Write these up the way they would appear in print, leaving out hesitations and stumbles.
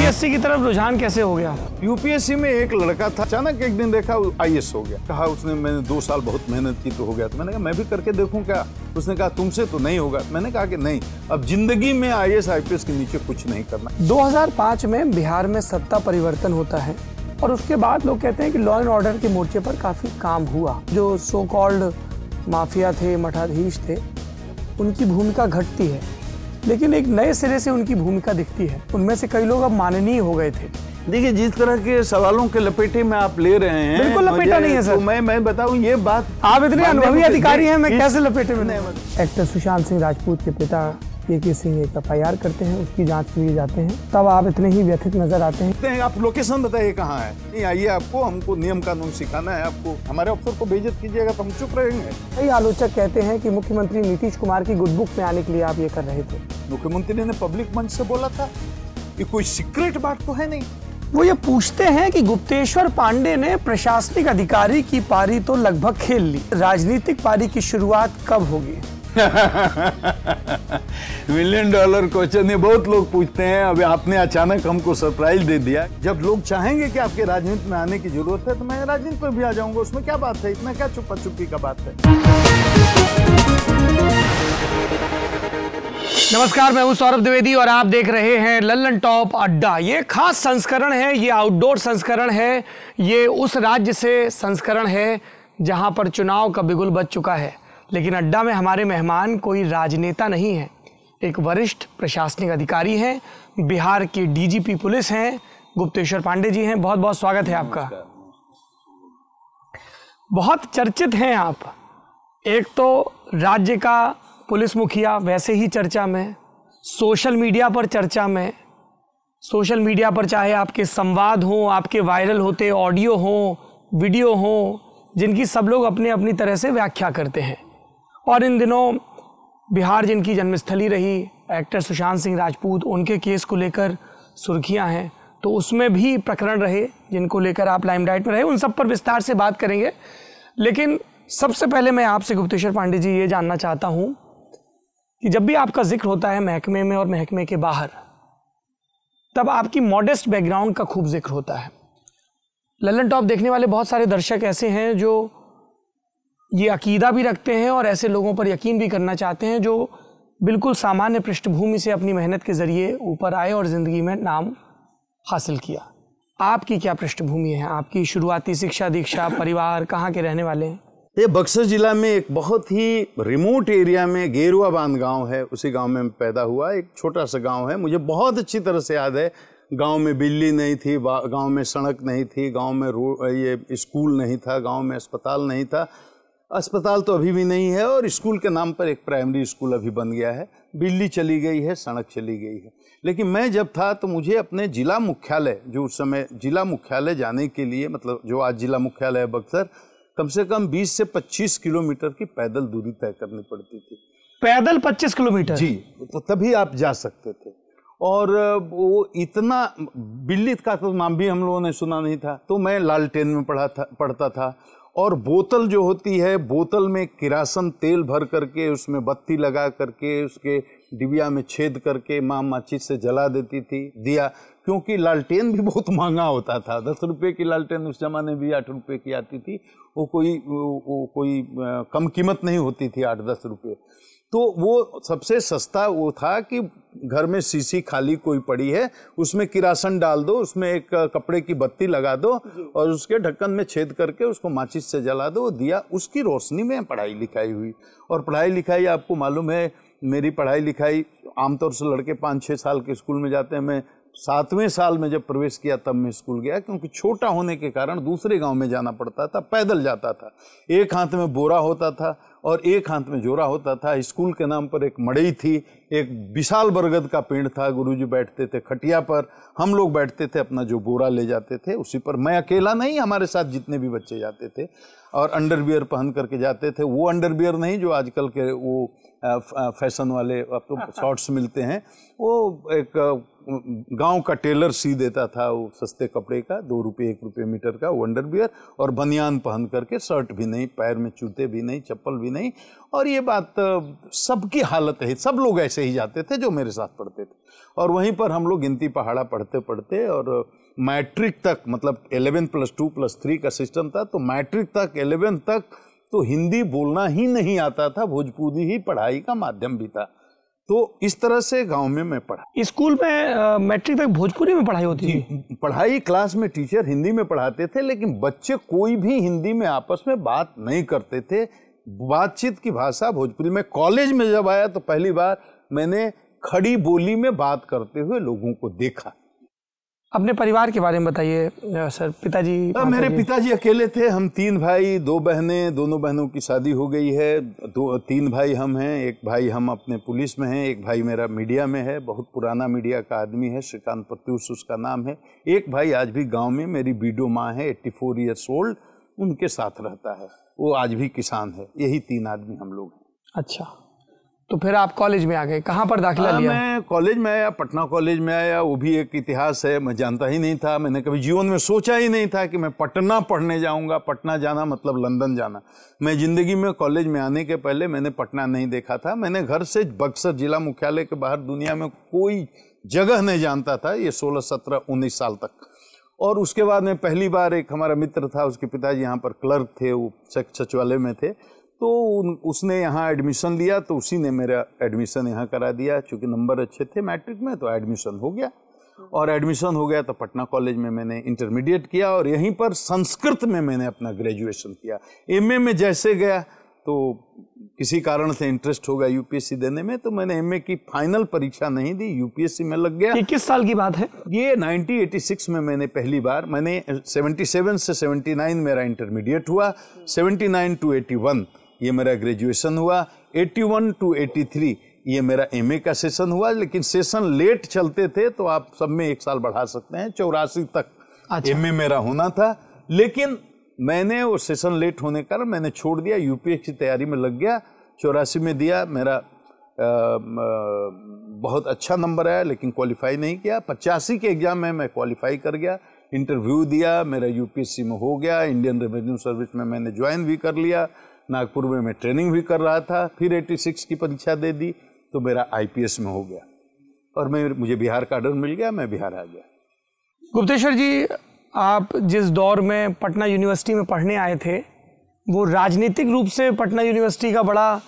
UPSC की तरफ रुझान कैसे हो गया? यूपीएससी में एक लड़का था, अचानक एक दिन देखा आईएएस हो गया। कहा उसने मैंने 2 साल बहुत मेहनत की तो हो गया। तो मैंने कहा मैं भी करके देखूं क्या? उसने कहा तुमसे तो नहीं होगा। मैंने कहा कि नहीं, अब जिंदगी में आईएएस आईपीएस के नीचे कुछ नहीं करना। 2005 में बिहार में सत्ता परिवर्तन होता है और उसके बाद लोग कहते हैं कि लॉ एंड ऑर्डर के मोर्चे पर काफी काम हुआ। जो सो कॉल्ड माफिया थे, मठाधीश थे, उनकी भूमिका घटती है, लेकिन एक नए सिरे से उनकी भूमिका दिखती है। उनमें से कई लोग अब माननीय हो गए थे। देखिए, जिस तरह के सवालों के लपेटे में आप ले रहे हैं, बिल्कुल लपेटा नहीं है सर। तो मैं बताऊं ये बात, आप इतने अनुभवी अधिकारी हैं, मैं कैसे लपेटे में नहीं। एक्टर सुशांत सिंह राजपूत के पिता के सिंह एक एफआईआर करते हैं, उसकी जांच के लिए जाते हैं, तब आप इतने ही व्यथित नजर आते हैं। आप लोकेशन बताइए कहाँ है? नहीं आइए, आपको हमको नियम कानून सिखाना है, आपको हमारे अफसर को बेइज्जत कीजिएगा तो हम चुप रहेंगे। कई आलोचक कहते हैं कि मुख्यमंत्री नीतीश कुमार की गुड बुक में आने के लिए आप ये कर रहे थे। मुख्यमंत्री ने पब्लिक मंच से बोला था, ये कोई सीक्रेट बात तो है नहीं। वो ये पूछते हैं कि गुप्तेश्वर पांडे ने प्रशासनिक अधिकारी की पारी तो लगभग खेल ली, राजनीतिक पारी की शुरुआत कब होगी? $1 मिलियन क्वेश्चन ये बहुत लोग पूछते हैं। अभी आपने अचानक हमको सरप्राइज दे दिया। जब लोग चाहेंगे कि आपके राजनीति में आने की जरूरत है तो मैं राजनीति पर भी आ जाऊंगा, उसमें क्या बात है? इतना क्या छुपा छुपी का बात है? नमस्कार, मैं हूं सौरभ द्विवेदी और आप देख रहे हैं लल्लन टॉप अड्डा। ये खास संस्करण है, ये आउटडोर संस्करण है, ये उस राज्य से संस्करण है जहां पर चुनाव का बिगुल बज चुका है। लेकिन अड्डा में हमारे मेहमान कोई राजनेता नहीं है, एक वरिष्ठ प्रशासनिक अधिकारी हैं, बिहार के डीजीपी पुलिस हैं, गुप्तेश्वर पांडे जी हैं। बहुत बहुत स्वागत है आपका। बहुत चर्चित हैं आप, एक तो राज्य का पुलिस मुखिया, वैसे ही चर्चा में, सोशल मीडिया पर चर्चा में। सोशल मीडिया पर चाहे आपके संवाद हों, आपके वायरल होते ऑडियो हों, वीडियो हों, जिनकी सब लोग अपने अपनी तरह से व्याख्या करते हैं। और इन दिनों बिहार जिनकी जन्मस्थली रही, एक्टर सुशांत सिंह राजपूत, उनके केस को लेकर सुर्खियां हैं, तो उसमें भी प्रकरण रहे जिनको लेकर आप लाइमलाइट में रहे। उन सब पर विस्तार से बात करेंगे। लेकिन सबसे पहले मैं आपसे गुप्तेश्वर पांडे जी ये जानना चाहता हूं कि जब भी आपका जिक्र होता है महकमे में और महकमे के बाहर, तब आपकी मॉडेस्ट बैकग्राउंड का खूब जिक्र होता है। लल्लन टॉप देखने वाले बहुत सारे दर्शक ऐसे हैं जो ये अकीदा भी रखते हैं और ऐसे लोगों पर यकीन भी करना चाहते हैं जो बिल्कुल सामान्य पृष्ठभूमि से अपनी मेहनत के जरिए ऊपर आए और ज़िंदगी में नाम हासिल किया। आपकी क्या पृष्ठभूमि है? आपकी शुरुआती शिक्षा दीक्षा, परिवार, कहाँ के रहने वाले हैं? ये बक्सर जिला में एक बहुत ही रिमोट एरिया में गेरुआ बांध गांव है, उसी गांव में पैदा हुआ। एक छोटा सा गांव है, मुझे बहुत अच्छी तरह से याद है। गांव में बिजली नहीं थी, गांव में सड़क नहीं थी, गांव में ये स्कूल नहीं था, गांव में अस्पताल नहीं था। अस्पताल तो अभी भी नहीं है और स्कूल के नाम पर एक प्राइमरी स्कूल अभी बन गया है। बिजली चली गई है, सड़क चली गई है। लेकिन मैं जब था तो मुझे अपने जिला मुख्यालय, जो उस समय जिला मुख्यालय जाने के लिए, मतलब जो आज जिला मुख्यालय है बक्सर, कम से कम 20 से 25 किलोमीटर की पैदल दूरी तय करनी पड़ती थी। पैदल 25 किलोमीटर? जी, तो तभी आप जा सकते थे। और वो इतना, बिजली का तो नाम भी हम लोगों ने सुना नहीं था। तो मैं लालटेन में पढ़ता था और बोतल जो होती है, बोतल में किरासन तेल भर करके उसमें बत्ती लगा करके उसके डिबिया में छेद करके माँ माचिस से जला देती थी दिया, क्योंकि लालटेन भी बहुत महंगा होता था। 10 रुपये की लालटेन उस जमाने भी 8 रुपये की आती थी। वो कोई कम कीमत नहीं होती थी, 8-10 रुपये। तो वो सबसे सस्ता वो था कि घर में शीशी खाली कोई पड़ी है, उसमें किरासन डाल दो, उसमें एक कपड़े की बत्ती लगा दो और उसके ढक्कन में छेद करके उसको माचिस से जला दो, दिया। उसकी रोशनी में पढ़ाई लिखाई हुई। और पढ़ाई लिखाई आपको मालूम है, मेरी पढ़ाई लिखाई आमतौर से लड़के 5-6 साल के स्कूल में जाते हैं। मैं 7वें साल में जब प्रवेश किया तब मैं स्कूल गया, क्योंकि छोटा होने के कारण दूसरे गांव में जाना पड़ता था, पैदल जाता था। एक हाथ में बोरा होता था और एक हाथ में जोरा होता था। स्कूल के नाम पर एक मड़ई थी, एक विशाल बरगद का पेड़ था, गुरुजी बैठते थे खटिया पर, हम लोग बैठते थे, अपना जो बोरा ले जाते थे उसी पर। मैं अकेला नहीं, हमारे साथ जितने भी बच्चे जाते थे, और अंडरवियर पहन करके जाते थे। वो अंडरवियर नहीं जो आजकल के वो फैशन वाले अब तो शॉर्ट्स मिलते हैं, वो एक गांव का टेलर सी देता था वो सस्ते कपड़े का, 2 रुपये 1 रुपये मीटर का वो अंडरवियर, और बनियान पहन करके, शर्ट भी नहीं, पैर में जूते भी नहीं, चप्पल भी नहीं। और ये बात सबकी हालत है, सब लोग ऐसे ही जाते थे जो मेरे साथ पढ़ते थे। और वहीं पर हम लोग गिनती पहाड़ा पढ़ते पढ़ते और मैट्रिक तक, मतलब 11 + 2 + 3 का सिस्टम था, तो मैट्रिक तक 11 तक तो हिंदी बोलना ही नहीं आता था, भोजपुरी ही पढ़ाई का माध्यम भी था। तो इस तरह से गांव में मैं पढ़ा। स्कूल में मैट्रिक तक भोजपुरी में पढ़ाई होती थी? पढ़ाई क्लास में टीचर हिंदी में पढ़ाते थे, लेकिन बच्चे कोई भी हिंदी में आपस में बात नहीं करते थे। बातचीत की भाषा भोजपुरी में। कॉलेज में जब आया तो पहली बार मैंने खड़ी बोली में बात करते हुए लोगों को देखा। अपने परिवार के बारे में बताइए सर। पिताजी? मेरे पिताजी अकेले थे। हम 3 भाई 2 बहनें, दोनों बहनों की शादी हो गई है। 3 भाई हम हैं। एक भाई हम अपने पुलिस में हैं, एक भाई मेरा मीडिया में है, बहुत पुराना मीडिया का आदमी है, श्रीकांत प्रत्युष उसका नाम है। एक भाई आज भी गांव में, मेरी बीडो माँ है 84 ईयर्स ओल्ड, उनके साथ रहता है, वो आज भी किसान है। यही 3 आदमी हम लोग हैं। अच्छा, तो फिर आप कॉलेज में आ गए, कहाँ पर दाखिला लिया? मैं कॉलेज में आया, पटना कॉलेज में आया। वो भी एक इतिहास है, मैं जानता ही नहीं था, मैंने कभी जीवन में सोचा ही नहीं था कि मैं पटना पढ़ने जाऊंगा। पटना जाना मतलब लंदन जाना। मैं जिंदगी में कॉलेज में आने के पहले मैंने पटना नहीं देखा था। मैंने घर से बक्सर जिला मुख्यालय के बाहर दुनिया में कोई जगह नहीं जानता था, ये 16, 17, 19 साल तक। और उसके बाद में पहली बार एक हमारा मित्र था, उसके पिताजी यहाँ पर क्लर्क थे, वो सचिवालय में थे, तो उसने यहाँ एडमिशन लिया, तो उसी ने मेरा एडमिशन यहाँ करा दिया। चूँकि नंबर अच्छे थे मैट्रिक में, तो एडमिशन हो गया। और एडमिशन हो गया तो पटना कॉलेज में मैंने इंटरमीडिएट किया, और यहीं पर संस्कृत में मैंने अपना ग्रेजुएशन किया। एमए में जैसे गया तो किसी कारण से इंटरेस्ट होगा यूपीएससी देने में, तो मैंने एमए की फाइनल परीक्षा नहीं दी, यूपीएससी में लग गया। ये किस साल की बात है? ये 1986 में मैंने पहली बार, मैंने 77 से 79 मेरा इंटरमीडिएट हुआ, 79 to 81 ये मेरा ग्रेजुएशन हुआ, 81 to 83 ये मेरा एमए का सेशन हुआ। लेकिन सेशन लेट चलते थे तो आप सब में 1 साल बढ़ा सकते हैं, 84 तक एमए मेरा होना था। लेकिन मैंने वो सेशन लेट होने का मैंने छोड़ दिया, यूपीएससी की तैयारी में लग गया। 84 में दिया, मेरा बहुत अच्छा नंबर आया, लेकिन क्वालिफाई नहीं किया। 85 के एग्जाम में मैं क्वालिफाई कर गया, इंटरव्यू दिया, मेरा यूपीएससी में हो गया। इंडियन रेवेन्यू सर्विस में मैंने ज्वाइन भी कर लिया, नागपुर में मैं ट्रेनिंग भी कर रहा था। फिर 86 की परीक्षा दे दी तो मेरा आईपीएस में हो गया, और मुझे बिहार का ऑर्डर मिल गया, मैं बिहार आ गया। गुप्तेश्वर जी, आप जिस दौर में पटना यूनिवर्सिटी में पढ़ने आए थे, वो राजनीतिक रूप से पटना यूनिवर्सिटी का बड़ा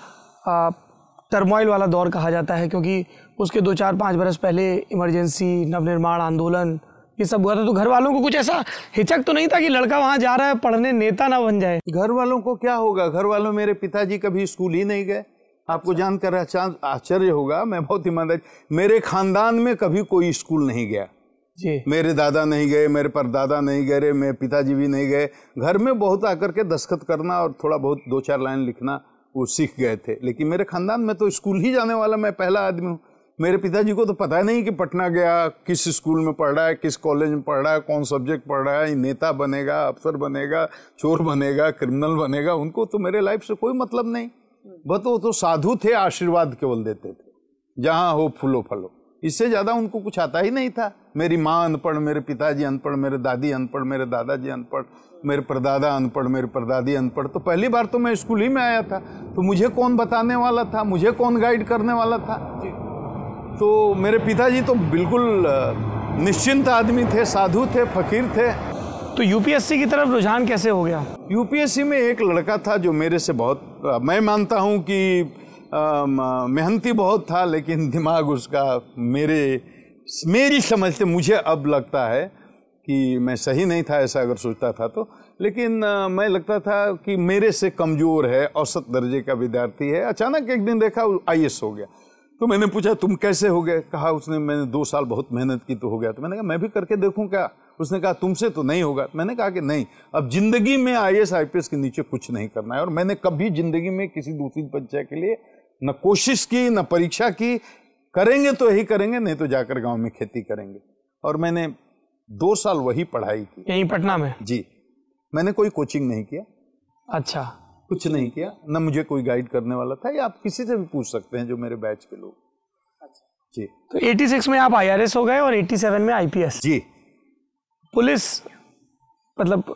टर्मोइल वाला दौर कहा जाता है, क्योंकि उसके 2-4-5 बरस पहले इमरजेंसी, नवनिर्माण आंदोलन, ये सब हुआ था। तो घर वालों को कुछ ऐसा हिचक तो नहीं था कि लड़का वहाँ जा रहा है पढ़ने, नेता ना बन जाए? घर वालों को क्या होगा, घर वालों, मेरे पिताजी कभी स्कूल ही नहीं गए। आपको जानकर आश्चर्य होगा, मैं बहुत ईमानदार, मेरे खानदान में कभी कोई स्कूल नहीं गया जी। मेरे दादा नहीं गए, मेरे परदादा नहीं गए, मेरे पिताजी भी नहीं गए। घर में बहुत आकर के दस्तखत करना और थोड़ा बहुत 2-4 लाइन लिखना वो सीख गए थे, लेकिन मेरे खानदान में तो स्कूल ही जाने वाला मैं पहला आदमी हूँ। मेरे पिताजी को तो पता नहीं कि पटना गया, किस स्कूल में पढ़ रहा है, किस कॉलेज में पढ़ रहा है, कौन सब्जेक्ट पढ़ रहा है, नेता बनेगा, अफसर बनेगा, चोर बनेगा, क्रिमिनल बनेगा। उनको तो मेरे लाइफ से कोई मतलब नहीं। बस वो तो साधु थे, आशीर्वाद केवल देते थे, जहाँ हो फूलो फलो, इससे ज़्यादा उनको कुछ आता ही नहीं था। मेरी माँ अनपढ़, मेरे पिताजी अनपढ़, मेरे दादी अनपढ़, मेरे दादाजी अनपढ़, मेरे परदादा अनपढ़, मेरे परदादी अनपढ़। तो पहली बार तो मैं स्कूल ही में आया था, तो मुझे कौन बताने वाला था, मुझे कौन गाइड करने वाला था? तो मेरे पिताजी तो बिल्कुल निश्चिंत आदमी थे, साधु थे, फकीर थे। तो यूपीएससी की तरफ रुझान कैसे हो गया? यूपीएससी में एक लड़का था जो मेरे से बहुत, मैं मानता हूँ कि मेहनती बहुत था, लेकिन दिमाग उसका मेरी समझ से, मुझे अब लगता है कि मैं सही नहीं था ऐसा अगर सोचता था तो, लेकिन मैं लगता था कि मेरे से कमज़ोर है, औसत दर्जे का विद्यार्थी है। अचानक एक दिन देखा आईएएस हो गया, तो मैंने पूछा तुम कैसे हो गए? कहा उसने मैंने 2 साल बहुत मेहनत की तो हो गया। तो मैंने कहा मैं भी करके देखूं क्या? उसने कहा तुमसे तो नहीं होगा। मैंने कहा कि नहीं, अब जिंदगी में आईएएस आईपीएस के नीचे कुछ नहीं करना है। और मैंने कभी जिंदगी में किसी दूसरी परीक्षा के लिए न कोशिश की, न परीक्षा की। करेंगे तो यही करेंगे, नहीं तो जाकर गाँव में खेती करेंगे। और मैंने 2 साल वही पढ़ाई की, यहीं पटना में? जी। मैंने कोई कोचिंग नहीं किया। अच्छा। कुछ नहीं किया, न मुझे कोई गाइड करने वाला था। या आप किसी से भी पूछ सकते हैं जो मेरे बैच के लोग। जी। तो 86 में आप IRS हो गए और 87 में IPS। जी। पुलिस मतलब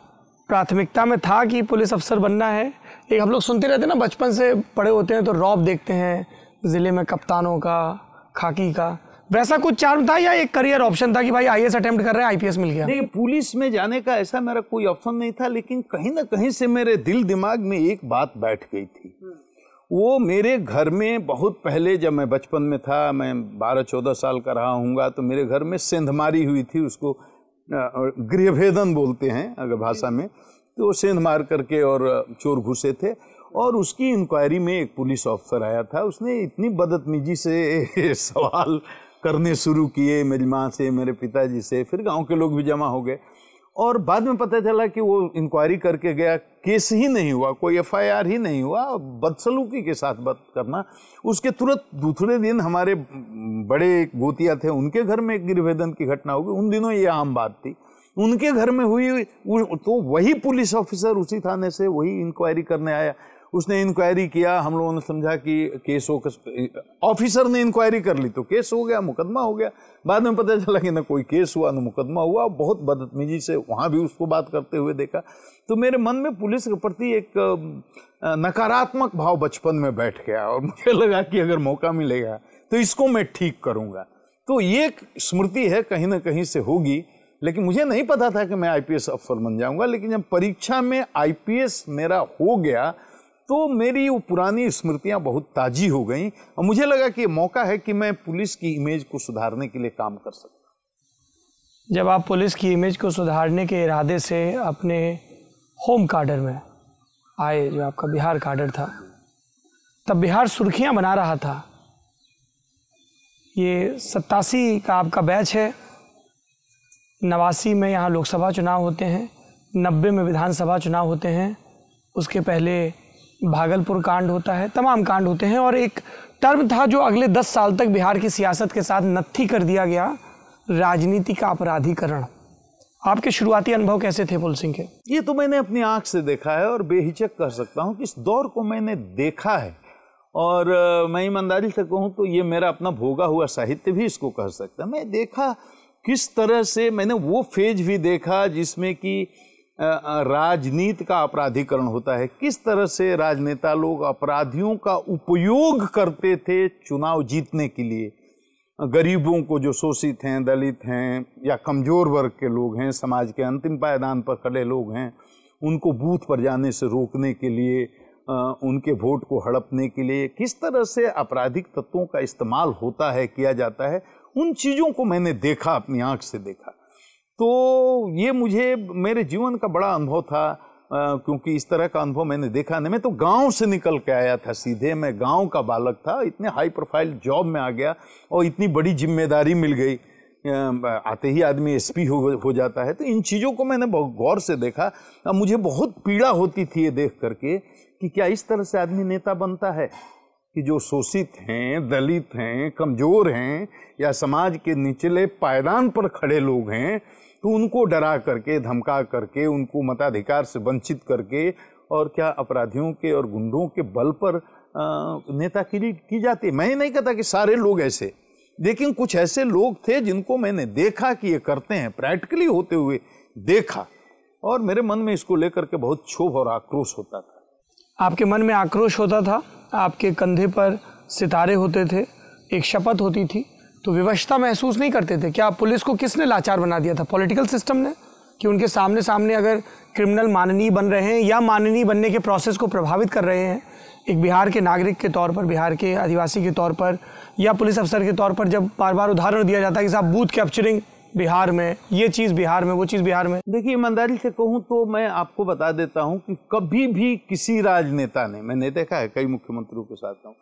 प्राथमिकता में था कि पुलिस अफसर बनना है? एक हम लोग सुनते रहते हैं ना, बचपन से पढ़े होते हैं तो रौब देखते हैं जिले में कप्तानों का, खाकी का, वैसा कुछ चार्म था या एक करियर ऑप्शन था कि भाई IAS अटेम्प्ट कर रहे हैं, IPS मिल गया? नहीं, पुलिस में जाने का ऐसा मेरा कोई ऑप्शन नहीं था, लेकिन कहीं ना कहीं से मेरे दिल दिमाग में एक बात बैठ गई थी। वो मेरे घर में बहुत पहले, जब मैं बचपन में था, मैं 12-14 साल का रहा हूँगा, तो मेरे घर में सेंधमारी हुई थी। उसको गृहभेदन बोलते हैं अगर भाषा में, तो वो सेंध मार करके और चोर घुसे थे, और उसकी इंक्वायरी में एक पुलिस ऑफिसर आया था। उसने इतनी बदतमीजी से सवाल करने शुरू किए मेरी माँ से, मेरे पिताजी से, फिर गांव के लोग भी जमा हो गए, और बाद में पता चला कि वो इंक्वायरी करके गया, केस ही नहीं हुआ, कोई FIR ही नहीं हुआ, बदसलूकी के साथ बात करना। उसके तुरंत दूसरे दिन हमारे बड़े गोतिया थे, उनके घर में एक गृहभेदन की घटना हो गई। उन दिनों ये आम बात थी, उनके घर में हुई, तो वही पुलिस ऑफिसर उसी थाने से वही इंक्वायरी करने आया। उसने इंक्वायरी किया, हम लोगों ने समझा कि केस हो, ऑफिसर ने इंक्वायरी कर ली तो केस हो गया, मुकदमा हो गया। बाद में पता चला कि ना कोई केस हुआ ना मुकदमा हुआ। बहुत बदतमीजी से वहाँ भी उसको बात करते हुए देखा, तो मेरे मन में पुलिस के प्रति एक नकारात्मक भाव बचपन में बैठ गया, और मुझे लगा कि अगर मौका मिलेगा तो इसको मैं ठीक करूँगा। तो ये स्मृति है, कहीं ना कहीं से होगी, लेकिन मुझे नहीं पता था कि मैं IPS अफसर बन जाऊँगा। लेकिन जब परीक्षा में IPS मेरा हो गया तो मेरी वो पुरानी स्मृतियां बहुत ताजी हो गईं, और मुझे लगा कि मौका है कि मैं पुलिस की इमेज को सुधारने के लिए काम कर सकता। जब आप पुलिस की इमेज को सुधारने के इरादे से अपने होम काडर में आए, जो आपका बिहार काडर था, तब बिहार सुर्खियां बना रहा था। ये 87 का आपका बैच है, 89 में यहाँ लोकसभा चुनाव होते हैं, 90 में विधानसभा चुनाव होते हैं, उसके पहले भागलपुर कांड होता है, तमाम कांड होते हैं, और एक टर्म था जो अगले 10 साल तक बिहार की सियासत के साथ नत्थी कर दिया गया, राजनीति का अपराधीकरण। आपके शुरुआती अनुभव कैसे थे पुलिसिंग के? ये तो मैंने अपनी आंख से देखा है, और बेहिचक कह सकता हूँ कि इस दौर को मैंने देखा है, और मैं ईमानदारी से कहूँ तो ये मेरा अपना भोगा हुआ साहित्य भी इसको कह सकता है। मैं देखा किस तरह से, मैंने वो फेज भी देखा जिसमें कि राजनीति का अपराधीकरण होता है, किस तरह से राजनेता लोग अपराधियों का उपयोग करते थे चुनाव जीतने के लिए। गरीबों को, जो शोषित हैं, दलित हैं, या कमजोर वर्ग के लोग हैं, समाज के अंतिम पायदान पर खड़े लोग हैं, उनको बूथ पर जाने से रोकने के लिए, उनके वोट को हड़पने के लिए किस तरह से आपराधिक तत्वों का इस्तेमाल होता है, किया जाता है, उन चीज़ों को मैंने देखा, अपनी आंख से देखा। तो ये मुझे मेरे जीवन का बड़ा अनुभव था, क्योंकि इस तरह का अनुभव मैंने देखा नहीं। मैं तो गांव से निकल के आया था, सीधे मैं गांव का बालक था, इतने हाई प्रोफाइल जॉब में आ गया और इतनी बड़ी जिम्मेदारी मिल गई। आते ही आदमी SP हो जाता है। तो इन चीज़ों को मैंने बहुत गौर से देखा। अब मुझे बहुत पीड़ा होती थी ये देख करके कि क्या इस तरह से आदमी नेता बनता है कि जो शोषित हैं, दलित हैं, कमज़ोर हैं, या समाज के निचले पायदान पर खड़े लोग हैं, तो उनको डरा करके, धमका करके, उनको मताधिकार से वंचित करके, और क्या अपराधियों के और गुंडों के बल पर नेतागिरी की जाती है। मैं नहीं कहता कि सारे लोग ऐसे, लेकिन कुछ ऐसे लोग थे जिनको मैंने देखा कि ये करते हैं, प्रैक्टिकली होते हुए देखा, और मेरे मन में इसको लेकर के बहुत क्षोभ और आक्रोश होता था। आपके मन में आक्रोश होता था, आपके कंधे पर सितारे होते थे, एक शपथ होती थी, तो विवशता महसूस नहीं करते थे? क्या पुलिस को किसने लाचार बना दिया था? पॉलिटिकल सिस्टम ने, कि उनके सामने अगर क्रिमिनल माननीय बन रहे हैं या माननीय बनने के प्रोसेस को प्रभावित कर रहे हैं, एक बिहार के नागरिक के तौर पर, बिहार के आदिवासी के तौर पर, या पुलिस अफसर के तौर पर, जब बार बार उदाहरण दिया जाता है कि साहब बूथ कैप्चरिंग बिहार में, ये चीज़ बिहार में, वो चीज़ बिहार में। देखिए, ईमानदारी से कहूँ तो मैं आपको बता देता हूँ कि कभी भी किसी राजनेता ने, मैंने देखा है कई मुख्यमंत्रियों के साथ हूँ,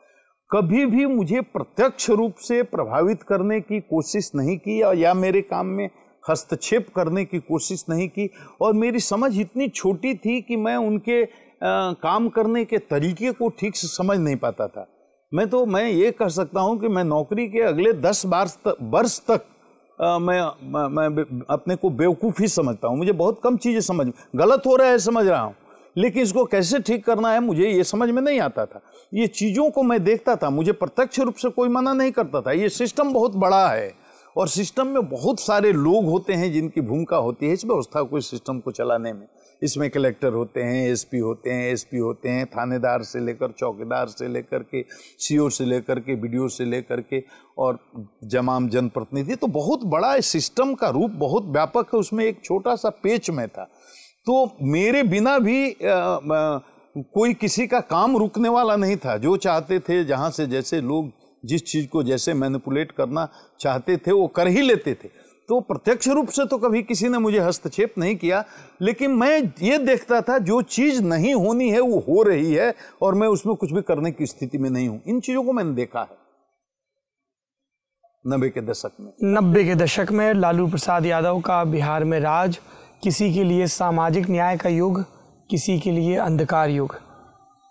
कभी भी मुझे प्रत्यक्ष रूप से प्रभावित करने की कोशिश नहीं की, या मेरे काम में हस्तक्षेप करने की कोशिश नहीं की। और मेरी समझ इतनी छोटी थी कि मैं उनके काम करने के तरीके को ठीक से समझ नहीं पाता था। मैं ये कह सकता हूँ कि मैं नौकरी के अगले 10 वर्ष तक मैं अपने को बेवकूफ़ी समझता हूँ। मुझे बहुत कम चीज़ें गलत हो रहा है समझ रहा हूँ, लेकिन इसको कैसे ठीक करना है मुझे ये समझ में नहीं आता था। ये चीज़ों को मैं देखता था, मुझे प्रत्यक्ष रूप से कोई मना नहीं करता था। ये सिस्टम बहुत बड़ा है और सिस्टम में बहुत सारे लोग होते हैं जिनकी भूमिका होती है इस व्यवस्था को, इस सिस्टम को चलाने में। इसमें कलेक्टर होते हैं, एसपी होते हैं, एसपी होते हैं, थानेदार से लेकर चौकीदार से लेकर के सीओ से लेकर के बीडीओ से लेकर के और तमाम जनप्रतिनिधि। तो बहुत बड़ा इस सिस्टम का रूप बहुत व्यापक है, उसमें एक छोटा सा पेच में था। तो मेरे बिना भी कोई किसी का काम रुकने वाला नहीं था। जो चाहते थे, जहाँ से जैसे लोग जिस चीज़ को जैसे मैनिपुलेट करना चाहते थे वो कर ही लेते थे। तो प्रत्यक्ष रूप से तो कभी किसी ने मुझे हस्तक्षेप नहीं किया, लेकिन मैं ये देखता था जो चीज़ नहीं होनी है वो हो रही है और मैं उसमें कुछ भी करने की स्थिति में नहीं हूं। इन चीज़ों को मैंने देखा है 90 के दशक में। 90 के दशक में लालू प्रसाद यादव का बिहार में राज, किसी के लिए सामाजिक न्याय का युग, किसी के लिए अंधकार युग,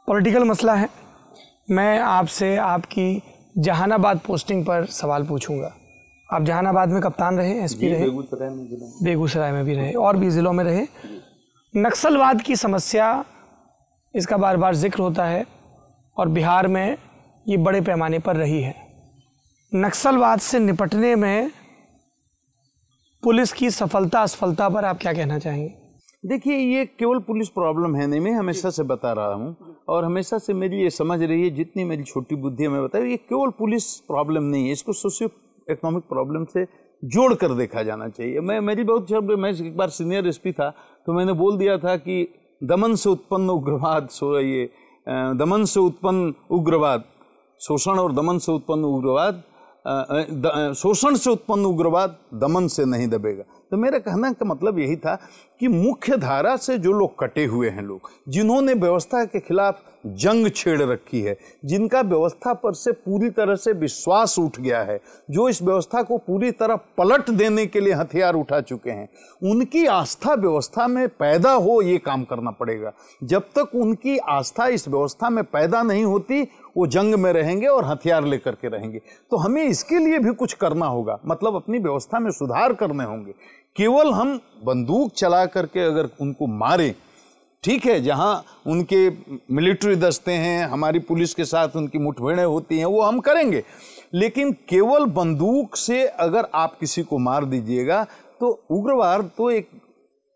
पॉलिटिकल मसला है। मैं आपसे आपकी जहानाबाद पोस्टिंग पर सवाल पूछूंगा। आप जहानाबाद में कप्तान रहे, एसपी रहे, बेगूसराय में भी रहे और भी ज़िलों में रहे। नक्सलवाद की समस्या, इसका बार बार जिक्र होता है और बिहार में ये बड़े पैमाने पर रही है। नक्सलवाद से निपटने में पुलिस की सफलता असफलता पर आप क्या कहना चाहेंगे? देखिए, ये केवल पुलिस प्रॉब्लम है नहीं, मैं हमेशा से बता रहा हूँ और हमेशा से मेरी ये समझ रही है, जितनी मेरी छोटी बुद्धि है मैं बताऊँ, ये केवल पुलिस प्रॉब्लम नहीं है, इसको सोशियो इकोनॉमिक प्रॉब्लम से जोड़ कर देखा जाना चाहिए। मैं एक बार सीनियर एसपी था तो मैंने बोल दिया था कि दमन से उत्पन्न उग्रवाद, दमन से उत्पन्न उग्रवाद, शोषण और दमन से उत्पन्न उग्रवाद, शोषण से उत्पन्न उग्रवाद दमन से नहीं दबेगा। तो मेरा कहना का मतलब यही था कि मुख्य धारा से जो लोग कटे हुए हैं, लोग जिन्होंने व्यवस्था के खिलाफ जंग छेड़ रखी है, जिनका व्यवस्था पर से पूरी तरह से विश्वास उठ गया है, जो इस व्यवस्था को पूरी तरह पलट देने के लिए हथियार उठा चुके हैं, उनकी आस्था व्यवस्था में पैदा हो, ये काम करना पड़ेगा। जब तक उनकी आस्था इस व्यवस्था में पैदा नहीं होती, वो जंग में रहेंगे और हथियार लेकर के रहेंगे। तो हमें इसके लिए भी कुछ करना होगा, मतलब अपनी व्यवस्था में सुधार करने होंगे। केवल हम बंदूक चला करके अगर उनको मारें, ठीक है, जहां उनके मिलिट्री दस्ते हैं, हमारी पुलिस के साथ उनकी मुठभेड़ें होती हैं, वो हम करेंगे, लेकिन केवल बंदूक से अगर आप किसी को मार दीजिएगा तो उग्रवाद तो एक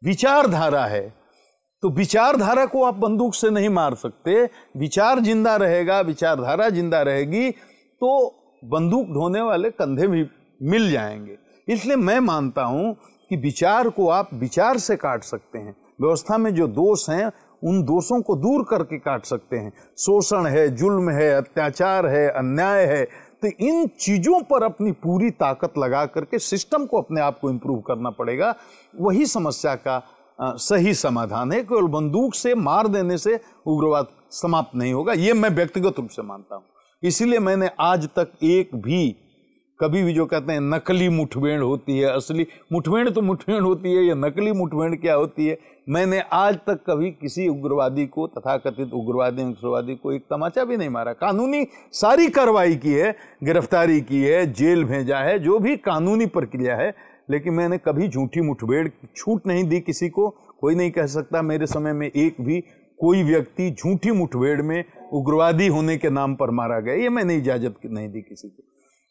विचारधारा है, तो विचारधारा को आप बंदूक से नहीं मार सकते। विचार जिंदा रहेगा, विचारधारा जिंदा रहेगी तो बंदूक ढोने वाले कंधे भी मिल जाएंगे। इसलिए मैं मानता हूं कि विचार को आप विचार से काट सकते हैं, व्यवस्था में जो दोष हैं उन दोषों को दूर करके काट सकते हैं। शोषण है, जुल्म है, अत्याचार है, अन्याय है, तो इन चीज़ों पर अपनी पूरी ताकत लगा करके सिस्टम को अपने आप को इम्प्रूव करना पड़ेगा। वही समस्या का सही समाधान है। केवल बंदूक से मार देने से उग्रवाद समाप्त नहीं होगा, ये मैं व्यक्तिगत रूप से मानता हूँ। इसीलिए मैंने आज तक एक भी, कभी भी जो कहते हैं नकली मुठभेड़ होती है, असली मुठभेड़ तो मुठभेड़ होती है, या नकली मुठभेड़ क्या होती है, मैंने आज तक कभी किसी उग्रवादी को, तथाकथित उग्रवादी नक्सलवादी को एक तमाचा भी नहीं मारा। कानूनी सारी कार्रवाई की है, गिरफ्तारी की है, जेल भेजा है, जो भी कानूनी प्रक्रिया है, लेकिन मैंने कभी झूठी मुठभेड़ छूट नहीं दी किसी को। कोई नहीं कह सकता मेरे समय में एक भी कोई व्यक्ति झूठी मुठभेड़ में उग्रवादी होने के नाम पर मारा गया, ये मैंने इजाजत नहीं दी किसी को।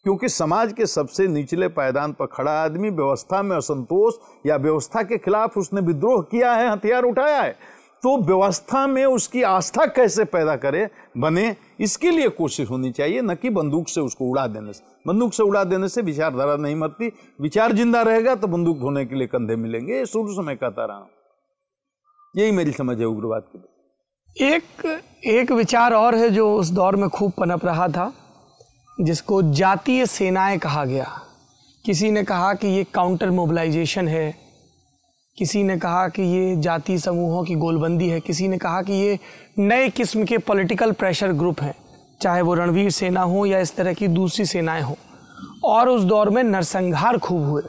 क्योंकि समाज के सबसे निचले पायदान पर खड़ा आदमी व्यवस्था में असंतोष या व्यवस्था के खिलाफ उसने विद्रोह किया है, हथियार उठाया है, तो व्यवस्था में उसकी आस्था कैसे पैदा करे, बने, इसके लिए कोशिश होनी चाहिए, न कि बंदूक से उसको उड़ा देने से। बंदूक से उड़ा देने से विचारधारा नहीं मरती, विचार जिंदा रहेगा तो बंदूक धोने के लिए कंधे मिलेंगे। ये शुरू से मैं कहता रहा हूं, यही मेरी समझ है उग्रवाद के लिए। एक विचार और है जो उस दौर में खूब पनप रहा था, जिसको जातीय सेनाएं कहा गया। किसी ने कहा कि ये काउंटर मोबिलाइजेशन है, किसी ने कहा कि ये जातीय समूहों की गोलबंदी है, किसी ने कहा कि ये नए किस्म के पॉलिटिकल प्रेशर ग्रुप हैं, चाहे वो रणवीर सेना हो या इस तरह की दूसरी सेनाएं हो। और उस दौर में नरसंहार खूब हुए।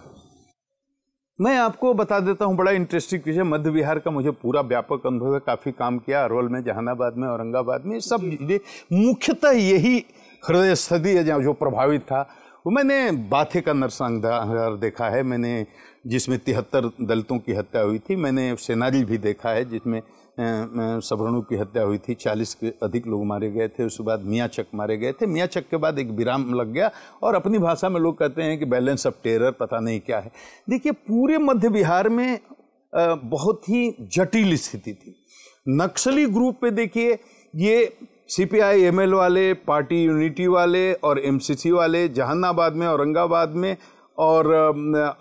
मैं आपको बता देता हूँ, बड़ा इंटरेस्टिंग विषय, मध्य बिहार का मुझे पूरा व्यापक अनुभव है, काफ़ी काम किया अरवल में, जहानाबाद में, औरंगाबाद में, सब मुख्यतः यही हृदय स्थली है जो प्रभावित था। वो मैंने बाथे का नरसंहार देखा है, मैंने जिसमें 73 दलितों की हत्या हुई थी। मैंने सेनारी भी देखा है जिसमें सवर्णों की हत्या हुई थी, 40 के अधिक लोग मारे गए थे। उसके बाद मियाचक मारे गए थे। मियाचक के बाद एक विराम लग गया और अपनी भाषा में लोग कहते हैं कि बैलेंस ऑफ टेरर पता नहीं क्या है। देखिए, पूरे मध्य बिहार में बहुत ही जटिल स्थिति थी। नक्सली ग्रुप पे देखिए, ये सीपीआई एमएल वाले, पार्टी यूनिटी वाले और एमसीसी वाले, जहानाबाद में, औरंगाबाद में और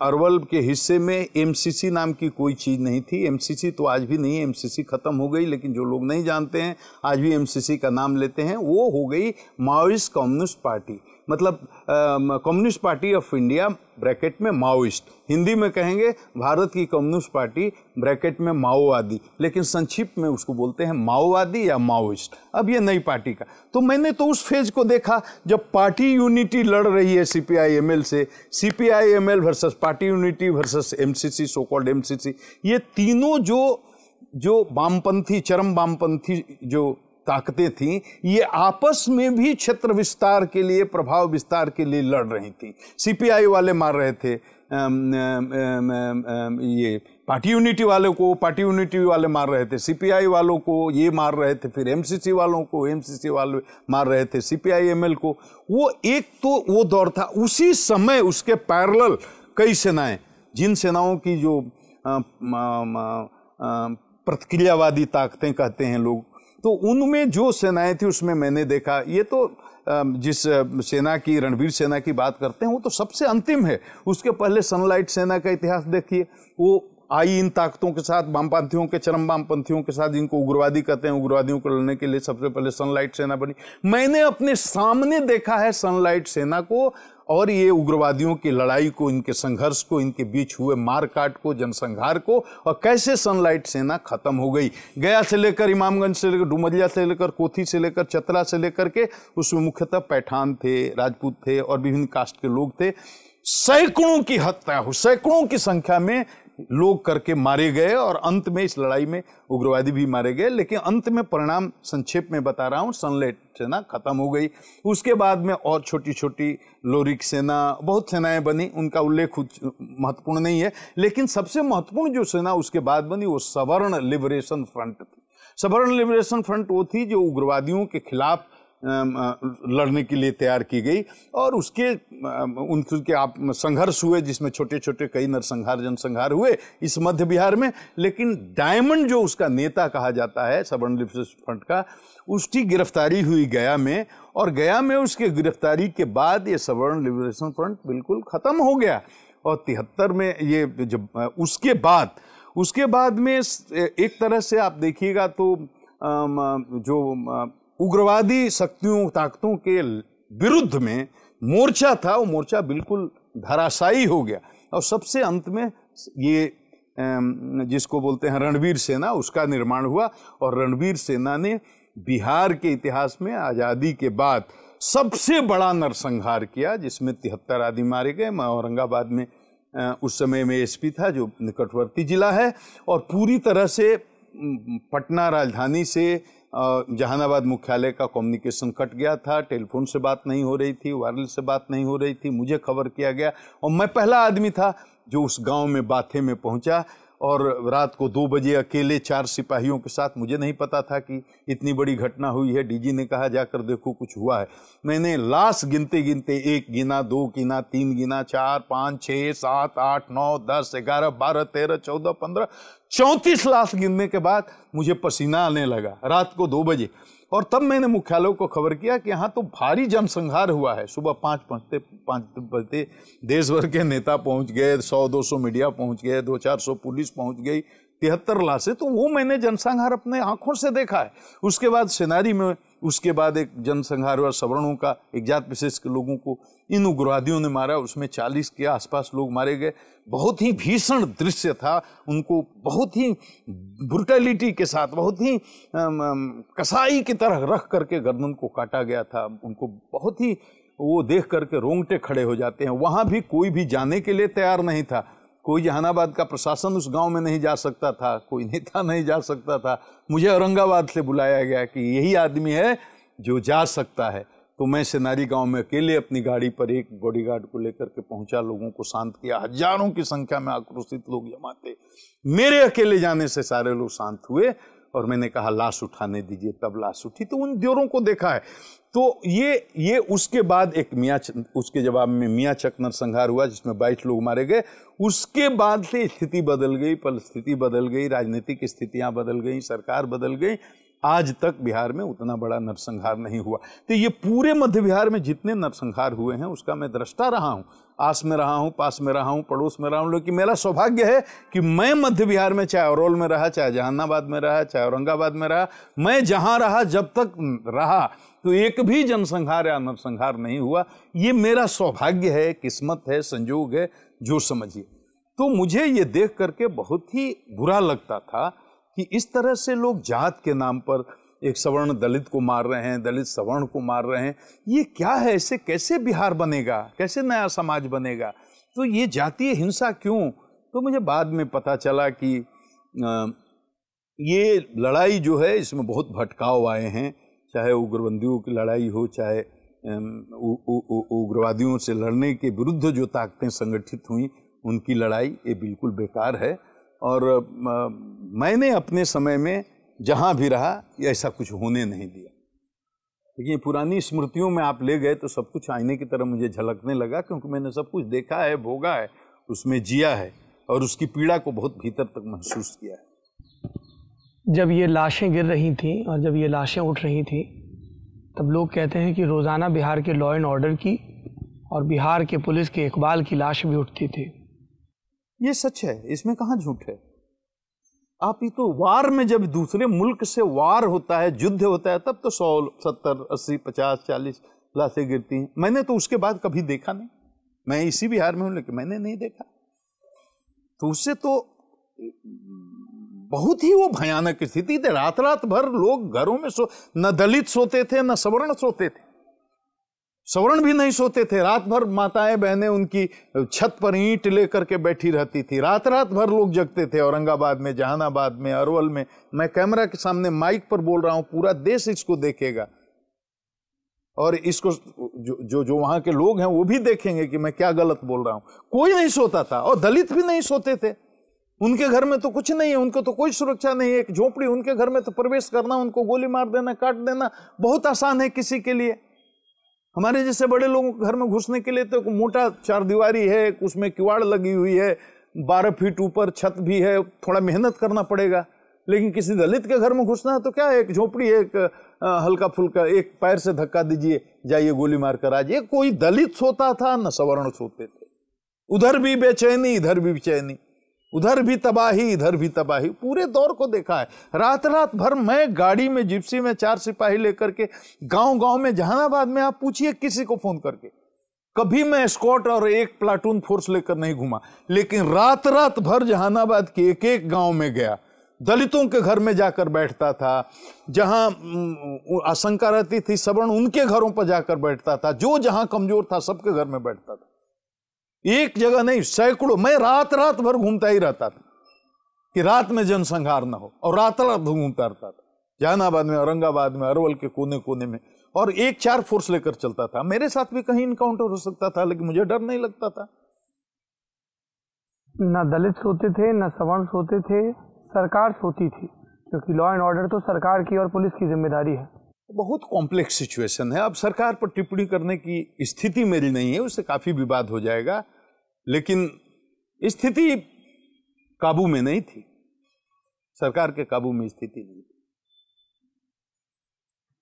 अरवल के हिस्से में एमसीसी नाम की कोई चीज़ नहीं थी। एमसीसी तो आज भी नहीं है, एमसीसी ख़त्म हो गई, लेकिन जो लोग नहीं जानते हैं आज भी एमसीसी का नाम लेते हैं, वो हो गई माओइस्ट कम्युनिस्ट पार्टी। मतलब communist party of India bracket में माओइस्ट, हिंदी में कहेंगे भारत की कम्युनिस्ट पार्टी ब्रैकेट में माओवादी, लेकिन संक्षिप्त में उसको बोलते हैं माओवादी या माओइस्ट। अब ये नई पार्टी का, तो मैंने तो उस फेज को देखा जब पार्टी यूनिटी लड़ रही है सीपीआई एमएल से, CPI ML versus party unity versus MCC, so called MCC. ये तीनों जो वामपंथी, चरम वामपंथी जो ताकतें थी, ये आपस में भी क्षेत्र विस्तार के लिए, प्रभाव विस्तार के लिए लड़ रही थी। सीपीआई वाले मार रहे थे ये पार्टी यूनिटी वालों को, पार्टी यूनिटी वाले मार रहे थे सीपीआई वालों को, ये मार रहे थे फिर एमसीसी वालों को, एमसीसी वाले मार रहे थे सीपीआई एमएल को। वो एक तो वो दौर था। उसी समय उसके पैरेलल कई सेनाएं, जिन सेनाओं की जो प्रतिक्रियावादी ताकतें कहते हैं लोग, तो उनमें जो सेनाएं थी उसमें मैंने देखा, ये तो जिस सेना की, रणवीर सेना की बात करते हैं वो तो सबसे अंतिम है। उसके पहले सनलाइट सेना का इतिहास देखिए, वो आई इन ताकतों के साथ, वामपंथियों के, चरम वामपंथियों के साथ, जिनको उग्रवादी कहते हैं, उग्रवादियों को लड़ने के लिए सबसे पहले सनलाइट सेना बनी। मैंने अपने सामने देखा है सनलाइट सेना को और ये उग्रवादियों की लड़ाई को, इनके संघर्ष को, इनके बीच हुए मारकाट को, जनसंहार को, और कैसे सनलाइट सेना खत्म हो गई। गया से लेकर, इमामगंज से लेकर, डुमरिया से लेकर, कोथी से लेकर, चतरा से लेकर के, उसमें मुख्यतः पैठान थे, राजपूत थे और विभिन्न कास्ट के लोग थे। सैकड़ों की हत्या हुई, सैकड़ों की संख्या में लोग करके मारे गए और अंत में इस लड़ाई में उग्रवादी भी मारे गए। लेकिन अंत में परिणाम संक्षेप में बता रहा हूं, सनलाइट सेना खत्म हो गई। उसके बाद में और छोटी छोटी लोरिक सेना, बहुत सेनाएं बनी, उनका उल्लेख महत्वपूर्ण नहीं है। लेकिन सबसे महत्वपूर्ण जो सेना उसके बाद बनी वो सवर्ण लिबरेशन फ्रंट थी। सवर्ण लिबरेशन फ्रंट वो थी जो उग्रवादियों के खिलाफ लड़ने के लिए तैयार की गई और उनके आप संघर्ष हुए, जिसमें छोटे छोटे कई नरसंहार, जनसंहार हुए इस मध्य बिहार में। लेकिन डायमंड जो उसका नेता कहा जाता है सवर्ण लिबरेशन फ्रंट का, उसकी गिरफ्तारी हुई गया में, और गया में उसके गिरफ्तारी के बाद ये सवर्ण लिबरेशन फ्रंट बिल्कुल खत्म हो गया। और 73 में ये जब उसके बाद में एक तरह से आप देखिएगा तो जो उग्रवादी शक्तियों, ताकतों के विरुद्ध में मोर्चा था, वो मोर्चा बिल्कुल धराशायी हो गया। और सबसे अंत में ये जिसको बोलते हैं रणवीर सेना, उसका निर्माण हुआ। और रणवीर सेना ने बिहार के इतिहास में आज़ादी के बाद सबसे बड़ा नरसंहार किया, जिसमें 73 आदमी मारे गए। मैं औरंगाबाद में उस समय में एसपी था, जो निकटवर्ती जिला है, और पूरी तरह से पटना राजधानी से जहानाबाद मुख्यालय का कम्युनिकेशन कट गया था। टेलीफोन से बात नहीं हो रही थी, वायरलेस से बात नहीं हो रही थी। मुझे खबर किया गया और मैं पहला आदमी था जो उस गांव में बाथे में पहुंचा, और रात को 2 बजे अकेले 4 सिपाहियों के साथ। मुझे नहीं पता था कि इतनी बड़ी घटना हुई है। डीजी ने कहा जाकर देखो कुछ हुआ है। मैंने लाश गिनते गिनते 1 गिना, 2 गिना, 3 गिना, 4, 5, 6, 7, 8, 9, 10, 11, 12, 13, 14, 15, 34 लाश गिनने के बाद मुझे पसीना आने लगा रात को 2 बजे। और तब मैंने मुख्यालय को खबर किया कि यहाँ तो भारी जनसंहार हुआ है। सुबह 5 बजते देश भर के नेता पहुँच गए, 100-200 मीडिया पहुँच गए, 200-400 पुलिस पहुँच गई, 73 लाशें। तो वो मैंने जनसंहार अपने आंखों से देखा है। उसके बाद सेनारी में उसके बाद एक जनसंहार हुआ सवर्णों का, एक जात विशेष के लोगों को इन उग्रवादियों ने मारा। उसमें 40 के आसपास लोग मारे गए। बहुत ही भीषण दृश्य था। उनको बहुत ही ब्रुटैलिटी के साथ, बहुत ही कसाई की तरह रख करके गर्दन को काटा गया था। उनको बहुत ही, वो देख करके रोंगटे खड़े हो जाते हैं। वहाँ भी कोई भी जाने के लिए तैयार नहीं था। कोई जहानाबाद का प्रशासन उस गांव में नहीं जा सकता था, कोई नेता नहीं जा सकता था। मुझे औरंगाबाद से बुलाया गया कि यही आदमी है जो जा सकता है। तो मैं सेनारी गांव में अकेले अपनी गाड़ी पर एक बॉडीगार्ड को लेकर के पहुंचा, लोगों को शांत किया। हजारों की संख्या में आक्रोशित लोग जमा थे। मेरे अकेले जाने से सारे लोग शांत हुए और मैंने कहा लाश उठाने दीजिए, तब लाश उठी। तो उन दियोरों को देखा है। तो ये उसके बाद एक उसके जवाब में मियाचक नरसंहार हुआ जिसमें 22 लोग मारे गए। उसके बाद से स्थिति बदल गई, परिस्थिति बदल गई, राजनीतिक स्थितियां बदल गई, सरकार बदल गई। आज तक बिहार में उतना बड़ा नरसंहार नहीं हुआ। तो ये पूरे मध्य बिहार में जितने नरसंहार हुए हैं उसका मैं दृष्टा रहा हूँ, आस में रहा हूँ, पास में रहा हूँ, पड़ोस में रहा हूँ। लेकिन मेरा सौभाग्य है कि मैं मध्य बिहार में, चाहे औरौल में रहा, चाहे जहानाबाद में रहा, चाहे औरंगाबाद में रहा, मैं जहाँ रहा, जब तक रहा, तो एक भी जनसंहार या नरसंहार नहीं हुआ। ये मेरा सौभाग्य है, किस्मत है, संजोग है, जो समझिए। तो मुझे ये देख करके बहुत ही बुरा लगता था कि इस तरह से लोग जात के नाम पर एक सवर्ण दलित को मार रहे हैं, दलित सवर्ण को मार रहे हैं। ये क्या है? इससे कैसे बिहार बनेगा? कैसे नया समाज बनेगा? तो ये जातीय हिंसा क्यों? तो मुझे बाद में पता चला कि ये लड़ाई जो है इसमें बहुत भटकाव आए हैं। चाहे उग्रवादियों की लड़ाई हो, चाहे उग्रवादियों से लड़ने के विरुद्ध जो ताकतें संगठित हुई, उनकी लड़ाई ये बिल्कुल बेकार है। और मैंने अपने समय में जहाँ भी रहा ऐसा कुछ होने नहीं दिया। लेकिन पुरानी स्मृतियों में आप ले गए तो सब कुछ आईने की तरह मुझे झलकने लगा, क्योंकि मैंने सब कुछ देखा है, भोगा है, उसमें जिया है और उसकी पीड़ा को बहुत भीतर तक महसूस किया है। जब ये लाशें गिर रही थीं और जब ये लाशें उठ रही थीं, तब लोग कहते हैं कि रोज़ाना बिहार के लॉ एंड ऑर्डर की और बिहार के पुलिस के इकबाल की लाश भी उठती थी। ये सच है, इसमें कहाँ झूठ है। आप ही तो वार में, जब दूसरे मुल्क से वार होता है, युद्ध होता है, तब तो 100, 70, 80, 50, 40 लाशें गिरती हैं। मैंने तो उसके बाद कभी देखा नहीं। मैं इसी बिहार में हूँ लेकिन मैंने नहीं देखा। तो उससे तो बहुत ही वो भयानक स्थिति थी। रात रात भर लोग घरों में न दलित सोते थे, न सवर्ण सोते थे। सवर्ण भी नहीं सोते थे। रात भर माताएं बहनें उनकी छत पर ईंट लेकर के बैठी रहती थी। रात रात भर लोग जगते थे। औरंगाबाद में, जहानाबाद में, अरवल में। मैं कैमरा के सामने माइक पर बोल रहा हूं, पूरा देश इसको देखेगा और इसको जो वहां के लोग हैं वो भी देखेंगे कि मैं क्या गलत बोल रहा हूं। कोई नहीं सोता था और दलित भी नहीं सोते थे। उनके घर में तो कुछ नहीं है, उनको तो कोई सुरक्षा नहीं है। एक झोपड़ी, उनके घर में तो प्रवेश करना, उनको गोली मार देना, काट देना बहुत आसान है किसी के लिए। हमारे जैसे बड़े लोगों के घर में घुसने के लिए तो मोटा चारदीवारी है, उसमें किवाड़ लगी हुई है, 12 फीट ऊपर छत भी है, थोड़ा मेहनत करना पड़ेगा। लेकिन किसी दलित के घर में घुसना है तो क्या है, एक झोपड़ी, एक हल्का फुल्का, एक पैर से धक्का दीजिए, जाइए गोली मार कर आ जाइए। कोई दलित सोता था न सवर्ण सोते थे। उधर भी बेचैनी, इधर भी बेचैनी, उधर भी तबाही, इधर भी तबाही। पूरे दौर को देखा है। रात रात भर मैं गाड़ी में, जिप्सी में 4 सिपाही लेकर के गांव गांव में, जहानाबाद में आप पूछिए किसी को फोन करके, कभी मैं एस्कॉर्ट और एक प्लाटून फोर्स लेकर नहीं घूमा। लेकिन रात रात भर जहानाबाद के एक एक गांव में गया, दलितों के घर में जाकर बैठता था। जहां आशंका रहती थी सवर्ण, उनके घरों पर जाकर बैठता था। जो जहां कमजोर था सबके घर में बैठता था। एक जगह नहीं, सैकड़ों। मैं रात रात भर घूमता ही रहता था कि रात में जनसंहार न हो, और रात रात घूमता रहता था जहानाबाद में, औरंगाबाद में, अरवल के कोने कोने में, और 1-4 फोर्स लेकर चलता था। मेरे साथ भी कहीं इनकाउंटर हो सकता था, लेकिन मुझे डर नहीं लगता था। ना दलित सोते थे, ना सवर्ण सोते थे, सरकार सोती थी, क्योंकि लॉ एंड ऑर्डर तो सरकार की और पुलिस की जिम्मेदारी है। बहुत कॉम्प्लेक्स सिचुएशन है। अब सरकार पर टिप्पणी करने की स्थिति मेरी नहीं है, उससे काफी विवाद हो जाएगा। लेकिन स्थिति काबू में नहीं थी, सरकार के काबू में स्थिति नहीं थी।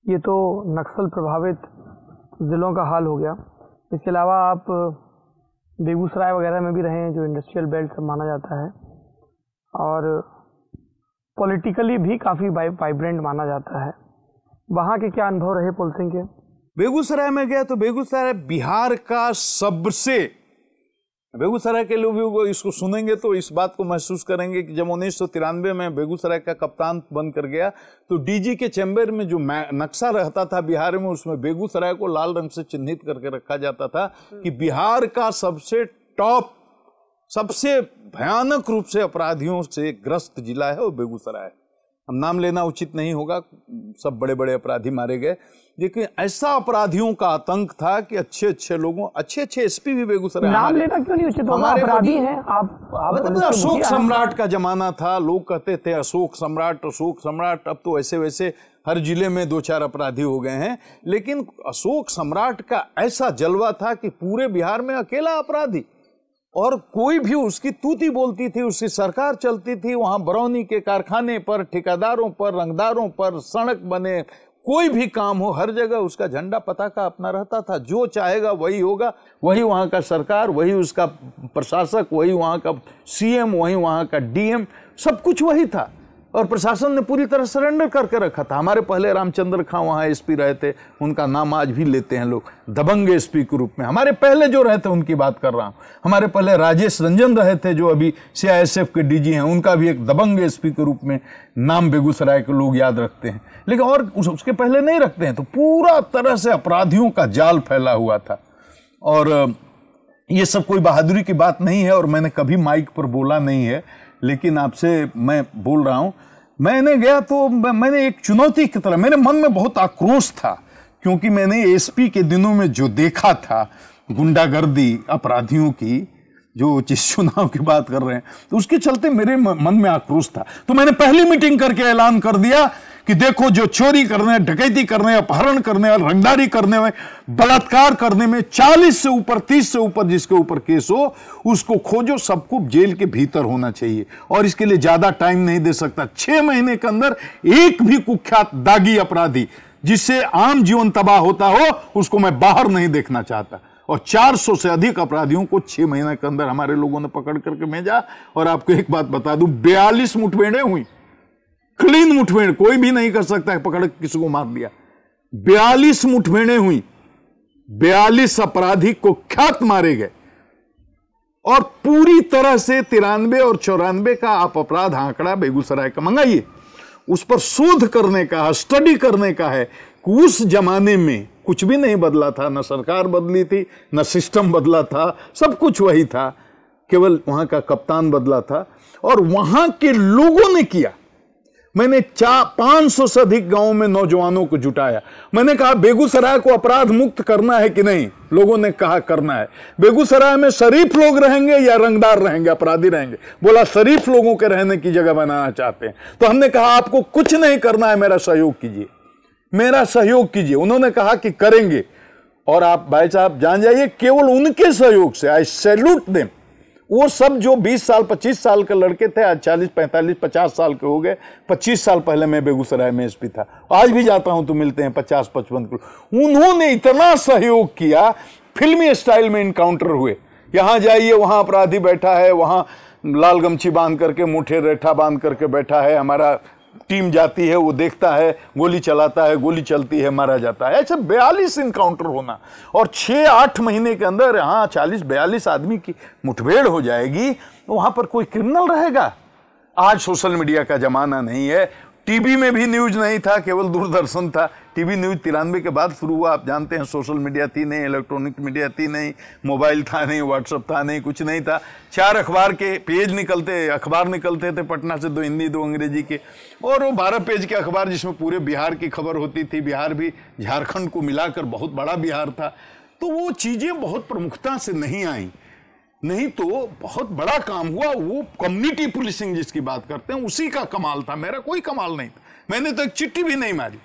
ये तो नक्सल प्रभावित जिलों का हाल हो गया। इसके अलावा आप बेगूसराय वगैरह में भी रहे हैं, जो इंडस्ट्रियल बेल्ट सब माना जाता है, और पॉलिटिकली भी काफ़ी वाइब्रेंट माना जाता है। वहाँ के क्या अनुभव रहे पुलिसिंग के? बेगूसराय में गया तो बेगूसराय बिहार का सबसे, बेगूसराय के लोग इसको सुनेंगे तो इस बात को महसूस करेंगे कि जब 1993 में बेगूसराय का कप्तान बनकर गया तो डीजी के चैम्बर में जो नक्शा रहता था बिहार में, उसमें बेगूसराय को लाल रंग से चिन्हित करके रखा जाता था कि बिहार का सबसे टॉप, सबसे भयानक रूप से अपराधियों से ग्रस्त जिला है वो बेगूसराय है। हम नाम लेना उचित नहीं होगा, सब बड़े बड़े अपराधी मारे गए, लेकिन ऐसा अपराधियों का आतंक था कि अच्छे अच्छे एसपी भी बेगूसराय, नाम लेना क्यों नहीं उचित होगा, अपराधी हैं आप। अशोक सम्राट का जमाना था, लोग कहते थे अशोक सम्राट। अब तो ऐसे वैसे हर जिले में 2-4 अपराधी हो गए हैं, लेकिन अशोक सम्राट का ऐसा जलवा था कि पूरे बिहार में अकेला अपराधी, और कोई भी उसकी तूती बोलती थी, उसकी सरकार चलती थी। वहां बरौनी के कारखाने पर, ठेकेदारों पर, रंगदारों पर, सड़क बने, कोई भी काम हो, हर जगह उसका झंडा पताका अपना रहता था। जो चाहेगा वही होगा, वही वहां का सरकार, वही उसका प्रशासक, वही वहां का सीएम, वही वहां का डीएम, सब कुछ वही था। और प्रशासन ने पूरी तरह सरेंडर करके रखा था। हमारे पहले रामचंद्र खां वहाँ एसपी रहे थे, उनका नाम आज भी लेते हैं लोग, दबंग एसपी के रूप में। हमारे पहले जो रहे थे उनकी बात कर रहा हूँ, हमारे पहले राजेश रंजन रहे थे जो अभी सीआईएसएफ के डीजी हैं, उनका भी एक दबंग एसपी के रूप में नाम बेगूसराय के लोग याद रखते हैं, लेकिन और उसके पहले नहीं रखते हैं। तो पूरा तरह से अपराधियों का जाल फैला हुआ था। और ये सब कोई बहादुरी की बात नहीं है, और मैंने कभी माइक पर बोला नहीं है, लेकिन आपसे मैं बोल रहा हूं। मैंने गया तो मैंने एक चुनौती की तरह, मेरे मन में बहुत आक्रोश था, क्योंकि मैंने एसपी के दिनों में जो देखा था गुंडागर्दी अपराधियों की, जो जिस चुनाव की बात कर रहे हैं, तो उसके चलते मेरे मन में आक्रोश था। तो मैंने पहली मीटिंग करके ऐलान कर दिया कि देखो, जो चोरी करने, डकैती करने, अपहरण करने, रंगदारी करने में, बलात्कार करने में 40 से ऊपर, 30 से ऊपर जिसके ऊपर केस हो, उसको खोजो, सबको जेल के भीतर होना चाहिए। और इसके लिए ज्यादा टाइम नहीं दे सकता। 6 महीने के अंदर एक भी कुख्यात दागी अपराधी जिससे आम जीवन तबाह होता हो, उसको मैं बाहर नहीं देखना चाहता। और 400 से अधिक अपराधियों को 6 महीने के अंदर हमारे लोगों ने पकड़ करके भेजा। और आपको एक बात बता दूं, 42 मुठभेड़ें हुई, क्लीन मुठभेड़, कोई भी नहीं कर सकता है पकड़ के किसी को मार दिया। 42 मुठभेड़ें हुई, 42 अपराधी कुख्यात मारे गए। और पूरी तरह से 93 और 94 का आप अपराध आंकड़ा बेगूसराय का मंगाइए, उस पर शोध करने का, स्टडी करने का है कि उस जमाने में कुछ भी नहीं बदला था, न सरकार बदली थी, न सिस्टम बदला था, सब कुछ वही था, केवल वहां का कप्तान बदला था। और वहां के लोगों ने किया। मैंने 500 से अधिक गांवों में नौजवानों को जुटाया। मैंने कहा बेगूसराय को अपराध मुक्त करना है कि नहीं? लोगों ने कहा करना है। बेगूसराय में शरीफ लोग रहेंगे या रंगदार रहेंगे, अपराधी रहेंगे? बोला शरीफ लोगों के रहने की जगह बनाना चाहते हैं। तो हमने कहा आपको कुछ नहीं करना है, मेरा सहयोग कीजिए, मेरा सहयोग कीजिए। उन्होंने कहा कि करेंगे। और आप भाई साहब जान जाइए, केवल उनके सहयोग से, आई सैल्यूट देम, वो सब जो 20 साल 25 साल के लड़के थे आज 40 45 50 साल के हो गए। 25 साल पहले मैं बेगूसराय में एसपी था, आज भी जाता हूं तो मिलते हैं 50-55 किलो। उन्होंने इतना सहयोग किया, फिल्मी स्टाइल में इनकाउंटर हुए। यहां जाइए, वहां अपराधी बैठा है, वहां लाल गमछी बांध करके, मुठे रेठा बांध करके बैठा है, हमारा टीम जाती है, वो देखता है, गोली चलाता है, गोली चलती है, मारा जाता है। ऐसे 42 इनकाउंटर होना, और 6-8 महीने के अंदर यहाँ 40-42 आदमी की मुठभेड़ हो जाएगी, तो वहां पर कोई क्रिमिनल रहेगा? आज सोशल मीडिया का जमाना नहीं है। टीवी में भी न्यूज नहीं था, केवल दूरदर्शन था। टीवी न्यूज 93 के बाद शुरू हुआ। आप जानते हैं सोशल मीडिया थी नहीं, इलेक्ट्रॉनिक मीडिया थी नहीं, मोबाइल था नहीं, व्हाट्सएप था नहीं, कुछ नहीं था। 4 अखबार के पेज अखबार निकलते थे पटना से, 2 हिंदी 2 अंग्रेजी के, और वो 12 पेज के अखबार जिसमें पूरे बिहार की खबर होती थी। बिहार भी झारखंड को मिलाकर बहुत बड़ा बिहार था। तो वो चीजें बहुत प्रमुखता से नहीं आई, नहीं तो बहुत बड़ा काम हुआ। वो कम्युनिटी पुलिसिंग जिसकी बात करते हैं, उसी का कमाल था। मेरा कोई कमाल नहीं था, मैंने तो एक चिट्ठी भी नहीं मारी,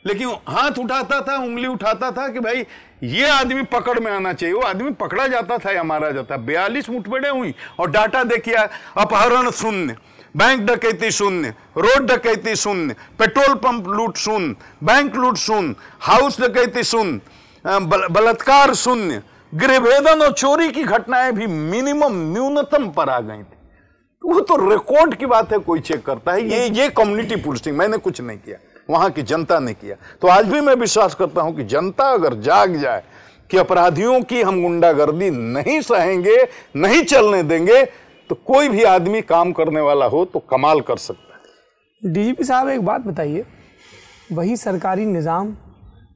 लेकिन हाथ उठाता था, उंगली उठाता था कि भाई ये आदमी पकड़ में आना चाहिए। वो आदमी पकड़ा जाता था या मारा जाता। 42 मुठभेड़ें हुई, और डाटा देखिए, अपहरण शून्य, बैंक डकैती शून्य, रोड डकैती शून्य, पेट्रोल पंप लूट शून्य, बैंक लूट शून्य, हाउस डकैती शून्य, बलात्कार शून्य, गृहभेदन और चोरी की घटनाएं भी न्यूनतम पर आ गई थी। वो तो रिकॉर्ड की बात है, कोई चेक करता है। ये कम्युनिटी पुलिसिंग मैंने कुछ नहीं किया, वहां की जनता ने किया। तो आज भी मैं विश्वास करता हूं कि जनता अगर जाग जाए कि अपराधियों की हम गुंडागर्दी नहीं सहेंगे, नहीं चलने देंगे, तो कोई भी आदमी काम करने वाला हो तो कमाल कर सकता है। डीजीपी साहब एक बात बताइए, वही सरकारी निज़ाम,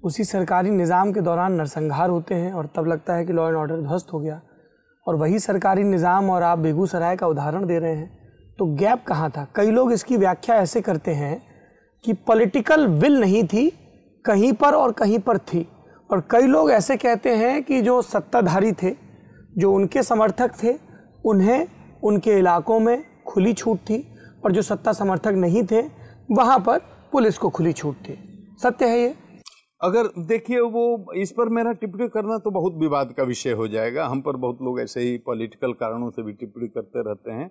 उसी सरकारी निज़ाम के दौरान नरसंहार होते हैं और तब लगता है कि लॉ एंड ऑर्डर ध्वस्त हो गया, और वही सरकारी निज़ाम और आप बेगूसराय का उदाहरण दे रहे हैं, तो गैप कहाँ था? कई लोग इसकी व्याख्या ऐसे करते हैं कि पॉलिटिकल विल नहीं थी, कहीं पर और कहीं पर थी। और कई लोग ऐसे कहते हैं कि जो सत्ताधारी थे, जो उनके समर्थक थे, उन्हें उनके इलाकों में खुली छूट थी, और जो सत्ता समर्थक नहीं थे वहाँ पर पुलिस को खुली छूट थी। सत्य है ये? अगर देखिए, वो इस पर मेरा टिप्पणी करना तो बहुत विवाद का विषय हो जाएगा। हम पर बहुत लोग ऐसे ही पॉलिटिकल कारणों से भी टिप्पणी करते रहते हैं,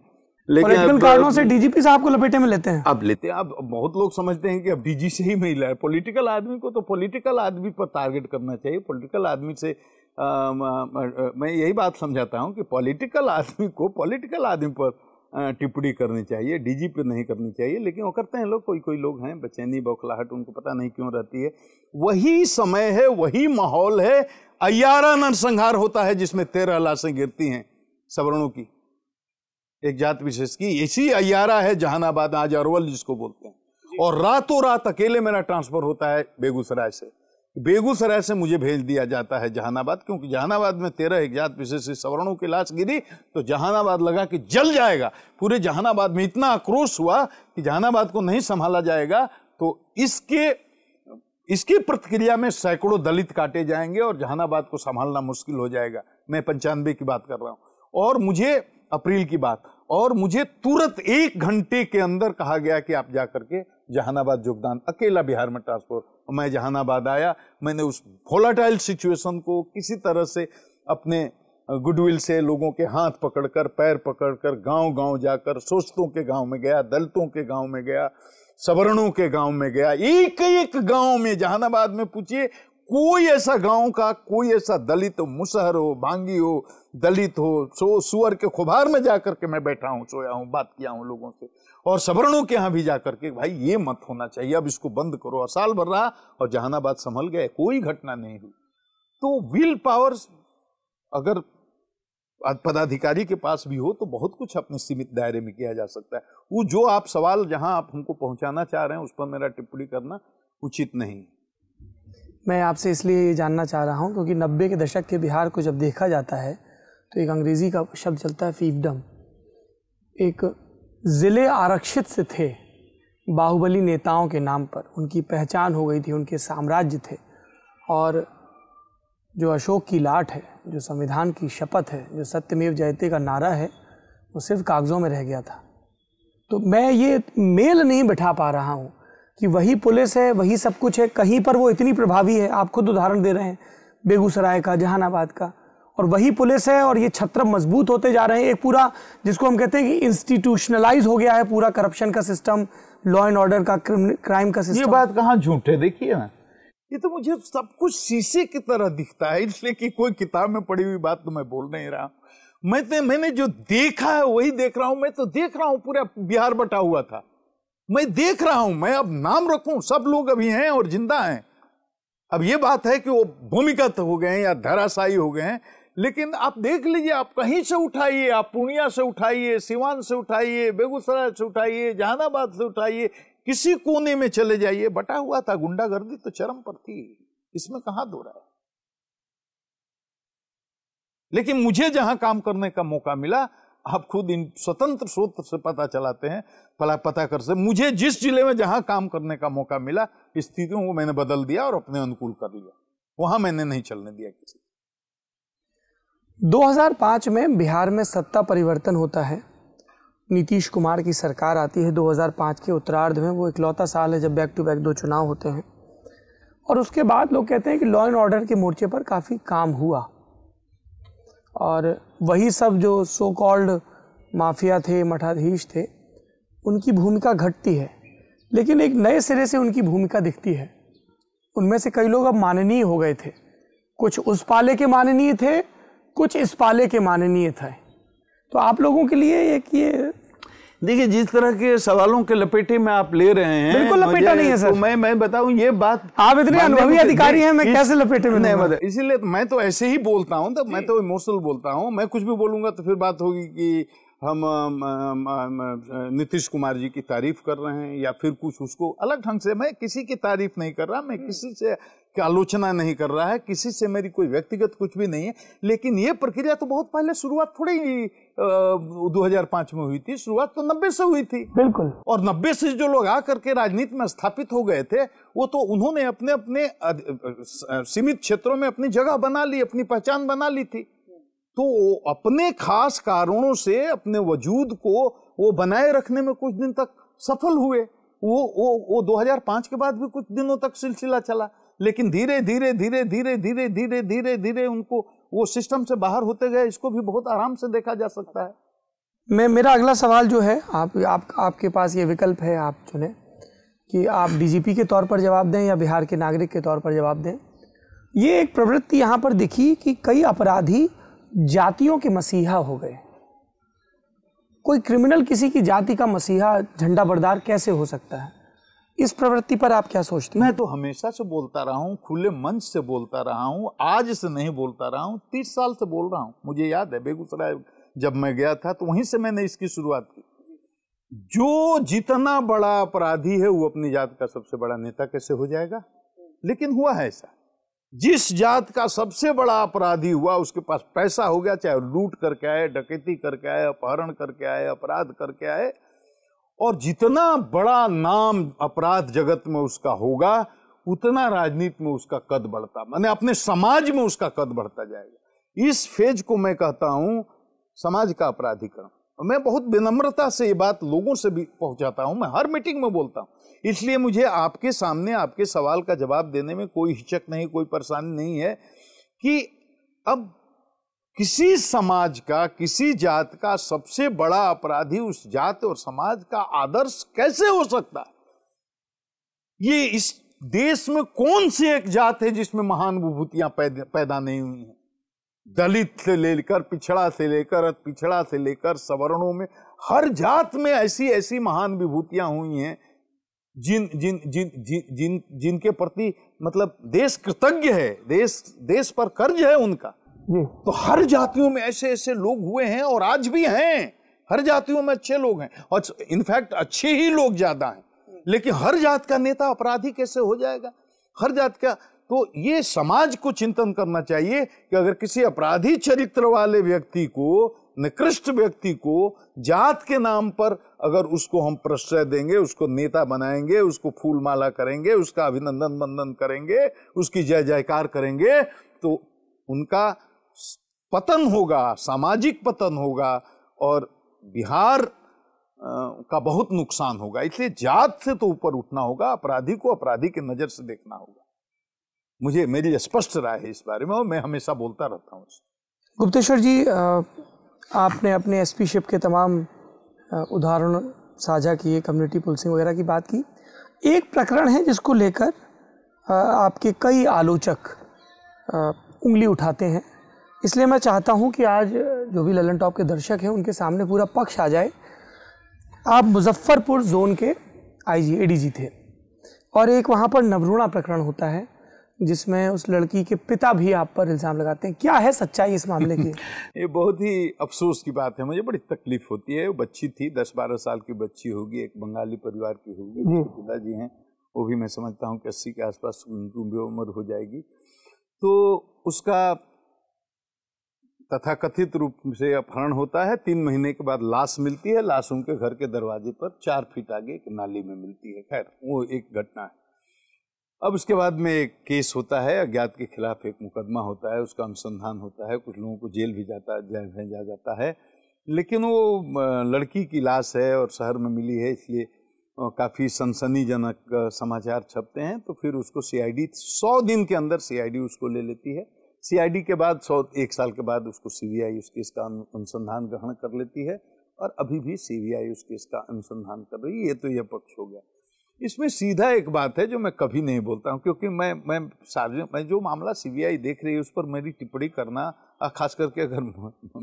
लेकिन पॉलिटिकल कारणों से डीजीपी साहब को लपेटे में लेते हैं। अब लेते हैं। अब बहुत लोग समझते हैं कि अब डीजी से ही मिला है। पॉलिटिकल आदमी को तो पॉलिटिकल आदमी पर टारगेट करना चाहिए। पॉलिटिकल आदमी से मैं यही बात समझाता हूं कि पॉलिटिकल आदमी को पॉलिटिकल आदमी पर टिप्पणी करनी चाहिए, डीजी पे नहीं करनी चाहिए। लेकिन वो करते हैं लोग, कोई लोग हैं, बेचैनी बौखलाहट उनको पता नहीं क्यों रहती है। वही समय है, वही माहौल है। अय्यारा नरसंहार होता है जिसमें 13 लाशें गिरती हैं सवर्णों की, एक जात विशेष की। इसी अय्यारा है जहानाबाद, आज अरवल जिसको बोलते हैं। और रातों रात अकेले मेरा ट्रांसफर होता है बेगूसराय से। बेगूसराय से मुझे भेज दिया जाता है जहानाबाद, क्योंकि जहानाबाद में 13 एक जात विशेष सवर्णों की लाश गिरी तो जहानाबाद लगा कि जल जाएगा। पूरे जहानाबाद में इतना आक्रोश हुआ कि जहानाबाद को नहीं संभाला जाएगा, तो इसकी प्रतिक्रिया में सैकड़ों दलित काटे जाएंगे और जहानाबाद को संभालना मुश्किल हो जाएगा। मैं 95 की बात कर रहा हूं, और मुझे अप्रैल की बात, और मुझे तुरंत 1 घंटे के अंदर कहा गया कि आप जाकर के जहानाबाद योगदान, अकेला बिहार में ट्रांसफर। मैं जहानाबाद आया। मैंने उस वोलेटाइल सिचुएशन को किसी तरह से अपने गुडविल से लोगों के हाथ पकड़कर, पैर पकड़कर, गांव-गांव जाकर, शोषितों के गांव में गया, दलितों के गांव में गया, सवर्णों के गांव में गया। एक एक गांव में जहानाबाद में पूछिए, कोई ऐसा गांव का कोई ऐसा दलित, मुसहर हो, भांगी हो, दलित हो, सुअर के खुबार में जाकर के मैं बैठा हूं, सोया हूं, बात किया हूं लोगों से। और सवर्णों के यहां भी जाकर के, भाई ये मत होना चाहिए, अब इसको बंद करो। साल भर रहा और जहानाबाद संभल गए, कोई घटना नहीं हुई। तो विल पावर्स अगर पदाधिकारी के पास भी हो तो बहुत कुछ अपने सीमित दायरे में किया जा सकता है। वो जो आप सवाल जहां आप हमको पहुंचाना चाह रहे हैं उस पर मेरा टिप्पणी करना उचित नहीं। मैं आपसे इसलिए ये जानना चाह रहा हूँ क्योंकि 90 के दशक के बिहार को जब देखा जाता है तो एक अंग्रेजी का शब्द चलता है फीफडम। एक ज़िले आरक्षित से थे बाहुबली नेताओं के नाम पर, उनकी पहचान हो गई थी, उनके साम्राज्य थे। और जो अशोक की लाट है, जो संविधान की शपथ है, जो सत्यमेव जयते का नारा है, वो सिर्फ कागज़ों में रह गया था। तो मैं ये मेल नहीं बिठा पा रहा हूँ कि वही पुलिस है, वही सब कुछ है, कहीं पर वो इतनी प्रभावी है। आप खुद उदाहरण दे रहे हैं बेगूसराय का, जहानाबाद का, और वही पुलिस है और ये छत्र मजबूत होते जा रहे हैं। एक पूरा जिसको हम कहते हैं कि इंस्टीट्यूशनलाइज हो गया है पूरा करप्शन का सिस्टम, लॉ एंड ऑर्डर का, क्राइम का सिस्टम। ये बात कहाँ झूठ है? देखिए ना, ये तो मुझे सब कुछ शीशे की तरह दिखता है, इसलिए कि कोई किताब में पढ़ी हुई बात तो मैं बोल नहीं रहा। मैंने जो देखा है वही देख रहा हूं। मैं तो देख रहा हूं पूरा बिहार बटा हुआ था, मैं देख रहा हूं। मैं अब नाम रखूं, सब लोग अभी हैं और जिंदा हैं। अब ये बात है कि वो भूमिगत हो गए या धराशायी हो गए हैं, लेकिन आप देख लीजिए, आप कहीं से उठाइए, आप पूर्णिया से उठाइए, सिवान से उठाइए, बेगूसराय से उठाइए, जहानाबाद से उठाइए, किसी कोने में चले जाइए, बटा हुआ था। गुंडागर्दी तो चरम पर थी, इसमें कहां दो राय। लेकिन मुझे जहां काम करने का मौका मिला, आप खुद इन स्वतंत्र स्रोत से पता चलाते हैं, पता कर से, मुझे जिस जिले में जहां काम करने का मौका मिला, स्थितियों को मैंने बदल दिया और अपने अनुकूल कर लिया। वहां मैंने नहीं चलने दिया किसी। 2005 में बिहार में सत्ता परिवर्तन होता है, नीतीश कुमार की सरकार आती है 2005 के उत्तरार्ध में। वो इकलौता साल है जब बैक टू बैक 2 चुनाव होते हैं। और उसके बाद लोग कहते हैं कि लॉ एंड ऑर्डर के मोर्चे पर काफ़ी काम हुआ, और वही सब जो सो कॉल्ड माफिया थे, मठाधीश थे, उनकी भूमिका घटती है। लेकिन एक नए सिरे से उनकी भूमिका दिखती है। उनमें से कई लोग अब माननीय हो गए थे, कुछ उस पाले के माननीय थे, कुछ इस पाले के माननीय थे। तो आप लोगों के लिए एक ये देखिए, जिस तरह के सवालों के लपेटे में आप ले रहे हैं, बिल्कुल लपेटा नहीं है सर। तो मैं बताऊं, ये बात आप इतने अनुभवी अधिकारी हैं, मैं कैसे लपेटे में नहीं बता। इसीलिए मैं तो ऐसे ही बोलता हूं, तो मैं तो इमोशनल बोलता हूं। मैं कुछ भी बोलूंगा तो फिर बात होगी कि हम नीतीश कुमार जी की तारीफ कर रहे हैं या फिर कुछ उसको अलग ढंग से, मैं किसी की तारीफ नहीं कर रहा, मैं किसी से आलोचना नहीं कर रहा है, किसी से मेरी कोई व्यक्तिगत कुछ भी नहीं है, लेकिन ये प्रक्रिया तो बहुत पहले शुरुआत थोड़ी 2005 में हुई थी, शुरुआत तो 90 से हुई थी। बिल्कुल। और 90 से जो लोग आकर के राजनीति में स्थापित हो गए थे, वो तो उन्होंने अपने अपने सीमित क्षेत्रों में अपनी जगह बना ली, अपनी पहचान बना ली थी। तो अपने खास कारणों से अपने वजूद को वो बनाए रखने में कुछ दिन तक सफल हुए। वो 2005 के बाद भी कुछ दिनों तक सिलसिला चला, लेकिन धीरे धीरे धीरे धीरे धीरे धीरे धीरे धीरे उनको वो सिस्टम से बाहर होते गए। इसको भी बहुत आराम से देखा जा सकता है। मेरा अगला सवाल जो है, आपके पास ये विकल्प है, आप चुने कि आप डीजीपी के तौर पर जवाब दें या बिहार के नागरिक के तौर पर जवाब दें। ये एक प्रवृत्ति यहाँ पर दिखी कि कई अपराधी जातियों के मसीहा हो गए। कोई क्रिमिनल किसी की जाति का मसीहा, झंडा बरदार कैसे हो सकता है? इस प्रवृत्ति पर आप क्या सोचते हैं? मैं तो हमेशा से बोलता रहा हूँ, खुले मंच से बोलता रहा हूँ, आज से नहीं बोलता रहा हूँ, 30 साल से बोल रहा हूँ। मुझे याद है बेगूसराय जब मैं गया था तो वहीं से मैंने इसकी शुरुआत की। जो जितना बड़ा अपराधी है वो अपनी जात का सबसे बड़ा नेता कैसे हो जाएगा? लेकिन हुआ है ऐसा। जिस जात का सबसे बड़ा अपराधी हुआ, उसके पास पैसा हो गया, चाहे लूट करके आए, डकैती करके आए, अपहरण करके आए, अपराध करके आए, और जितना बड़ा नाम अपराध जगत में उसका होगा, उतना राजनीति में उसका कद बढ़ता, माने अपने समाज में उसका कद बढ़ता जाएगा। इस फेज को मैं कहता हूं समाज का अपराधीकरण। मैं बहुत विनम्रता से ये बात लोगों से भी पहुंचाता हूं, मैं हर मीटिंग में बोलता हूं। इसलिए मुझे आपके सामने आपके सवाल का जवाब देने में कोई हिचक नहीं, कोई परेशानी नहीं है कि अब किसी समाज का, किसी जात का सबसे बड़ा अपराधी उस जात और समाज का आदर्श कैसे हो सकता है? ये इस देश में कौन सी एक जात है जिसमें महान विभूतियां पैदा नहीं हुई हैं? दलित से लेकर, पिछड़ा से लेकर, अति पिछड़ा से लेकर सवर्णों में हर जात में ऐसी ऐसी महान विभूतियां हुई हैं जिनके प्रति मतलब देश कृतज्ञ है, देश पर कर्ज है उनका। तो हर जातियों में ऐसे ऐसे लोग हुए हैं और आज भी हैं। हर जातियों में अच्छे लोग हैं और इनफैक्ट अच्छे ही लोग ज्यादा हैं, लेकिन हर जात का नेता अपराधी कैसे हो जाएगा? हर जात का। तो ये समाज को चिंतन करना चाहिए कि अगर किसी अपराधी चरित्र वाले व्यक्ति को, निकृष्ट व्यक्ति को जात के नाम पर अगर उसको हम प्रश्रय देंगे, उसको नेता बनाएंगे, उसको फूल माला करेंगे, उसका अभिनंदन वंदन करेंगे, उसकी जय जयकार करेंगे, तो उनका पतन होगा, सामाजिक पतन होगा और बिहार का बहुत नुकसान होगा। इसलिए जात से तो ऊपर उठना होगा, अपराधी को अपराधी की नजर से देखना होगा। मेरी स्पष्ट राय है इस बारे में और मैं हमेशा बोलता रहता हूँ। गुप्तेश्वर जी, आपने अपने एसपीशिप के तमाम उदाहरण साझा किए, कम्युनिटी पुलिसिंग वगैरह की बात की। एक प्रकरण है जिसको लेकर आपके कई आलोचक उंगली उठाते हैं, इसलिए मैं चाहता हूं कि आज जो भी ललन टॉप के दर्शक हैं उनके सामने पूरा पक्ष आ जाए। आप मुजफ्फरपुर जोन के आईजी एडीजी थे और एक वहां पर नवरूणा प्रकरण होता है जिसमें उस लड़की के पिता भी आप पर इल्ज़ाम लगाते हैं। क्या है सच्चाई इस मामले की? ये बहुत ही अफसोस की बात है, मुझे बड़ी तकलीफ होती है। वो बच्ची थी, 10-12 साल की बच्ची होगी, एक बंगाली परिवार की होगी। उसके पिताजी हैं, वो भी मैं समझता हूँ कि 80 के आसपास उनकी उम्र हो जाएगी। तो उसका तथाकथित रूप से अपहरण होता है। 3 महीने के बाद लाश मिलती है। लाश उनके घर के दरवाजे पर 4 फीट आगे एक नाली में मिलती है। खैर, वो एक घटना है। अब उसके बाद में एक केस होता है, अज्ञात के खिलाफ एक मुकदमा होता है, उसका अनुसंधान होता है, कुछ लोगों को जेल भी भेजा जाता है। लेकिन वो लड़की की लाश है और शहर में मिली है, इसलिए काफ़ी सनसनीजनक समाचार छपते हैं। तो फिर उसको सीआईडी 100 दिन के अंदर सीआईडी उसको ले लेती है। सीआईडी के बाद 1 साल के बाद उसको सीबीआई उस केस का अनुसंधान ग्रहण कर लेती है और अभी भी सीबीआई उस केस का अनुसंधान कर रही है। ये तो यह पक्ष हो गया। इसमें सीधा एक बात है जो मैं कभी नहीं बोलता हूँ, क्योंकि मैं जो मामला सीबीआई देख रही है उस पर मेरी टिप्पणी करना, खास करके अगर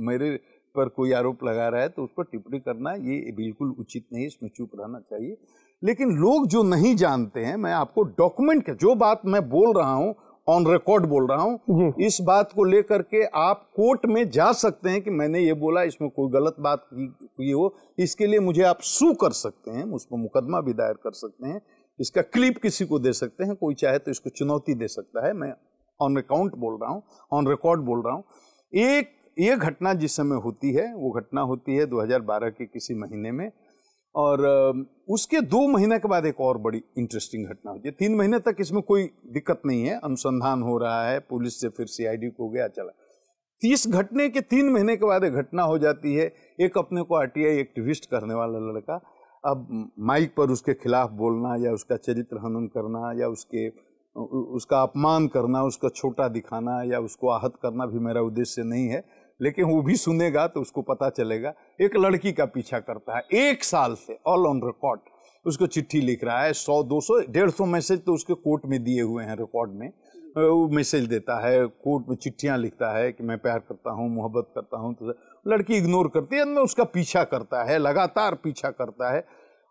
मेरे पर कोई आरोप लगा रहा है तो उस पर टिप्पणी करना ये बिल्कुल उचित नहीं, इसमें चुप रहना चाहिए। लेकिन लोग जो नहीं जानते हैं, मैं आपको डॉक्यूमेंट, जो बात मैं बोल रहा हूँ ऑन रिकॉर्ड बोल रहा हूं, इस बात को लेकर के आप कोर्ट में जा सकते हैं कि मैंने ये बोला, इसमें कोई गलत बात की हो, इसके लिए मुझे आप सू कर सकते हैं, उस पर मुकदमा भी दायर कर सकते हैं, इसका क्लिप किसी को दे सकते हैं, कोई चाहे तो इसको चुनौती दे सकता है। मैं ऑन अकाउंट बोल रहा हूं, ऑन रिकॉर्ड बोल रहा हूं। ये घटना जिस समय होती है वो घटना होती है 2012 के किसी महीने में, और उसके 2 महीने के बाद एक और बड़ी इंटरेस्टिंग घटना होती है। 3 महीने तक इसमें कोई दिक्कत नहीं है, अनुसंधान हो रहा है, पुलिस से फिर सीआईडी को गया चला। 30 घटने के 3 महीने के बाद एक घटना हो जाती है। एक अपने को आरटीआई एक्टिविस्ट करने वाला लड़का, अब माइक पर उसके खिलाफ बोलना या उसका चरित्र हनन करना या उसका अपमान करना, उसका छोटा दिखाना या उसको आहत करना भी मेरा उद्देश्य नहीं है, लेकिन वो भी सुनेगा तो उसको पता चलेगा। एक लड़की का पीछा करता है 1 साल से, ऑल ऑन रिकॉर्ड, उसको चिट्ठी लिख रहा है, 100, 200, 150 मैसेज तो उसके कोर्ट में दिए हुए हैं रिकॉर्ड में। वो मैसेज देता है, कोर्ट में चिट्ठियां लिखता है कि मैं प्यार करता हूँ, मोहब्बत करता हूँ, तो लड़की इग्नोर करती है, उसका पीछा करता है, लगातार पीछा करता है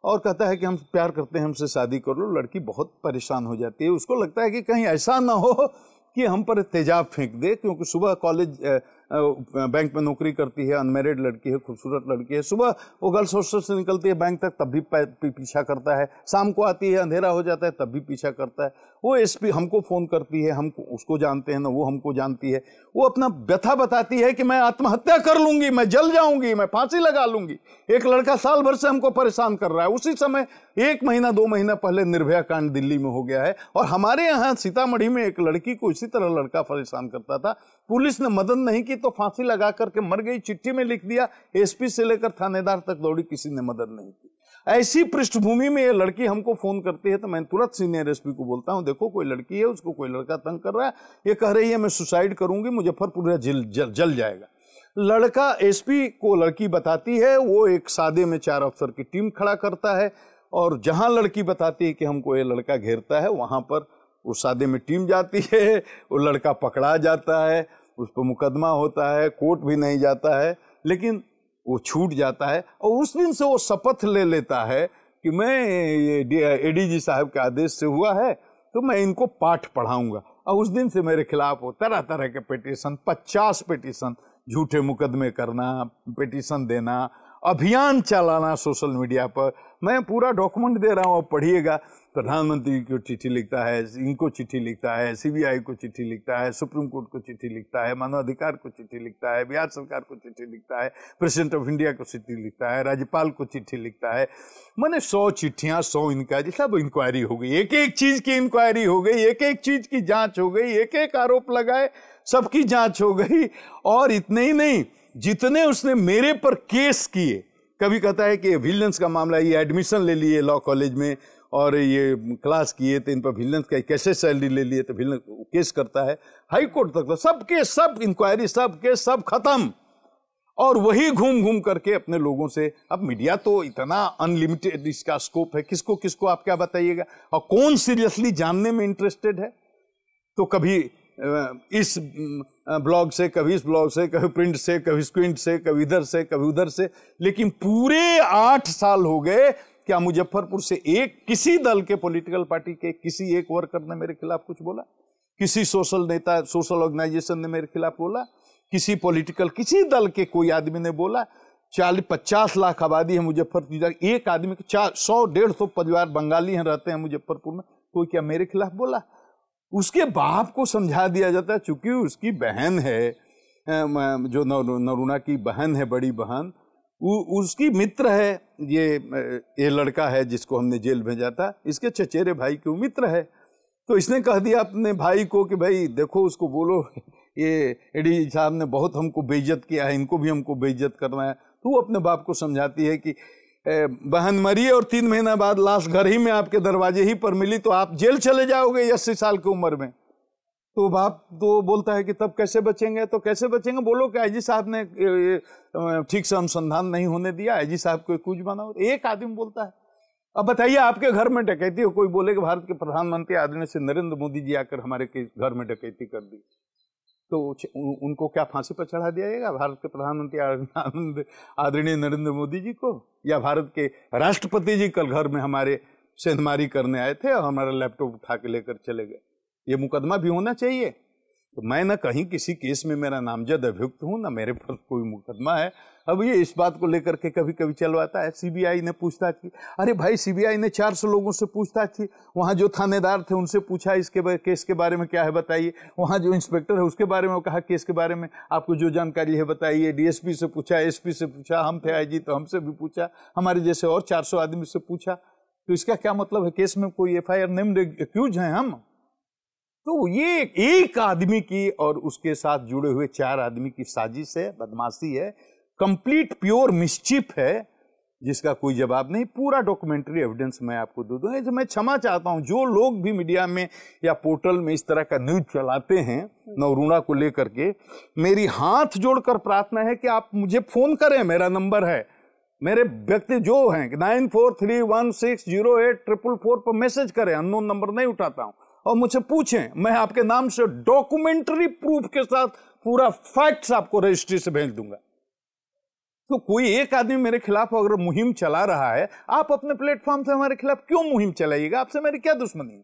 और कहता है कि हम प्यार करते हैं, हमसे शादी कर लो। लड़की बहुत परेशान हो जाती है, उसको लगता है कि कहीं ऐसा ना हो कि हम पर तेजाब फेंक दे, क्योंकि सुबह कॉलेज बैंक में नौकरी करती है, अनमैरिड लड़की है, खूबसूरत लड़की है, सुबह वो गर्ल्स हॉस्टल से निकलती है बैंक तक तब भी पीछा करता है, शाम को आती है अंधेरा हो जाता है तब भी पीछा करता है। वो एसपी हमको फ़ोन करती है, हम उसको जानते हैं ना वो हमको जानती है, वो अपना व्यथा बताती है कि मैं आत्महत्या कर लूंगी, मैं जल जाऊंगी, मैं फांसी लगा लूंगी। एक लड़का साल भर से हमको परेशान कर रहा है। उसी समय 1 महीना 2 महीना पहले निर्भया कांड दिल्ली में हो गया है, और हमारे यहाँ सीतामढ़ी में एक लड़की को इसी तरह लड़का परेशान करता था, पुलिस ने मदद नहीं की तो फांसी लगा करके मर गई, चिट्ठी में लिख दिया, एसपी से लेकर थानेदार तक दौड़ी, किसी ने मदद नहीं की। ऐसी पृष्ठभूमि में ये लड़की हमको फोन करती है तो मैं तुरंत सीनियर एसपी को बोलता हूं, देखो कोई लड़की है, उसको कोई लड़का तंग कर रहा है, ये कह रही है मैं सुसाइड करूंगी, मुजफ्फरपुर जल जाएगा। लड़का एसपी को लड़की बताती है, वो एक सादे में 4 अफसर की टीम खड़ा करता है, और जहां लड़की बताती है कि हमको ये लड़का घेरता है, वहां पर उस सादे में टीम जाती है, वो लड़का पकड़ा जाता है, उस पर मुकदमा होता है, कोर्ट भी नहीं जाता है, लेकिन वो छूट जाता है। और उस दिन से वो शपथ ले लेता है कि मैं ये एडीजी साहब के आदेश से हुआ है तो मैं इनको पाठ पढ़ाऊंगा। और उस दिन से मेरे खिलाफ वो तरह तरह के पिटीशन, 50 पिटीशन, झूठे मुकदमे करना, पिटीशन देना, अभियान चलाना सोशल मीडिया पर। मैं पूरा डॉक्यूमेंट दे रहा हूँ, आप पढ़िएगा। प्रधानमंत्री को चिट्ठी लिखता है, इनको चिट्ठी लिखता है, सीबीआई को चिट्ठी लिखता है, सुप्रीम कोर्ट को चिट्ठी लिखता है, मानवाधिकार को चिट्ठी लिखता है, बिहार सरकार को चिट्ठी लिखता है, प्रेसिडेंट ऑफ इंडिया को चिट्ठी लिखता है, राज्यपाल को चिट्ठी लिखता है। मैंने 100 चिट्ठियां, 100 इंक्वायरी, सब इंक्वायरी हो गई, एक एक चीज की इंक्वायरी हो गई, एक एक चीज की जांच हो गई, एक एक आरोप लगाए, सबकी जांच हो गई। और इतने ही नहीं, जितने उसने मेरे पर केस किए, कभी कहता है कि विजिलेंस का मामला, ये एडमिशन ले लिए लॉ कॉलेज में और ये क्लास किए तो इन पर विजिलेंस का कैसे सैलरी ले लिए तो विजिलेंस केस करता है हाई कोर्ट तक, सब केस, सब इंक्वायरी, सब केस, सब खत्म। और वही घूम घूम करके अपने लोगों से, अब मीडिया तो इतना अनलिमिटेड इसका स्कोप है, किसको किसको आप क्या बताइएगा, और कौन सीरियसली जानने में इंटरेस्टेड है। तो कभी इस ब्लॉग से, कभी इस ब्लॉग से, कभी प्रिंट से, कभी स्क्रीन से, कभी इधर से, कभी उधर से, लेकिन पूरे 8 साल हो गए, क्या मुजफ्फरपुर से एक किसी दल के, पॉलिटिकल पार्टी के किसी एक वर्कर ने मेरे खिलाफ कुछ बोला? किसी सोशल नेता, सोशल ऑर्गेनाइजेशन ने मेरे खिलाफ बोला? किसी पॉलिटिकल, किसी दल के कोई आदमी ने बोला? 40-50 लाख आबादी है मुजफ्फरपुर, एक आदमी के 100-150 परिवार बंगाली हैं, रहते हैं मुजफ्फरपुर में, कोई क्या मेरे खिलाफ बोला? उसके बाप को समझा दिया जाता है, चूंकि उसकी बहन है, जो नरूणा की बहन है, बड़ी बहन, उसकी मित्र है, ये लड़का है जिसको हमने जेल भेजा था, इसके चचेरे भाई के मित्र है। तो इसने कह दिया अपने भाई को कि भाई देखो, उसको बोलो ये एडीजी साहब ने बहुत हमको बेइज्जत किया है, इनको भी हमको बेइज्जत करना है। तो वो अपने बाप को समझाती है कि बहन मरी और 3 महीना बाद लाश घर ही में आपके दरवाजे ही पर मिली, तो आप जेल चले जाओगे 80 साल की उम्र में। तो बाप तो बोलता है कि तब कैसे बचेंगे? तो कैसे बचेंगे? बोलो कि आईजी साहब ने ठीक से अनुसंधान नहीं होने दिया, आईजी साहब को कुछ बनाओ। एक आदमी बोलता है। अब बताइए, आपके घर में डकैती हो, कोई बोले कि भारत के प्रधानमंत्री आदरणीय श्री नरेंद्र मोदी जी आकर हमारे घर में डकैती कर दी, तो उनको क्या फांसी पर चढ़ा दिया जाएगा? भारत के प्रधानमंत्री आदरणीय नरेंद्र मोदी जी को, या भारत के राष्ट्रपति जी कल घर में हमारे सेंधमारी करने आए थे और हमारा लैपटॉप उठा के लेकर चले गए? ये मुकदमा भी होना चाहिए। तो मैं न कहीं किसी केस में मेरा नामजद अभियुक्त हूं, ना मेरे पर कोई मुकदमा है। अब ये इस बात को लेकर के कभी कभी चलवाता है, सीबीआई ने पूछताछ की। अरे भाई, सीबीआई ने 400 लोगों से पूछताछ की। वहां जो थानेदार थे उनसे पूछा इसके केस के बारे में क्या है बताइए। वहां जो इंस्पेक्टर है उसके बारे में कहा केस के बारे में आपको जो जानकारी है बताइए। डीएसपी से पूछा, एसपी से पूछा, हम थे आईजी तो हमसे भी पूछा, हमारे जैसे और 400 आदमी से पूछा। तो इसका क्या मतलब है? केस में कोई एफआईआर नेम्ड एक्यूज हैं हम। तो ये एक आदमी की और उसके साथ जुड़े हुए 4 आदमी की साजिश है, बदमाशी है, कंप्लीट प्योर मिस्चिफ है, जिसका कोई जवाब नहीं। पूरा डॉक्यूमेंट्री एविडेंस मैं आपको दे दूंगा। मैं क्षमा चाहता हूं जो लोग भी मीडिया में या पोर्टल में इस तरह का न्यूज चलाते हैं नवरूणा को लेकर के, मेरी हाथ जोड़कर प्रार्थना है कि आप मुझे फोन करें, मेरा नंबर है। मेरे व्यक्ति जो हैं 9431608444 पर मैसेज करें, अननोन नंबर नहीं उठाता हूं, और मुझसे पूछें, मैं आपके नाम से डॉक्यूमेंट्री प्रूफ के साथ पूरा फैक्ट्स आपको रजिस्ट्री से भेज दूंगा। तो कोई एक आदमी मेरे खिलाफ अगर मुहिम चला रहा है, आप अपने प्लेटफॉर्म से हमारे खिलाफ क्यों मुहिम चलाइएगा? आपसे मेरी क्या दुश्मनी है?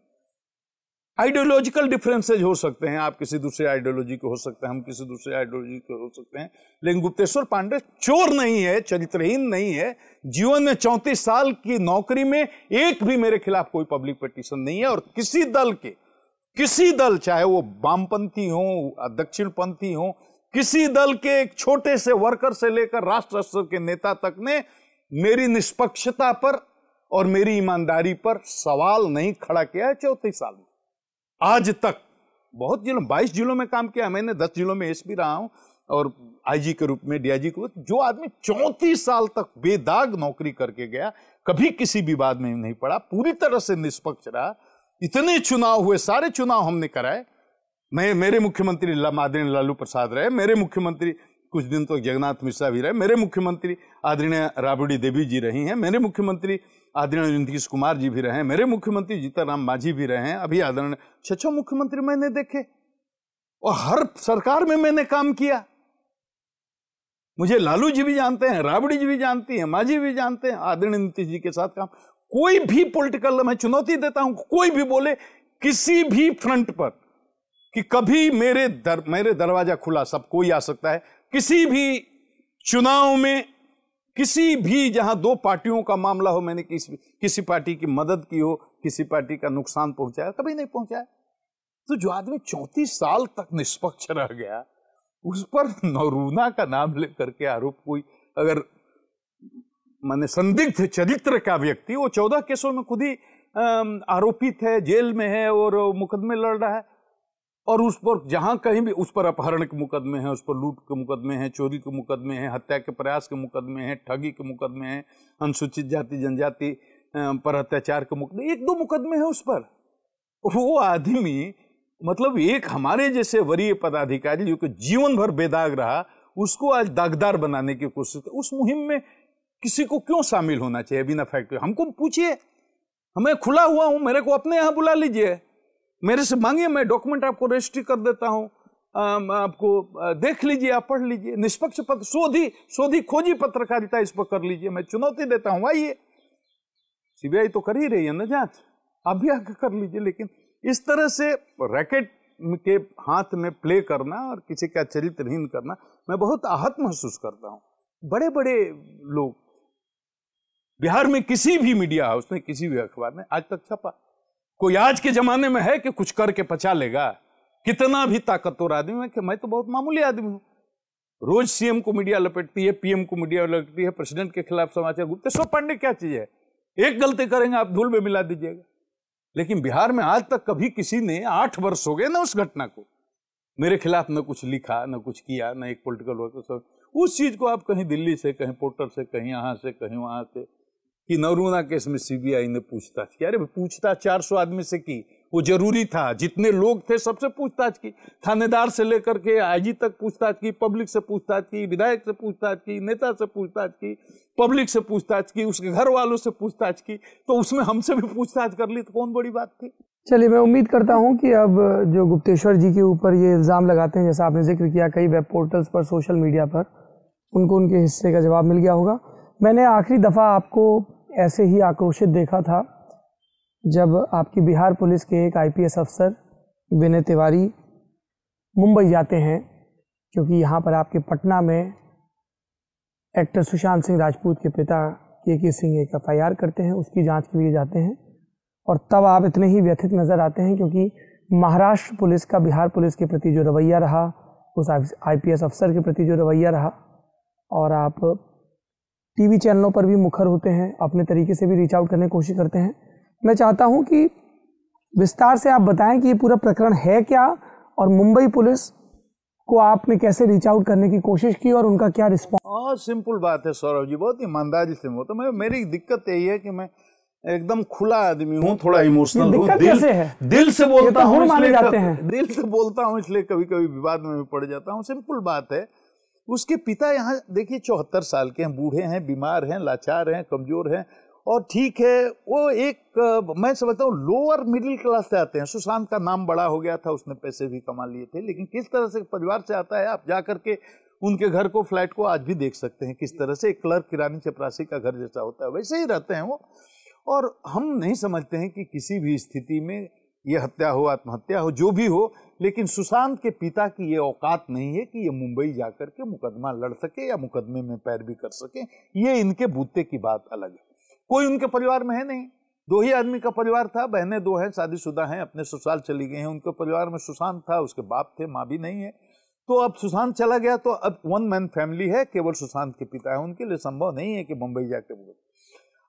आइडियोलॉजिकल डिफरेंसेज हो सकते हैं, आप किसी दूसरे आइडियोलॉजी के हो सकते हैं, हम किसी दूसरे आइडियोलॉजी के हो सकते हैं, लेकिन गुप्तेश्वर पांडे चोर नहीं है, चरित्रहीन नहीं है। जीवन में 34 साल की नौकरी में एक भी मेरे खिलाफ कोई पब्लिक पिटीशन नहीं है। और किसी दल चाहे वो वामपंथी हो, दक्षिणपंथी हो, किसी दल के एक छोटे से वर्कर से लेकर राष्ट्र स्तर के नेता तक ने मेरी निष्पक्षता पर और मेरी ईमानदारी पर सवाल नहीं खड़ा किया है 34 साल में। आज तक बहुत जिलों, 22 जिलों में काम किया मैंने, 10 जिलों में एसपी रहा हूं और आईजी के रूप में, डीआईजी के रूप में। जो आदमी 34 साल तक बेदाग नौकरी करके गया, कभी किसी विवाद में नहीं पड़ा, पूरी तरह से निष्पक्ष रहा। इतने चुनाव हुए, सारे चुनाव हमने कराए। मेरे मुख्यमंत्री आदरणीय लालू प्रसाद रहे, मेरे मुख्यमंत्री कुछ दिन तो जगन्नाथ मिश्रा भी रहे, मेरे मुख्यमंत्री आदरणीय राबड़ी देवी जी रही हैं, मेरे मुख्यमंत्री आदरणीय नीतीश कुमार जी भी रहे हैं, मेरे मुख्यमंत्री जीतनराम मांझी भी रहे हैं, अभी आदरणीय 6 मुख्यमंत्री मैंने देखे और हर सरकार में मैंने काम किया। मुझे लालू जी भी जानते हैं, राबड़ी जी भी जानती हैं, मांझी भी जानते हैं, आदरणीय नीतीश जी के साथ काम। कोई भी पॉलिटिकल, मैं चुनौती देता हूं, कोई भी बोले किसी भी फ्रंट पर कि कभी मेरे दरवाजा खुला, सब कोई आ सकता है। किसी भी चुनाव में, किसी भी जहां 2 पार्टियों का मामला हो, मैंने किसी पार्टी की मदद की हो, किसी पार्टी का नुकसान पहुंचाया, कभी नहीं पहुंचाया। तो जो आदमी 34 साल तक निष्पक्ष रह गया, उस पर नवरूणा का नाम लेकर के आरोप, कोई अगर माने संदिग्ध चरित्र का व्यक्ति, वो 14 केसों में खुद ही आरोपित है, जेल में है और मुकदमे लड़ रहा है, और उस पर जहां कहीं भी उस पर अपहरण के मुकदमे हैं, उस पर लूट के मुकदमे हैं, चोरी के मुकदमे हैं, हत्या के प्रयास के मुकदमे हैं, ठगी के मुकदमे हैं, अनुसूचित जाति जनजाति पर अत्याचार के मुकदमे, 1-2 मुकदमे हैं उस पर। वो आदमी मतलब एक हमारे जैसे वरीय पदाधिकारी जो कि जीवन भर बेदाग रहा, उसको आज दागदार बनाने की कोशिश। उस मुहिम में किसी को क्यों शामिल होना चाहिए बिना फैक्ट? हमको पूछिए, मैं खुला हुआ हूं, मेरे को अपने यहां बुला लीजिए, मेरे से मांगिए, मैं डॉक्यूमेंट आपको रजिस्ट्री कर देता हूं, आपको देख लीजिए, आप पढ़ लीजिए। निष्पक्ष शोधी खोजी पत्रकारिता इस पर कर लीजिए, मैं चुनौती देता हूं, आइए। सीबीआई तो कर ही रही है ना जांच, आप भी आकर कर लीजिए। लेकिन इस तरह से रैकेट के हाथ में प्ले करना और किसी का चरित्रहीन करना, मैं बहुत आहत महसूस करता हूं। बड़े बड़े लोग बिहार में किसी भी मीडिया हाउस में, किसी भी अखबार में आज तक छपा, कोई आज के जमाने में है कि कुछ करके पचा लेगा? कितना भी ताकतवर आदमी है कि मैं तो बहुत मामूली आदमी हूं। रोज सीएम को मीडिया लपेटती है, पीएम को मीडिया लपेटती है, प्रेसिडेंट के खिलाफ समाचार। गुप्तेश्वर पांडे क्या चीज है? एक गलती करेंगे आप धूल में मिला दीजिएगा। लेकिन बिहार में आज तक कभी किसी ने, 8 वर्ष हो गए ना उस घटना को, मेरे खिलाफ न कुछ लिखा, न कुछ किया, न एक पॉलिटिकल वर्कर। उस चीज को आप कहीं दिल्ली से, कहीं पोर्टल से, कहीं यहां से, कहीं वहां से, कि नवरूणा केस में सीबीआई ने पूछताछ की। अरे पूछताछ 400 आदमी से की, वो जरूरी था। जितने लोग थे सबसे पूछताछ की, थानेदार से लेकर के आईजी तक पूछताछ की, पब्लिक से पूछताछ की, विधायक से पूछताछ की, नेता से पूछताछ की, पब्लिक से पूछताछ की, उसके घर वालों से पूछताछ की। तो उसमें हमसे भी पूछताछ कर ली तो कौन बड़ी बात थी? चलिए, मैं उम्मीद करता हूं कि अब जो गुप्तेश्वर जी के ऊपर ये इल्ज़ाम लगाते हैं, जैसा आपने जिक्र किया कई वेब पोर्टल्स पर, सोशल मीडिया पर, उनको उनके हिस्से का जवाब मिल गया होगा। मैंने आखिरी दफ़ा आपको ऐसे ही आक्रोशित देखा था जब आपकी बिहार पुलिस के एक आईपीएस अफसर विनय तिवारी मुंबई जाते हैं, क्योंकि यहाँ पर आपके पटना में एक्टर सुशांत सिंह राजपूत के पिता के सिंह एक FIR करते हैं, उसकी जांच के लिए जाते हैं। और तब आप इतने ही व्यथित नज़र आते हैं क्योंकि महाराष्ट्र पुलिस का बिहार पुलिस के प्रति जो रवैया रहा, उस IPS अफसर के प्रति जो रवैया रहा, और आप टीवी चैनलों पर भी मुखर होते हैं, अपने तरीके से भी रीच आउट करने की कोशिश करते हैं। मैं चाहता हूं कि विस्तार से आप बताएं कि ये पूरा प्रकरण है क्या, और मुंबई पुलिस को आपने कैसे रीच आउट करने की कोशिश की और उनका क्या रिस्पॉन्स। सिंपल बात है सौरभ जी, बहुत ईमानदारी से वो तो मेरी दिक्कत यही है कि मैं एकदम खुला आदमी हूँ, थोड़ा इमोशनल हूँ, दिल से बोलता हूँ, दिल से बोलता हूँ, इसलिए कभी कभी विवाद में भी पड़ जाता हूँ। सिंपल बात है, उसके पिता यहाँ देखिए 74 साल के हैं, बूढ़े हैं, बीमार हैं, लाचार हैं, कमजोर हैं, और ठीक है वो एक मैं समझता हूँ लोअर मिडिल क्लास से आते हैं। सुशांत का नाम बड़ा हो गया था, उसने पैसे भी कमा लिए थे, लेकिन किस तरह से परिवार से आता है, आप जा करके उनके घर को, फ्लैट को आज भी देख सकते हैं, किस तरह से एक क्लर्क किरानी चपरासी का घर जैसा होता है वैसे ही रहते हैं वो। और हम नहीं समझते हैं कि किसी भी स्थिति में ये हत्या हो, आत्महत्या हो, जो भी हो, लेकिन सुशांत के पिता की ये औकात नहीं है कि ये मुंबई जाकर के मुकदमा लड़ सके या मुकदमे में पैरवी कर सके। ये इनके बूते की बात अलग है। कोई उनके परिवार में है नहीं, 2 ही आदमी का परिवार था, बहनें 2 हैं, शादीशुदा हैं, अपने ससुराल चली गई हैं। उनके परिवार में सुशांत था, उसके बाप थे, माँ भी नहीं है। तो अब सुशांत चला गया तो अब 1 मैन फैमिली है, केवल सुशांत के पिता है, उनके लिए संभव नहीं है कि मुंबई जाके।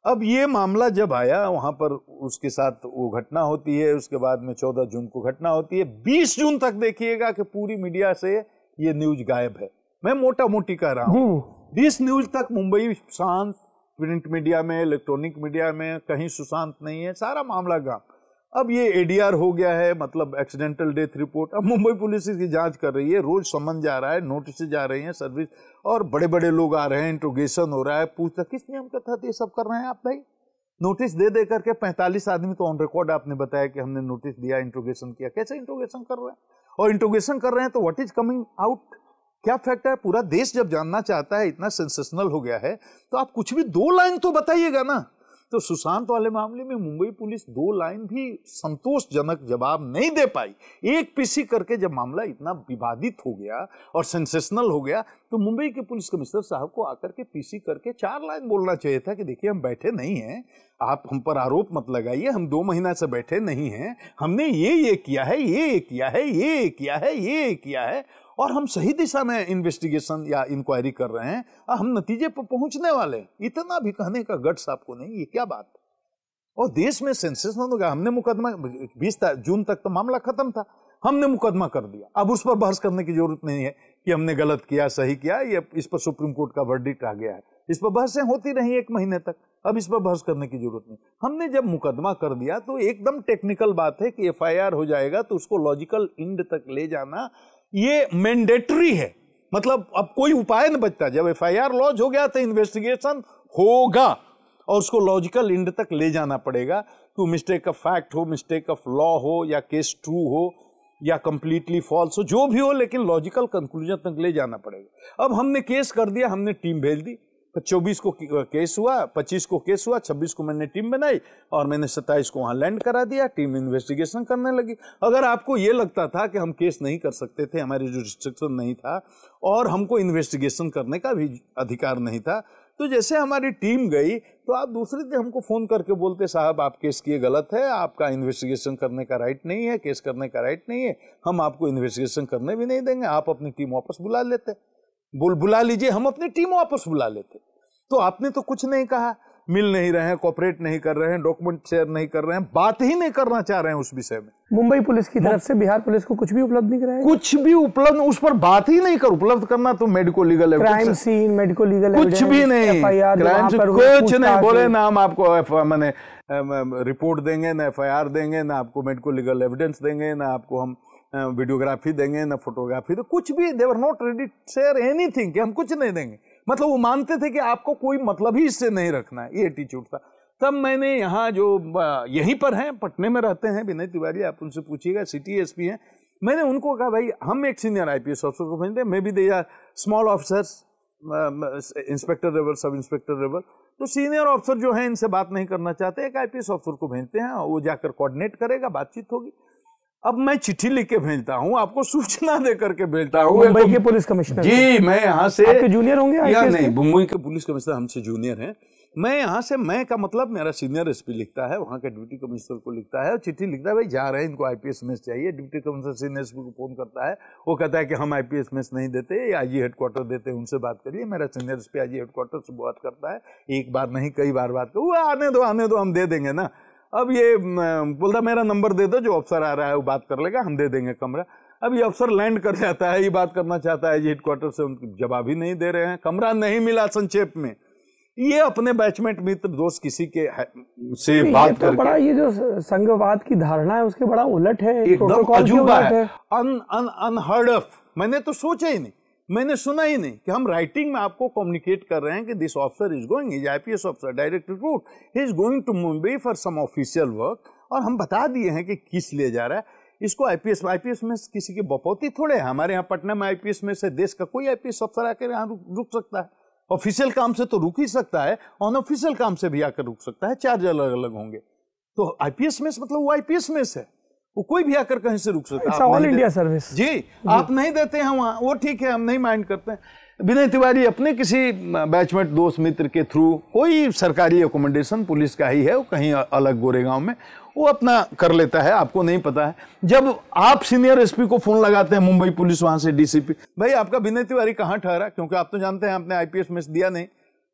अब ये मामला जब आया वहां पर उसके साथ वो घटना होती है, उसके बाद में 14 जून को घटना होती है। 20 जून तक देखिएगा कि पूरी मीडिया से ये न्यूज गायब है। मैं मोटा मोटी कह रहा हूँ, 20 न्यूज तक मुंबई शांत, प्रिंट मीडिया में, इलेक्ट्रॉनिक मीडिया में कहीं सुशांत नहीं है, सारा मामला गायब। अब ये ADR हो गया है, मतलब एक्सीडेंटल डेथ रिपोर्ट। अब मुंबई पुलिस इसकी जांच कर रही है, रोज समन जा रहा है, नोटिस जा रही हैं सर्विस, और बड़े बड़े लोग आ रहे हैं, इंट्रोगेशन हो रहा है, पूछता किस नियम के तहत ये सब कर रहे हैं आप भाई। नोटिस दे दे करके 45 आदमी तो ऑन रिकॉर्ड आपने बताया कि हमने नोटिस दिया, इंट्रोगेशन किया। कैसे इंट्रोगेशन कर रहे हैं? और इंट्रोगेशन कर रहे हैं तो व्हाट इज कमिंग आउट, क्या फैक्ट है? पूरा देश जब जानना चाहता है, इतना सेंसेशनल हो गया है, तो आप कुछ भी 2 लाइन तो बताइएगा ना। तो सुशांत वाले मामले में मुंबई पुलिस 2 लाइन भी संतोषजनक जवाब नहीं दे पाई। एक पीसी करके जब मामला इतना विवादित हो गया और सेंसेशनल हो गया, तो मुंबई के पुलिस कमिश्नर साहब को आकर के पीसी करके 4 लाइन बोलना चाहिए था कि देखिए हम बैठे नहीं हैं, आप हम पर आरोप मत लगाइए, हम 2 महीना से बैठे नहीं हैं, हमने ये किया है, ये किया है, ये किया है, ये किया है, और हम सही दिशा में इन्वेस्टिगेशन या इंक्वायरी कर रहे हैं, हम नतीजे पर पहुंचने वाले हैं। इतना भी कहने का गट्स आपको नहीं, ये क्या बात है? और देश में सेंसेशनल हो गया। हमने मुकदमा 20 जून तक तो मामला खत्म था, हमने मुकदमा कर दिया। अब उस पर बहस करने की जरूरत नहीं है कि हमने गलत किया, सही किया, ये इस पर सुप्रीम कोर्ट का वर्डिक्ट आ गया है। इस पर बहसें होती रही 1 महीने तक, अब इस पर बहस करने की जरूरत नहीं। हमने जब मुकदमा कर दिया तो एकदम टेक्निकल बात है कि FIR हो जाएगा तो उसको लॉजिकल एंड तक ले जाना ये मैंडेटरी है, मतलब अब कोई उपाय नहीं बचता। जब FIR लॉन्च हो गया तो इन्वेस्टिगेशन होगा और उसको लॉजिकल एंड तक ले जाना पड़ेगा। तो मिस्टेक ऑफ फैक्ट हो, मिस्टेक ऑफ लॉ हो, या केस ट्रू हो या कंप्लीटली फॉल्स हो, जो भी हो, लेकिन लॉजिकल कंक्लूजन तक ले जाना पड़ेगा। अब हमने केस कर दिया, हमने टीम भेज दी, 24 को केस हुआ, 25 को केस हुआ, 26 को मैंने टीम बनाई और मैंने 27 को वहां लैंड करा दिया। टीम इन्वेस्टिगेशन करने लगी। अगर आपको ये लगता था कि हम केस नहीं कर सकते थे, हमारी जो रिस्ट्रिक्शन नहीं था और हमको इन्वेस्टिगेशन करने का भी अधिकार नहीं था, तो जैसे हमारी टीम गई तो आप दूसरे दिन हमको फोन करके बोलते साहब आप केस किए गलत है, आपका इन्वेस्टिगेशन करने का राइट नहीं है, केस करने का राइट नहीं है, हम आपको इन्वेस्टिगेशन करने भी नहीं देंगे, आप अपनी टीम वापस बुला लेते, बुला लीजिए, हम अपनी टीम वापस बुला लेते। तो आपने तो कुछ नहीं कहा, मिल नहीं रहे हैं, कोऑपरेट नहीं कर रहे हैं, डॉक्यूमेंट शेयर नहीं कर रहे हैं, बात ही नहीं करना चाह रहे हैं उस विषय में। मुंबई पुलिस की तरफ से बिहार पुलिस को कुछ भी उपलब्ध नहीं कराया, कुछ भी उपलब्ध, उस पर बात ही नहीं कर। उपलब्ध करना तो medico legal crime scene, medico legal कुछ भी नहीं, क्राइम कुछ नहीं बोले ना। हम आपको मैंने रिपोर्ट देंगे ना, FIR देंगे ना, आपको मेडिको लीगल एविडेंस देंगे ना, आपको हम वीडियोग्राफी देंगे ना फोटोग्राफी, तो कुछ भी they were not ready to share anything कि हम कुछ नहीं देंगे। मतलब वो मानते थे कि आपको कोई मतलब ही इससे नहीं रखना है, ये एटीट्यूड था। तब मैंने यहाँ जो यहीं पर हैं, पटने में रहते हैं, विनय तिवारी, आप उनसे पूछिएगा, सिटी SP हैं, मैंने उनको कहा भाई हम एक सीनियर IPS ऑफिसर को भेजते हैं, may be they are small officers, inspector level, sub inspector level, तो सीनियर ऑफिसर जो है इनसे बात नहीं करना चाहते, एक IPS ऑफिसर को भेजते हैं, वो जाकर कोऑर्डिनेट करेगा, बातचीत होगी। अब मैं चिट्ठी लिख के भेजता हूँ, आपको सूचना दे करके भेजता हूँ। मुंबई के पुलिस कमिश्नर जी, मैं यहाँ से, आपके जूनियर होंगे या नहीं, मुंबई के पुलिस कमिश्नर हमसे जूनियर हैं। मैं यहाँ से, मैं का मतलब मेरा सीनियर एसपी लिखता है, वहाँ के डिप्टी कमिश्नर को लिखता है और चिट्ठी लिखता है, भाई जा रहे हैं, इनको आईपीएस मेस चाहिए। डिप्टी कमिश्नर सीनियर एसपी को फोन करता है, वो कहता है कि हम आईपीएस मेस नहीं देते, आईजी हेडक्वार्टर देते हैं, उनसे बात करिए। मेरा सीनियर एसपी आईजी हेडक्वार्टर से बात करता है, एक बार नहीं कई बार बात कर, आने दो हम दे देंगे ना। अब ये बोलता मेरा नंबर दे दो, जो अफसर आ रहा है वो बात कर लेगा, हम दे देंगे कमरा। अब ये अफसर लैंड कर जाता है, ये बात करना चाहता है, हेडक्वार्टर से उनकी जवाब ही नहीं दे रहे हैं, कमरा नहीं मिला। संक्षेप में ये अपने बैचमेट मित्र दोस्त किसी के से बात करके, बड़ा ये जो संघवाद की धारणा है उसके बड़ा उलट है, एकदम अजूबा है, अनहर्ड ऑफ। मैंने तो सोचा ही नहीं, मैंने सुना ही नहीं कि हम राइटिंग में आपको कम्युनिकेट कर रहे हैं कि this officer is going, is IPS officer direct recruit, he is going to Mumbai for some official work, और हम बता दिए हैं कि किस लिए जा रहा है। इसको आईपीएस में किसी की बपौती थोड़े है। हमारे यहाँ पटना में आईपीएस में से देश का कोई आईपीएस अफसर आकर यहाँ रुक सकता है। ऑफिशियल काम से तो रुक ही सकता है, अनऑफिशियल काम से भी आकर रुक सकता है, चार्ज अलग अलग होंगे। तो आईपीएस में मतलब वो आईपीएस में से वो कोई भी आकर कहीं से रुक सकता है। ऑल इंडिया सर्विस जी, आप नहीं देते हैं वहाँ, वो ठीक है, हम नहीं माइंड करते हैं। विनय तिवारी अपने किसी बैचमेट दोस्त मित्र के थ्रू कोई सरकारी अकोमोडेशन पुलिस का ही है, वो कहीं अलग गोरेगांव में, वो अपना कर लेता है, आपको नहीं पता है। जब आप सीनियर एसपी को फोन लगाते हैं मुंबई पुलिस, वहां से डीसीपी, भाई आपका विनय तिवारी कहाँ ठहरा, क्योंकि आप तो जानते हैं आपने आईपीएस में दिया नहीं,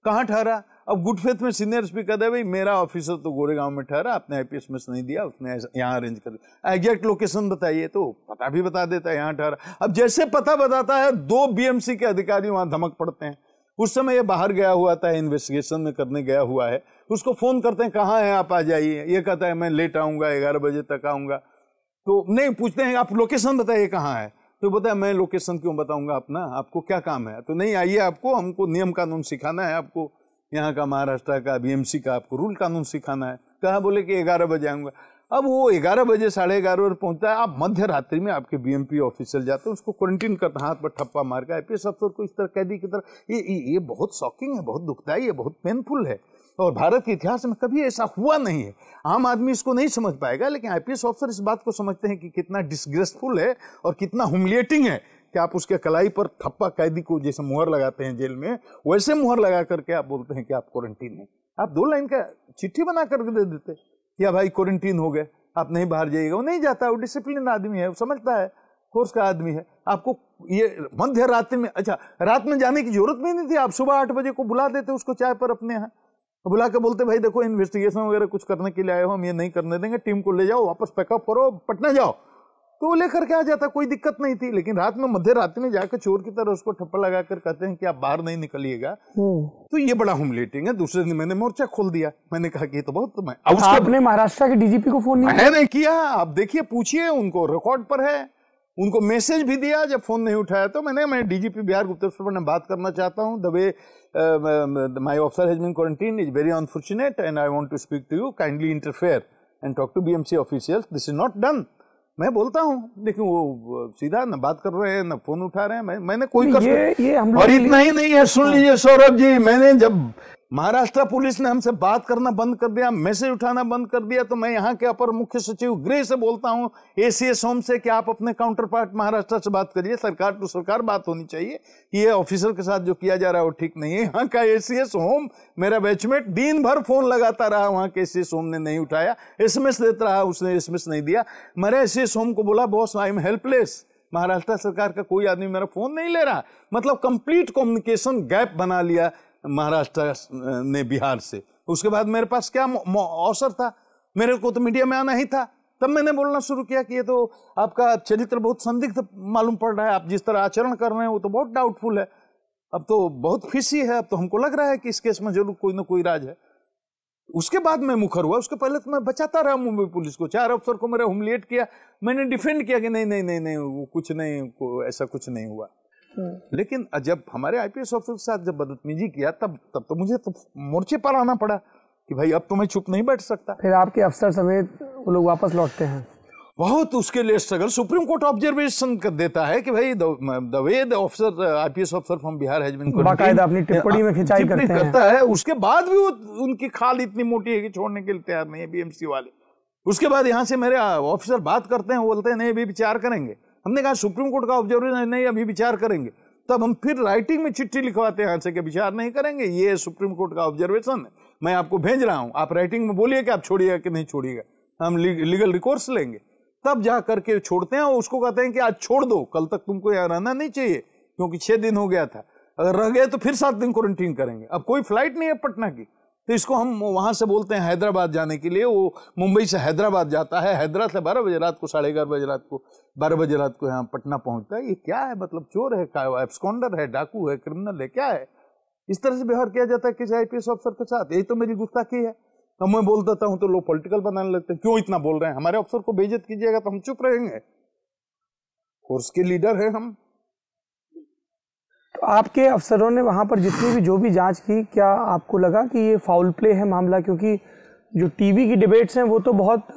कहाँ ठहरा। अब गुड फेथ में सीनियर एसपी कहता है भाई मेरा ऑफिसर तो गोरेगांव में ठहरा, आपने आईपीएस में नहीं दिया, उसने यहाँ अरेंज कर दिया, एग्जैक्ट लोकेशन बताइए, तो पता भी बता देता है यहाँ ठहरा। अब जैसे पता बताता है, 2 बीएमसी के अधिकारी वहां धमक पड़ते हैं। उस समय ये बाहर गया हुआ था, इन्वेस्टिगेशन में करने गया हुआ है, उसको फोन करते हैं कहाँ है आप, आ जाइए। ये कहता है मैं लेट आऊंगा, 11 बजे तक आऊंगा। तो नहीं, पूछते हैं आप लोकेशन बताइए कहाँ है, तो बताया मैं लोकेशन क्यों बताऊंगा अपना, आपको क्या काम है। तो नहीं, आइए, आपको हमको नियम कानून सिखाना है, आपको यहाँ का महाराष्ट्र का बीएमसी का आपको रूल कानून सिखाना है। कहा, बोले कि 11 बजे आऊंगा। अब वो 11 बजे 11:30 बजे पहुंचता है, आप मध्य रात्रि में आपके बीएमपी ऑफिसर जाते हैं, उसको क्वारंटीन करते, हाथ पर ठप्पा मार के आईपीएस अफसर को इस तरह कैदी की तरह। ये बहुत शॉकिंग है, बहुत दुखदाई है, बहुत पेनफुल है, और भारत के इतिहास में कभी ऐसा हुआ नहीं है। आम आदमी इसको नहीं समझ पाएगा, लेकिन आईपीएस ऑफिसर इस बात को समझते हैं कि कितना डिसग्रेसफुल है और कितना ह्यूमिलिएटिंग है कि आप उसके कलाई पर ठप्पा, कैदी को जैसे मुहर लगाते हैं जेल में, वैसे मुहर लगा करके आप बोलते हैं कि आप क्वारंटीन है। आप 2 लाइन का चिट्ठी बना करके दे देते या भाई क्वारंटीन हो गए, आप नहीं बाहर जाइएगा। वो नहीं जाता, वो डिसिप्लिन आदमी है, वो समझता है, फोर्स का आदमी है। आपको ये मध्य रात्रि में, अच्छा रात में जाने की जरूरत भी नहीं थी, आप सुबह 8 बजे को बुला देते उसको चाय पर अपने यहाँ, बुला के बोलते भाई देखो इन्वेस्टिगेशन वगैरह कुछ करने के लिए आए हो, हम ये नहीं करने देंगे, टीम को ले जाओ, वापस पैकअप करो, पटना जाओ, तो वो लेकर के आ जाता, कोई दिक्कत नहीं थी। लेकिन रात में मध्य रात्रि में जाकर चोर की तरह उसको ठप्पा लगाकर कहते हैं कि आप बाहर नहीं निकलिएगा, तो ये बड़ा ह्यूमिलिएटिंग है। दूसरे दिन मैंने मोर्चा खोल दिया, मैंने कहा कि ये तो बहुत, तो मैं आपने महाराष्ट्र के डीजीपी को फोन नहीं किया, आप देखिए पूछिए, उनको रिकॉर्ड पर है, उनको मैसेज भी दिया, जब फोन नहीं उठाया तो मैं डीजीपी बिहार गुप्तेश्वर में बात करना चाहता हूं, the way my officer has been quarantine is very unfortunate and I want to speak to you, kindly interfere and talk to BMC officials, this is not done. मैं बोलता हूं, लेकिन वो सीधा न बात कर रहे हैं न फोन उठा रहे हैं। मैंने कोई और इतना ही नहीं है, सुन लीजिए सौरभ जी, मैंने जब महाराष्ट्र पुलिस ने हमसे बात करना बंद कर दिया, मैसेज उठाना बंद कर दिया, तो मैं यहाँ के अपर मुख्य सचिव गृह से बोलता हूँ, एसीएस होम से, कि आप अपने काउंटर पार्ट महाराष्ट्र से बात करिए, सरकार टू सरकार बात होनी चाहिए कि ये ऑफिसर के साथ जो किया जा रहा है वो ठीक नहीं है। यहाँ का एसीएस होम, मेरा बैचमेट दिन भर फोन लगाता रहा, वहाँ के एसीएस होम ने नहीं उठाया, एसएमएस देता रहा, उसने एसएमएस नहीं दिया। मेरा एसीएस होम को बोला boss I am helpless, Maharashtra सरकार का कोई आदमी मेरा फोन नहीं ले रहा। मतलब कंप्लीट कम्युनिकेशन गैप बना लिया महाराष्ट्र ने बिहार से। उसके बाद मेरे पास क्या अवसर था, मेरे को तो मीडिया में आना ही था। तब मैंने बोलना शुरू किया कि ये तो आपका चरित्र बहुत संदिग्ध मालूम पड़ रहा है, आप जिस तरह आचरण कर रहे हैं वो तो बहुत डाउटफुल है, अब तो बहुत फिशी है, अब तो हमको लग रहा है कि इस केस में जरूर कोई ना कोई राज है। उसके बाद मैं मुखर हुआ, उसके पहले तो मैं बचाता रहा मुंबई पुलिस को, 4 अफसर को मेरा ह्यूमिलिएट किया, मैंने डिफेंड किया कि नहीं नहीं नहीं नहीं वो कुछ नहीं, ऐसा कुछ नहीं हुआ। लेकिन जब हमारे आईपीएस ऑफिसर के साथ जब बदतमीजी किया, तब तो मुझे तो मोर्चे पर आना पड़ा कि भाई अब तो मैं चुप नहीं बैठ सकता। फिर आपके अफसर समेत वो लोग वापस लौटते हैं, बहुत उसके लिए स्ट्रगल, सुप्रीम कोर्ट ऑब्जर्वेशन कर देता है कि भाई the way the officer IPS officer from Bihar has been बाकायदा अपनी टिप्पणी में खिंचाई करता है। उसके बाद भी वो उनकी खाल इतनी मोटी है कि छोड़ने के लिए तैयार नहीं है बीएमसी वाले। उसके बाद यहाँ से मेरे ऑफिसर बात करते हैं, बोलते हैं नहीं अभी विचार करेंगे। हमने कहा सुप्रीम कोर्ट का ऑब्जर्वेशन नहीं, अभी विचार करेंगे। तब हम फिर राइटिंग में चिट्ठी लिखवाते हैं यहाँ से कि विचार नहीं करेंगे, ये सुप्रीम कोर्ट का ऑब्जर्वेशन है, मैं आपको भेज रहा हूँ, आप राइटिंग में बोलिए कि आप छोड़िएगा कि नहीं छोड़िएगा, हम लीगल रिकोर्स लेंगे। तब जा करके छोड़ते हैं और उसको कहते हैं कि आज छोड़ दो, कल तक तुमको यहाँ रहना नहीं चाहिए क्योंकि 6 दिन हो गया था, अगर रह गए तो फिर 7 दिन क्वारंटीन करेंगे। अब कोई फ्लाइट नहीं है पटना की, तो इसको हम वहां से बोलते हैं हैदराबाद जाने के लिए। वो मुंबई से हैदराबाद जाता है, हैदराबाद से 12 बजे रात को, 11:30 बजे रात को, 12 बजे रात को यहाँ पटना पहुंचता है। ये क्या है? मतलब चोर है, एब्सकॉन्डर है, डाकू है, क्रिमिनल है, क्या है? इस तरह से व्यवहार किया जाता है किसी IPS ऑफिसर के साथ। यही तो मेरी गुस्ताखी है। तो मैं बोल देता हूँ तो लोग पॉलिटिकल बनाने लगते हैं, क्यों इतना बोल रहे हैं? हमारे अफसर को बेइज्जत कीजिएगा तो हम चुप रहेंगे? फोर्स के लीडर है हम। तो आपके अफसरों ने वहाँ पर जितनी भी जो भी जांच की, क्या आपको लगा कि ये फाउल प्ले है मामला? क्योंकि जो टीवी की डिबेट्स हैं वो तो बहुत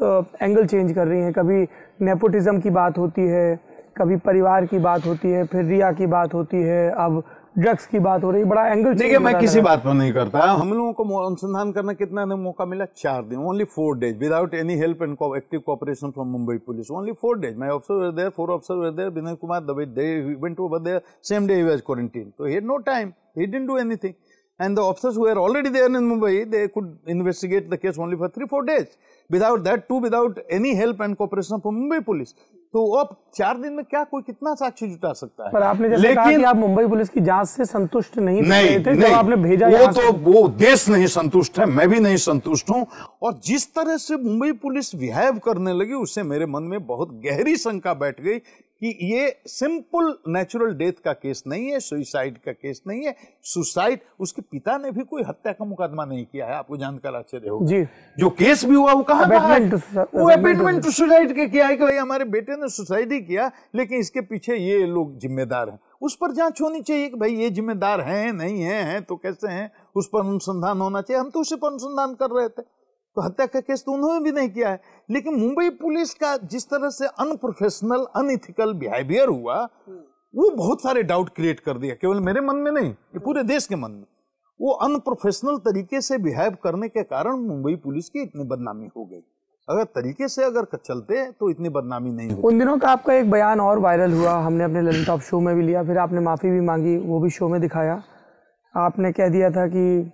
एंगल चेंज कर रही हैं। कभी नेपोटिज्म की बात होती है, कभी परिवार की बात होती है, फिर रिया की बात होती है, अब ड्रग्स की बात हो रही है। बड़ा एंगल। देखिए, मैं किसी बात पर नहीं करता। हम लोगों को अनुसंधान करना कितना मौका मिला? 4 दिन, only 4 days without any help and active cooperation from Mumbai police, only 4 days। My officer were there, 4 officer were there, Vinay Kumar Dave, they went over there, same day he was quarantined, so he had no time, he didn't do anything, and the officers who were already there in Mumbai, they could investigate the case only for 3-4 days, without that too, without any help and cooperation from Mumbai police। तो अब 4 दिन में क्या कोई कितना साक्ष्य जुटा सकता है? पर आपने जैसे कहा कि आप मुंबई पुलिस की जांच से संतुष्ट नहीं थे जब आपने भेजा, वो देश नहीं संतुष्ट है, मैं भी नहीं संतुष्ट हूं। और जिस तरह से मुंबई पुलिस बिहेव करने लगी, उससे मेरे मन में बहुत गहरी शंका बैठ गई कि ये सिंपल नेचुरल डेथ का केस नहीं है, सुसाइड का केस नहीं है। सुसाइड, उसके पिता ने भी कोई हत्या का मुकदमा नहीं किया है, आपको जानकर आश्चर्य होगा जी। जो केस भी हुआ वो कहाँ का है? वो अबेटमेंट टू सुसाइड के किया है कि भाई हमारे बेटे ने सुसाइड ही किया, लेकिन इसके पीछे ये लोग जिम्मेदार हैं। उस पर जांच होनी चाहिए कि भाई ये जिम्मेदार हैं, नहीं हैं तो कैसे हैं, उस पर अनुसंधान होना चाहिए। हम तो उसी पर अनुसंधान कर रहे थे। तो हत्या का केस तो उन्होंने भी नहीं किया है। लेकिन मुंबई पुलिस का जिस तरह से अनप्रोफेशनल, अनइथिकल बिहेवियर हुआ, वो बहुत सारे डाउट क्रिएट कर दिया, केवल मेरे मन में नहीं, ये पूरे देश के मन में। वो अनप्रोफेशनल तरीके से बिहेव करने के कारण मुंबई पुलिस की इतनी बदनामी हो गई। अगर तरीके से अगर चलते तो इतनी बदनामी नहीं होती। उन दिनों का आपका एक बयान और वायरल हुआ, हमने अपने ललित टॉप शो में भी लिया, फिर आपने माफी भी मांगी, वो भी शो में दिखाया। आपने कह दिया था कि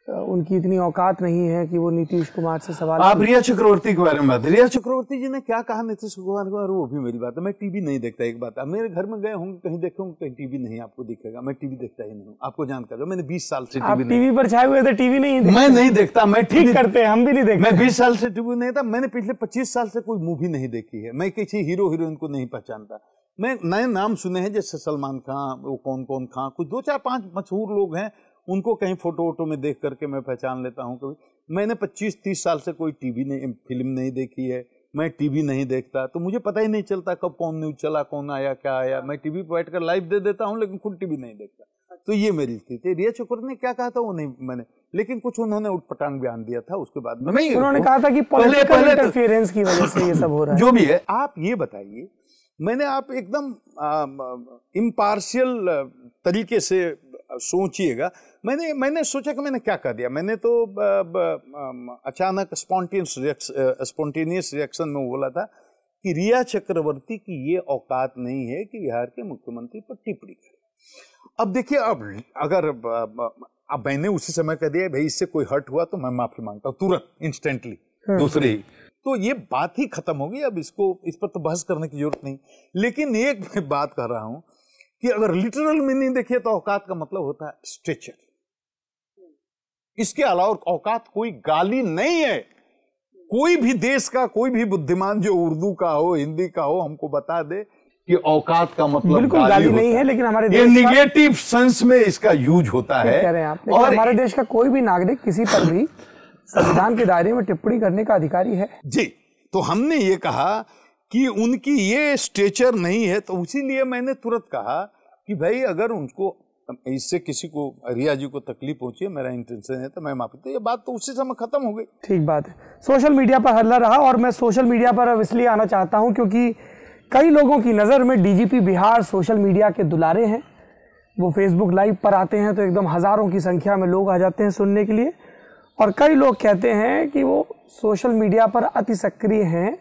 उनकी इतनी औकात नहीं है कि वो नीतीश कुमार से सवाल। आप रिया चक्रवर्ती के बारे में बात, रिया चक्रवर्ती जी ने क्या कहा नीतीश कुमार के बारे में, वो भी मेरी बात है। मैं टीवी नहीं देखता। एक बात, आप मेरे घर में गए होंगे, कहीं देखे होंगे, कहीं टीवी नहीं आपको दिखेगा। मैं टीवी देखता ही नहीं हूँ, आपको जानकर। मैंने 20 साल से टीवी पर छाए हुए थे, टीवी नहीं, मैं नहीं देखता। मैं ठीक करते हैं, हम भी नहीं देखते। मैं 20 साल से टीवी नहीं था। मैंने पिछले 25 साल से कोई मूवी नहीं देखी है। मैं किसी हीरो हीरोइन को नहीं पहचानता। मैं नए नाम सुने हैं, जैसे सलमान खान, वो कौन खां, कुछ 2-4-5 मशहूर लोग हैं, उनको कहीं फोटो वोटो में देख करके मैं पहचान लेता हूँ। कभी मैंने 25-30 साल से कोई टीवी नहीं, फिल्म नहीं देखी है। मैं टीवी नहीं देखता, तो मुझे पता ही नहीं चलता कब कौन न्यूज चला, कौन आया, क्या आया। मैं टीवी पर बैठकर लाइव दे देता हूँ, लेकिन खुद टीवी नहीं देखता। तो ये मेरी स्थिति। रिया चक्रवर्ती ने क्या कहा था वो नहीं मैंने, लेकिन कुछ उन्होंने उटपटांग बयान दिया था। उसके बाद में उन्होंने कहा था कि पॉलिटिकल इंटरफेरेंस की वजह से ये सब हो रहा है। जो भी है, आप ये बताइए, मैंने आप एकदम इम्पार्शियल तरीके से सोचिएगा। मैंने सोचा कि मैंने क्या कह दिया। मैंने तो अचानक स्पॉन्टेनियस रिएक्शन में बोला था कि रिया चक्रवर्ती की ये औकात नहीं है कि बिहार के मुख्यमंत्री पर टिप्पणी करे। अब देखिए, अब मैंने उसी समय कह दिया भाई इससे कोई हर्ट हुआ तो मैं माफी मांगता हूँ, तुरंत, इंस्टेंटली, दूसरी। तो ये बात ही खत्म होगी। अब इस पर तो बहस करने की जरूरत नहीं। लेकिन एक मैं बात कर रहा हूं कि अगर लिटरल मीनिंग देखिए तो औकात का मतलब होता है स्टेचर। इसके अलावा औकात कोई गाली नहीं है। कोई भी देश का कोई भी बुद्धिमान जो उर्दू का हो, हिंदी का हो, हमको बता दे कि औकात का मतलब बिल्कुल गाली नहीं है। लेकिन हमारे ये निगेटिव सेंस में इसका यूज होता है। कह रहे हैं आप, और हमारे देश का कोई भी नागरिक किसी पर भी संविधान के दायरे में टिप्पणी करने का अधिकारी है जी। तो हमने ये कहा कि उनकी ये स्टेचर नहीं है, तो इसीलिए मैंने तुरंत कहा कि भाई अगर उनको इससे किसी को, रिया जी को तकलीफ पहुंची है, मेरा इंटेंशन है तो मैं माफी। तो ये बात तो उसी समय खत्म हो गई। ठीक बात है। सोशल मीडिया पर हल्ला रहा, और मैं सोशल मीडिया पर अब इसलिए आना चाहता हूं क्योंकि कई लोगों की नज़र में डीजीपी बिहार सोशल मीडिया के दुलारे हैं। वो फेसबुक लाइव पर आते हैं तो एकदम हज़ारों की संख्या में लोग आ जाते हैं सुनने के लिए, और कई लोग कहते हैं कि वो सोशल मीडिया पर अति सक्रिय हैं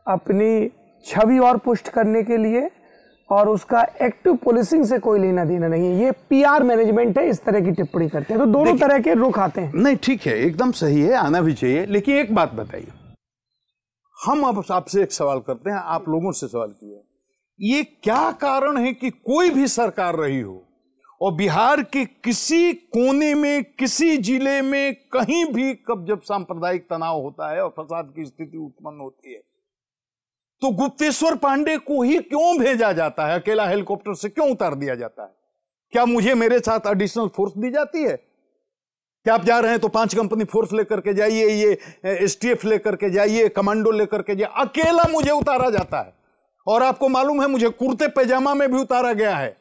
अपनी छवि और पुष्ट करने के लिए, और उसका एक्टिव पुलिसिंग से कोई लेना देना नहीं है। ये पीआर मैनेजमेंट है, इस तरह की टिप्पणी करते हैं। तो दोनों तरह के रुख आते हैं। नहीं, ठीक है, एकदम सही है, आना भी चाहिए। लेकिन एक बात बताइए, हम अब आपसे एक सवाल करते हैं, आप लोगों से सवाल किया, ये क्या कारण है कि कोई भी सरकार रही हो और बिहार के किसी कोने में, किसी जिले में, कहीं भी कब जब सांप्रदायिक तनाव होता है और फसाद की स्थिति उत्पन्न होती है, तो गुप्तेश्वर पांडे को ही क्यों भेजा जाता है? अकेला हेलीकॉप्टर से क्यों उतार दिया जाता है? क्या मुझे मेरे साथ एडिशनल फोर्स दी जाती है? क्या आप जा रहे हैं तो 5 कंपनी फोर्स लेकर के जाइए, ये एसटीएफ लेकर के जाइए, कमांडो लेकर के जाइए, अकेला मुझे उतारा जाता है। और आपको मालूम है, मुझे कुर्ते पैजामा में भी उतारा गया है।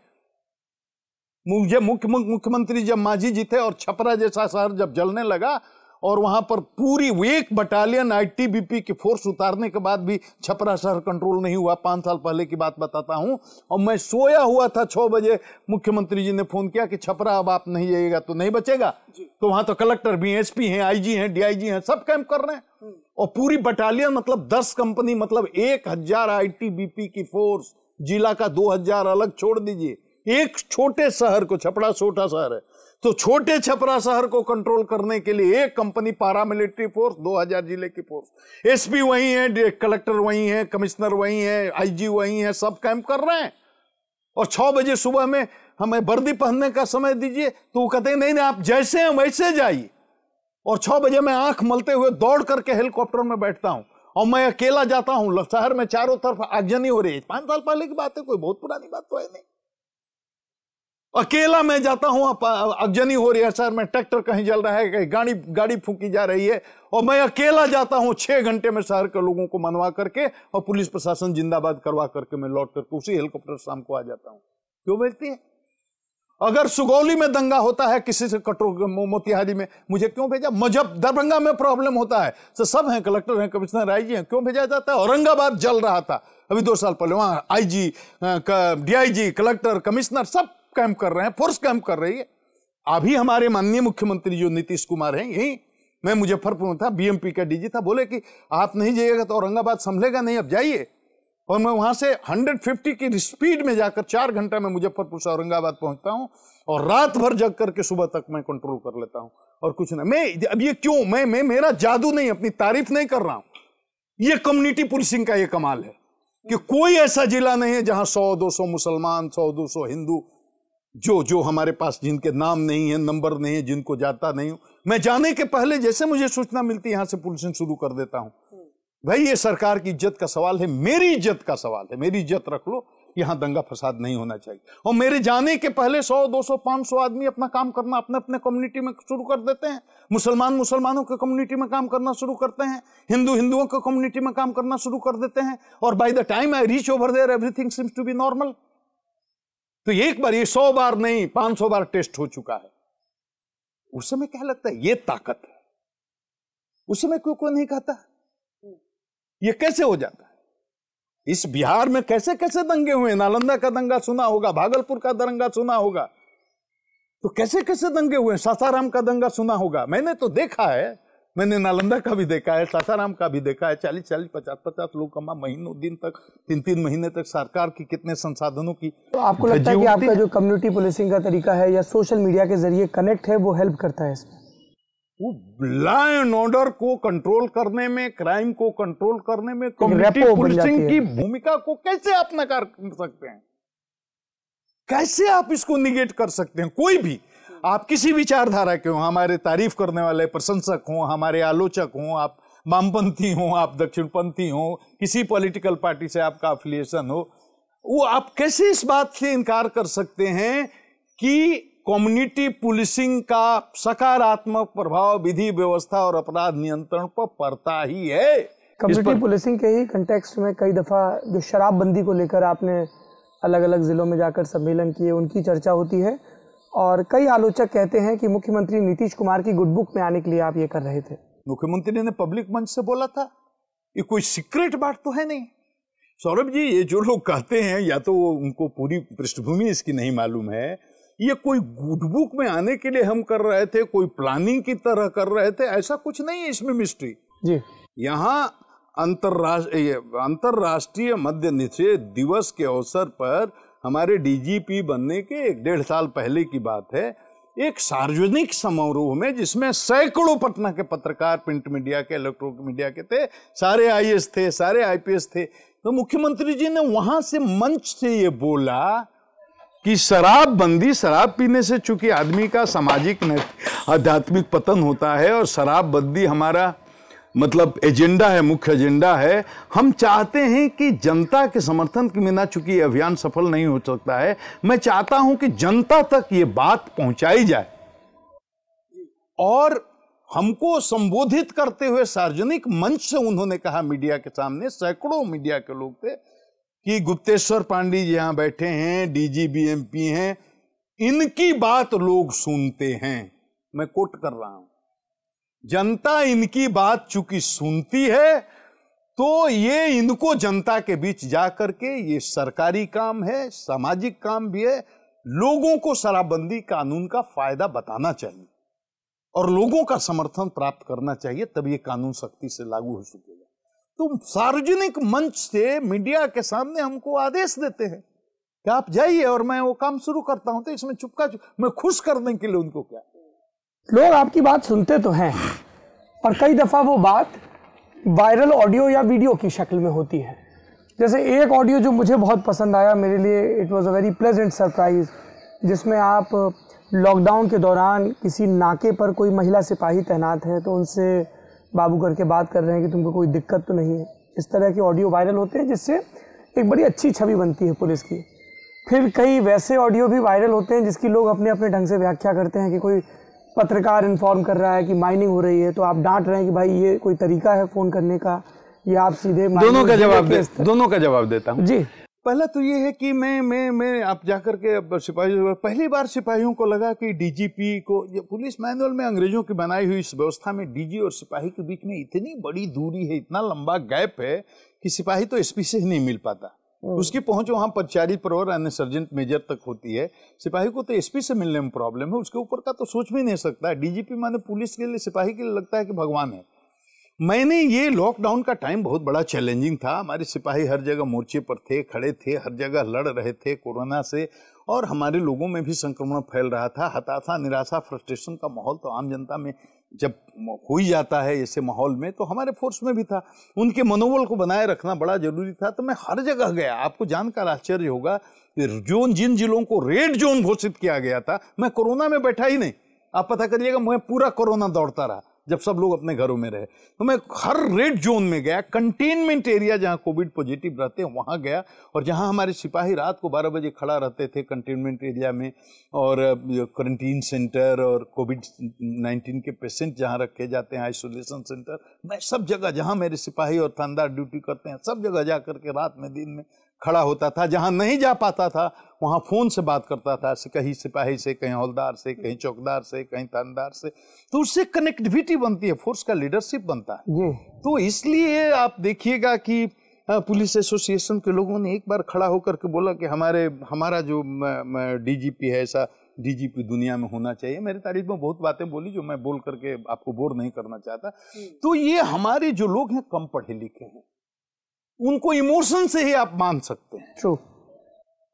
मुझे मुख्यमंत्री जब मांझी जी थे और छपरा जैसा शहर जब जलने लगा और वहां पर पूरी 1 बटालियन आईटीबीपी की फोर्स उतारने के बाद भी छपरा शहर कंट्रोल नहीं हुआ। 5 साल पहले की बात बताता हूं, और मैं सोया हुआ था, 6 बजे मुख्यमंत्री जी ने फोन किया कि छपरा अब आप नहीं जाइएगा तो नहीं बचेगा। तो वहां तो कलेक्टर भी, एसपी हैं, आईजी हैं, डीआईजी हैं, सब कैंप कर रहे हैं। और पूरी बटालियन मतलब 10 कंपनी, मतलब 1000 आईटीबीपी की फोर्स, जिला का 2000 अलग छोड़ दीजिए। एक छोटे शहर को, छपरा छोटा शहर है, तो छोटे छपरा शहर को कंट्रोल करने के लिए 1 कंपनी पारामिलिट्री फोर्स, 2000 जिले की फोर्स, एसपी वही है, कलेक्टर वही है, कमिश्नर वही है, आईजी वही है, सब कैंप कर रहे हैं। और 6 बजे सुबह में हमें वर्दी पहनने का समय दीजिए, तो वो कहते हैं नहीं नहीं, आप जैसे हैं वैसे जाइए। और 6 बजे मैं आंख मलते हुए दौड़ करके हेलीकॉप्टर में बैठता हूं और मैं अकेला जाता हूं। शहर में चारों तरफ आगजनी हो रही है। 5 साल पहले की बात है, कोई बहुत पुरानी बात तो है नहीं। अकेला मैं जाता हूं, अगजनी हो रही है शहर में, ट्रैक्टर कहीं जल रहा है, कहीं गाड़ी फूंकी जा रही है, और मैं अकेला जाता हूं। 6 घंटे में शहर के लोगों को मनवा करके और पुलिस प्रशासन जिंदाबाद करवा करके मैं लौट करके उसी हेलीकॉप्टर शाम को आ जाता हूं। क्यों भेजती है? अगर सुगौली में दंगा होता है किसी से, मोतिहारी में, मुझे क्यों भेजा? जब दरभंगा में प्रॉब्लम होता है तो सब हैं, कलेक्टर हैं, कमिश्नर, आईजी हैं, क्यों भेजा जाता है? औरंगाबाद जल रहा था अभी 2 साल पहले, वहां आईजी, डीआईजी, कलेक्टर, कमिश्नर सब कैंप कर रहे हैं, फोर्स कैंप कर रही है। अभी हमारे माननीय मुख्यमंत्री जो नीतीश कुमार हैं, यही मैं मुजफ्फरपुर में था, बीएमपी का डीजी था, बोले कि आप नहीं जाइएगा तो औरंगाबाद संभलेगा नहीं, अब जाइए। और मैं वहां से 150 की स्पीड में जाकर 4 घंटे में मुजफ्फरपुर से औरंगाबाद पहुंचता हूं और रात भर जग करके सुबह तक मैं कंट्रोल कर लेता हूं। और कुछ नहीं, मैं अब ये क्यों, मैं मेरा जादू नहीं, अपनी तारीफ नहीं कर रहा हूं। ये कम्युनिटी पुलिसिंग का ये कमाल है कि कोई ऐसा जिला नहीं है जहां 100-200 मुसलमान, 100-200 हिंदू, जो हमारे पास जिनके नाम नहीं है, नंबर नहीं है, जिनको जाता नहीं हूं, मैं जाने के पहले जैसे मुझे सूचना मिलती है यहां से पुलिसिंग शुरू कर देता हूं। भाई ये सरकार की इज्जत का सवाल है, मेरी इज्जत का सवाल है। मेरी इज्जत रख लो, यहां दंगा फसाद नहीं होना चाहिए। और मेरे जाने के पहले 100-200 500 आदमी अपना काम करना अपने अपने कम्युनिटी में शुरू कर देते हैं। मुसलमानों के कम्युनिटी में काम करना शुरू करते हैं, हिंदुओं के कम्युनिटी में काम करना शुरू कर देते हैं। और by the time I reach over there everything seems to be normal. तो एक बार, ये 100 बार नहीं 500 बार टेस्ट हो चुका है। उस समय क्या लगता है ये ताकत है, उस समय कोई नहीं कहता ये कैसे हो जाता है। इस बिहार में कैसे कैसे दंगे हुए, नालंदा का दंगा सुना होगा, भागलपुर का दंगा सुना होगा, तो कैसे कैसे दंगे हुए, सासाराम का दंगा सुना होगा। मैंने तो देखा है, मैंने नालंदा का भी देखा है, सासाराम का भी देखा है। 40-40, 50-50 लोग कमा, महीनों दिन तक, 3-3 महीने तक सरकार की कितने संसाधनों की। तो आपको लगता है कि आपका जो कम्युनिटी पुलिसिंग का तरीका है या सोशल मीडिया के जरिए कनेक्ट है, वो हेल्प करता है इसमें? वो लॉ एंड ऑर्डर को कंट्रोल करने में, क्राइम को कंट्रोल करने में कम्युनिटी पुलिसिंग की भूमिका को कैसे आप नकार कर सकते हैं? कैसे आप इसको निगेट कर सकते हैं? कोई भी, आप किसी विचारधारा के हो, हमारे तारीफ करने वाले प्रशंसक हो, हमारे आलोचक हो, आप वामपंथी हो, आप दक्षिणपंथी हो, किसी पॉलिटिकल पार्टी से आपका अफिलिएशन हो, वो आप कैसे इस बात से इनकार कर सकते हैं कि कम्युनिटी पुलिसिंग का सकारात्मक प्रभाव विधि व्यवस्था और अपराध नियंत्रण पर पड़ता ही है। कम्युनिटी पुलिसिंग के ही कंटेक्स्ट में कई दफा जो शराबबंदी को लेकर आपने अलग अलग जिलों में जाकर सम्मेलन किए, उनकी चर्चा होती है और कई आलोचक कहते हैं कि मुख्यमंत्री नीतीश कुमार की गुड बुक में आने के लिए आप ये कर रहे थे। मुख्यमंत्री ने पब्लिक मंच से बोला था, ये कोई सीक्रेट बात तो है नहीं। सौरभ जी, ये जो लोग कहते हैं या तो उनको पूरी पृष्ठभूमि इसकी नहीं मालूम है, ये कोई गुड बुक में आने के लिए हम कर रहे थे, कोई प्लानिंग की तरह कर रहे थे, ऐसा कुछ नहीं है इसमें मिस्ट्री। जी। यहाँ अंतर्राष्ट्रीय मद्य निषेध दिवस के अवसर पर हमारे डीजीपी बनने के 1.5 साल पहले की बात है, एक सार्वजनिक समारोह में जिसमें सैकड़ों पटना के पत्रकार, प्रिंट मीडिया के, इलेक्ट्रॉनिक मीडिया के थे, सारे आईएएस थे, सारे आईपीएस थे, तो मुख्यमंत्री जी ने वहां से मंच से ये बोला कि शराबबंदी, शराब पीने से चूंकि आदमी का सामाजिक आध्यात्मिक पतन होता है और शराबबंदी हमारा मतलब एजेंडा है, मुख्य एजेंडा है, हम चाहते हैं कि जनता के समर्थन के बिना चूंकि ये अभियान सफल नहीं हो सकता है, मैं चाहता हूं कि जनता तक ये बात पहुंचाई जाए। और हमको संबोधित करते हुए सार्वजनिक मंच से उन्होंने कहा मीडिया के सामने, सैकड़ों मीडिया के लोग थे, कि गुप्तेश्वर पांडे जी यहां बैठे हैं, डीजीपी एमपी हैं, इनकी बात लोग सुनते हैं। मैं कोट कर रहा हूं, जनता इनकी बात चूंकि सुनती है तो ये इनको जनता के बीच जाकर के, ये सरकारी काम है, सामाजिक काम भी है, लोगों को शराबबंदी कानून का फायदा बताना चाहिए और लोगों का समर्थन प्राप्त करना चाहिए, तब ये कानून सख्ती से लागू हो सकेगा। तो सार्वजनिक मंच से मीडिया के सामने हमको आदेश देते हैं कि आप जाइए और मैं वो काम शुरू करता हूं, तो इसमें मैं खुश करने के लिए उनको क्या, लोग आपकी बात सुनते तो हैं और कई दफा वो बात वायरल ऑडियो या वीडियो की शक्ल में होती है। जैसे एक ऑडियो जो मुझे बहुत पसंद आया, मेरे लिए it was a very pleasant surprise, जिसमें आप लॉकडाउन के दौरान किसी नाके पर कोई महिला सिपाही तैनात है तो उनसे बाबू करके बात कर रहे हैं कि तुमको कोई दिक्कत तो नहीं है। इस तरह के ऑडियो वायरल होते हैं जिससे एक बड़ी अच्छी छवि बनती है पुलिस की। फिर कई वैसे ऑडियो भी वायरल होते हैं जिसकी लोग अपने अपने ढंग से व्याख्या करते हैं कि कोई पत्रकार इन्फॉर्म कर रहा है कि माइनिंग हो रही है तो आप डांट रहे हैं कि भाई ये कोई तरीका है फोन करने का, या आप सीधे दोनों का जवाब देता हूं जी। पहला तो ये है कि मैं आप जाकर के सिपाही, पहली बार सिपाहियों को लगा कि डीजीपी को, ये पुलिस मैनुअल में अंग्रेजों की बनाई हुई इस व्यवस्था में डीजी और सिपाही के बीच में इतनी बड़ी दूरी है, इतना लंबा गैप है कि सिपाही तो एसपी से ही नहीं मिल पाता, उसकी पहुंच वहां परिचारी प्रवर यानी सर्जेंट मेजर तक होती है। सिपाही को तो एसपी से मिलने में प्रॉब्लम है, उसके ऊपर का तो सोच भी नहीं सकता। डीजीपी माने पुलिस के लिए, सिपाही के लिए लगता है कि भगवान है। मैंने ये लॉकडाउन का टाइम बहुत बड़ा चैलेंजिंग था, हमारे सिपाही हर जगह मोर्चे पर थे, खड़े थे, हर जगह लड़ रहे थे कोरोना से, और हमारे लोगों में भी संक्रमण फैल रहा था। हताशा, निराशा, फ्रस्ट्रेशन का माहौल तो आम जनता में जब हो ही जाता है ऐसे माहौल में, तो हमारे फोर्स में भी था। उनके मनोबल को बनाए रखना बड़ा जरूरी था। तो मैं हर जगह गया, आपको जानकर आश्चर्य होगा, जिन जिलों को रेड जोन घोषित किया गया था, मैं कोरोना में बैठा ही नहीं, आप पता करिएगा, मैं पूरा कोरोना दौड़ता रहा जब सब लोग अपने घरों में रहे। तो मैं हर रेड जोन में गया, कंटेनमेंट एरिया जहां कोविड पॉजिटिव रहते हैं वहां गया, और जहां हमारे सिपाही रात को 12 बजे खड़ा रहते थे कंटेनमेंट एरिया में, और क्वारंटीन सेंटर और कोविड-19 के पेशेंट जहां रखे जाते हैं आइसोलेशन सेंटर, मैं सब जगह जहां मेरे सिपाही और थानेदार ड्यूटी करते हैं सब जगह जा करके रात में दिन में खड़ा होता था। जहां नहीं जा पाता था वहां फोन से बात करता था, कहीं सिपाही से, कहीं हवलदार से, कहीं चौकीदार से, कहीं थानेदार से, तो उससे कनेक्टिविटी बनती है, फोर्स का लीडरशिप बनता है। तो इसलिए आप देखिएगा कि पुलिस एसोसिएशन के लोगों ने एक बार खड़ा होकर के बोला कि हमारा जो डीजीपी है, ऐसा डीजीपी दुनिया में होना चाहिए। मेरी तारीफ में बहुत बातें बोली जो मैं बोल करके आपको बोर नहीं करना चाहता। तो ये हमारे जो लोग हैं कम पढ़े लिखे हैं, उनको इमोशन से ही आप मान सकते हैं। True.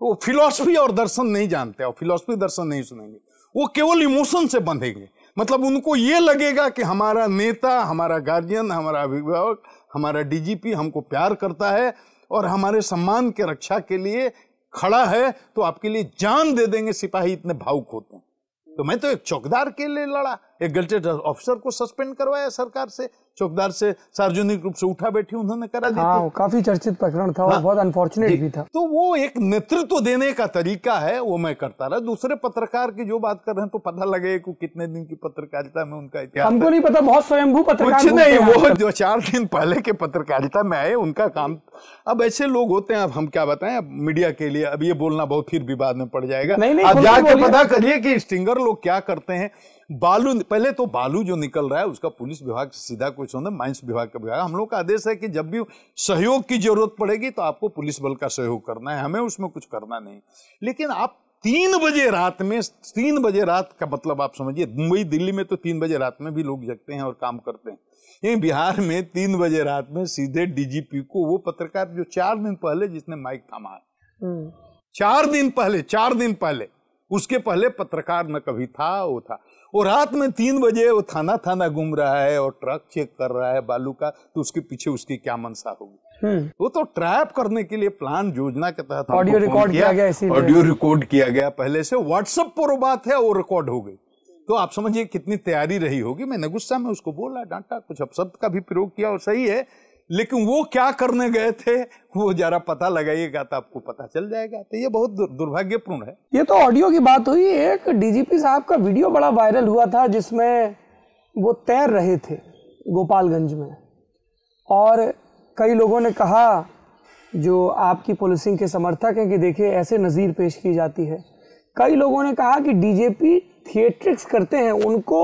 वो फिलॉसफी और दर्शन नहीं जानते, और फिलॉसफी दर्शन नहीं सुनेंगे, वो केवल इमोशन से बंधेंगे। मतलब उनको ये लगेगा कि हमारा नेता, हमारा गार्जियन, हमारा अभिभावक, हमारा डीजीपी हमको प्यार करता है और हमारे सम्मान के रक्षा के लिए खड़ा है, तो आपके लिए जान दे देंगे। सिपाही इतने भावुक होते हैं। तो मैं तो एक चौकीदार के लिए लड़ा, एक गजटेड ऑफिसर को सस्पेंड करवाया सरकार से, चौकीदार से सार्वजनिक रूप से उठा बैठी उन्होंने करा दी। हाँ, काफी चर्चित प्रकरण था और बहुत अनफॉर्चुनेट भी था। तो वो एक नेतृत्व देने का तरीका है, वो मैं करता रहा। दूसरे पत्रकार की जो बात कर रहे हैं तो पता लगे कि कितने दिन की पत्रकारिता में उनका इतिहास, हमको नहीं पता, बहुत स्वयंभू पत्रकार कुछ नहीं, वो जो 4 दिन पहले के पत्रकारिता में आए उनका काम। अब ऐसे लोग होते हैं, अब हम क्या बताएं, अब मीडिया के लिए अब ये बोलना बहुत फिर विवाद में पड़ जाएगा। आप जाके पता करिए कि स्टिंगर लोग क्या करते हैं। बालू, पहले तो बालू जो निकल रहा है उसका पुलिस विभाग से सीधा कोई संबंध, माइंस विभाग का विभाग। हम लोग का आदेश है कि जब भी सहयोग की जरूरत पड़ेगी तो आपको पुलिस बल का सहयोग करना है, हमें उसमें कुछ करना नहीं। लेकिन आप 3 बजे रात में, 3 बजे रात का मतलब आप समझिए, मुंबई दिल्ली में तो 3 बजे रात में भी लोग जगते हैं और काम करते हैं, ये बिहार में 3 बजे रात में सीधे डीजीपी को, वो पत्रकार जो 4 दिन पहले जिसने माइक थामा, 4 दिन पहले, उसके पहले पत्रकार न कभी था, वो था, वो रात में 3 बजे वो थाना थाना घूम रहा है और ट्रक चेक कर रहा है बालू का, तो उसके पीछे उसकी क्या मंशा होगी? वो तो ट्रैप करने के लिए प्लान योजना के तहत ऑडियो रिकॉर्ड किया गया, ऑडियो रिकॉर्ड किया गया पहले से, व्हाट्सएप पर वो बात है, वो रिकॉर्ड हो गई। तो आप समझिए कितनी तैयारी रही होगी। मैंने गुस्सा में उसको बोला, डांटा, कुछ अपशब्द का भी प्रयोग किया, और सही है, लेकिन वो क्या करने गए थे वो जरा पता लगाइएगा तो आपको पता चल जाएगा। तो ये बहुत दुर्भाग्यपूर्ण है। ये तो ऑडियो की बात हुई। एक डीजीपी साहब का वीडियो बड़ा वायरल हुआ था जिसमें वो तैर रहे थे गोपालगंज में, और कई लोगों ने कहा जो आपकी पुलिसिंग के समर्थक हैं कि देखिए ऐसे नज़ीर पेश की जाती है। कई लोगों ने कहा कि डीजीपी थिएट्रिक्स करते हैं, उनको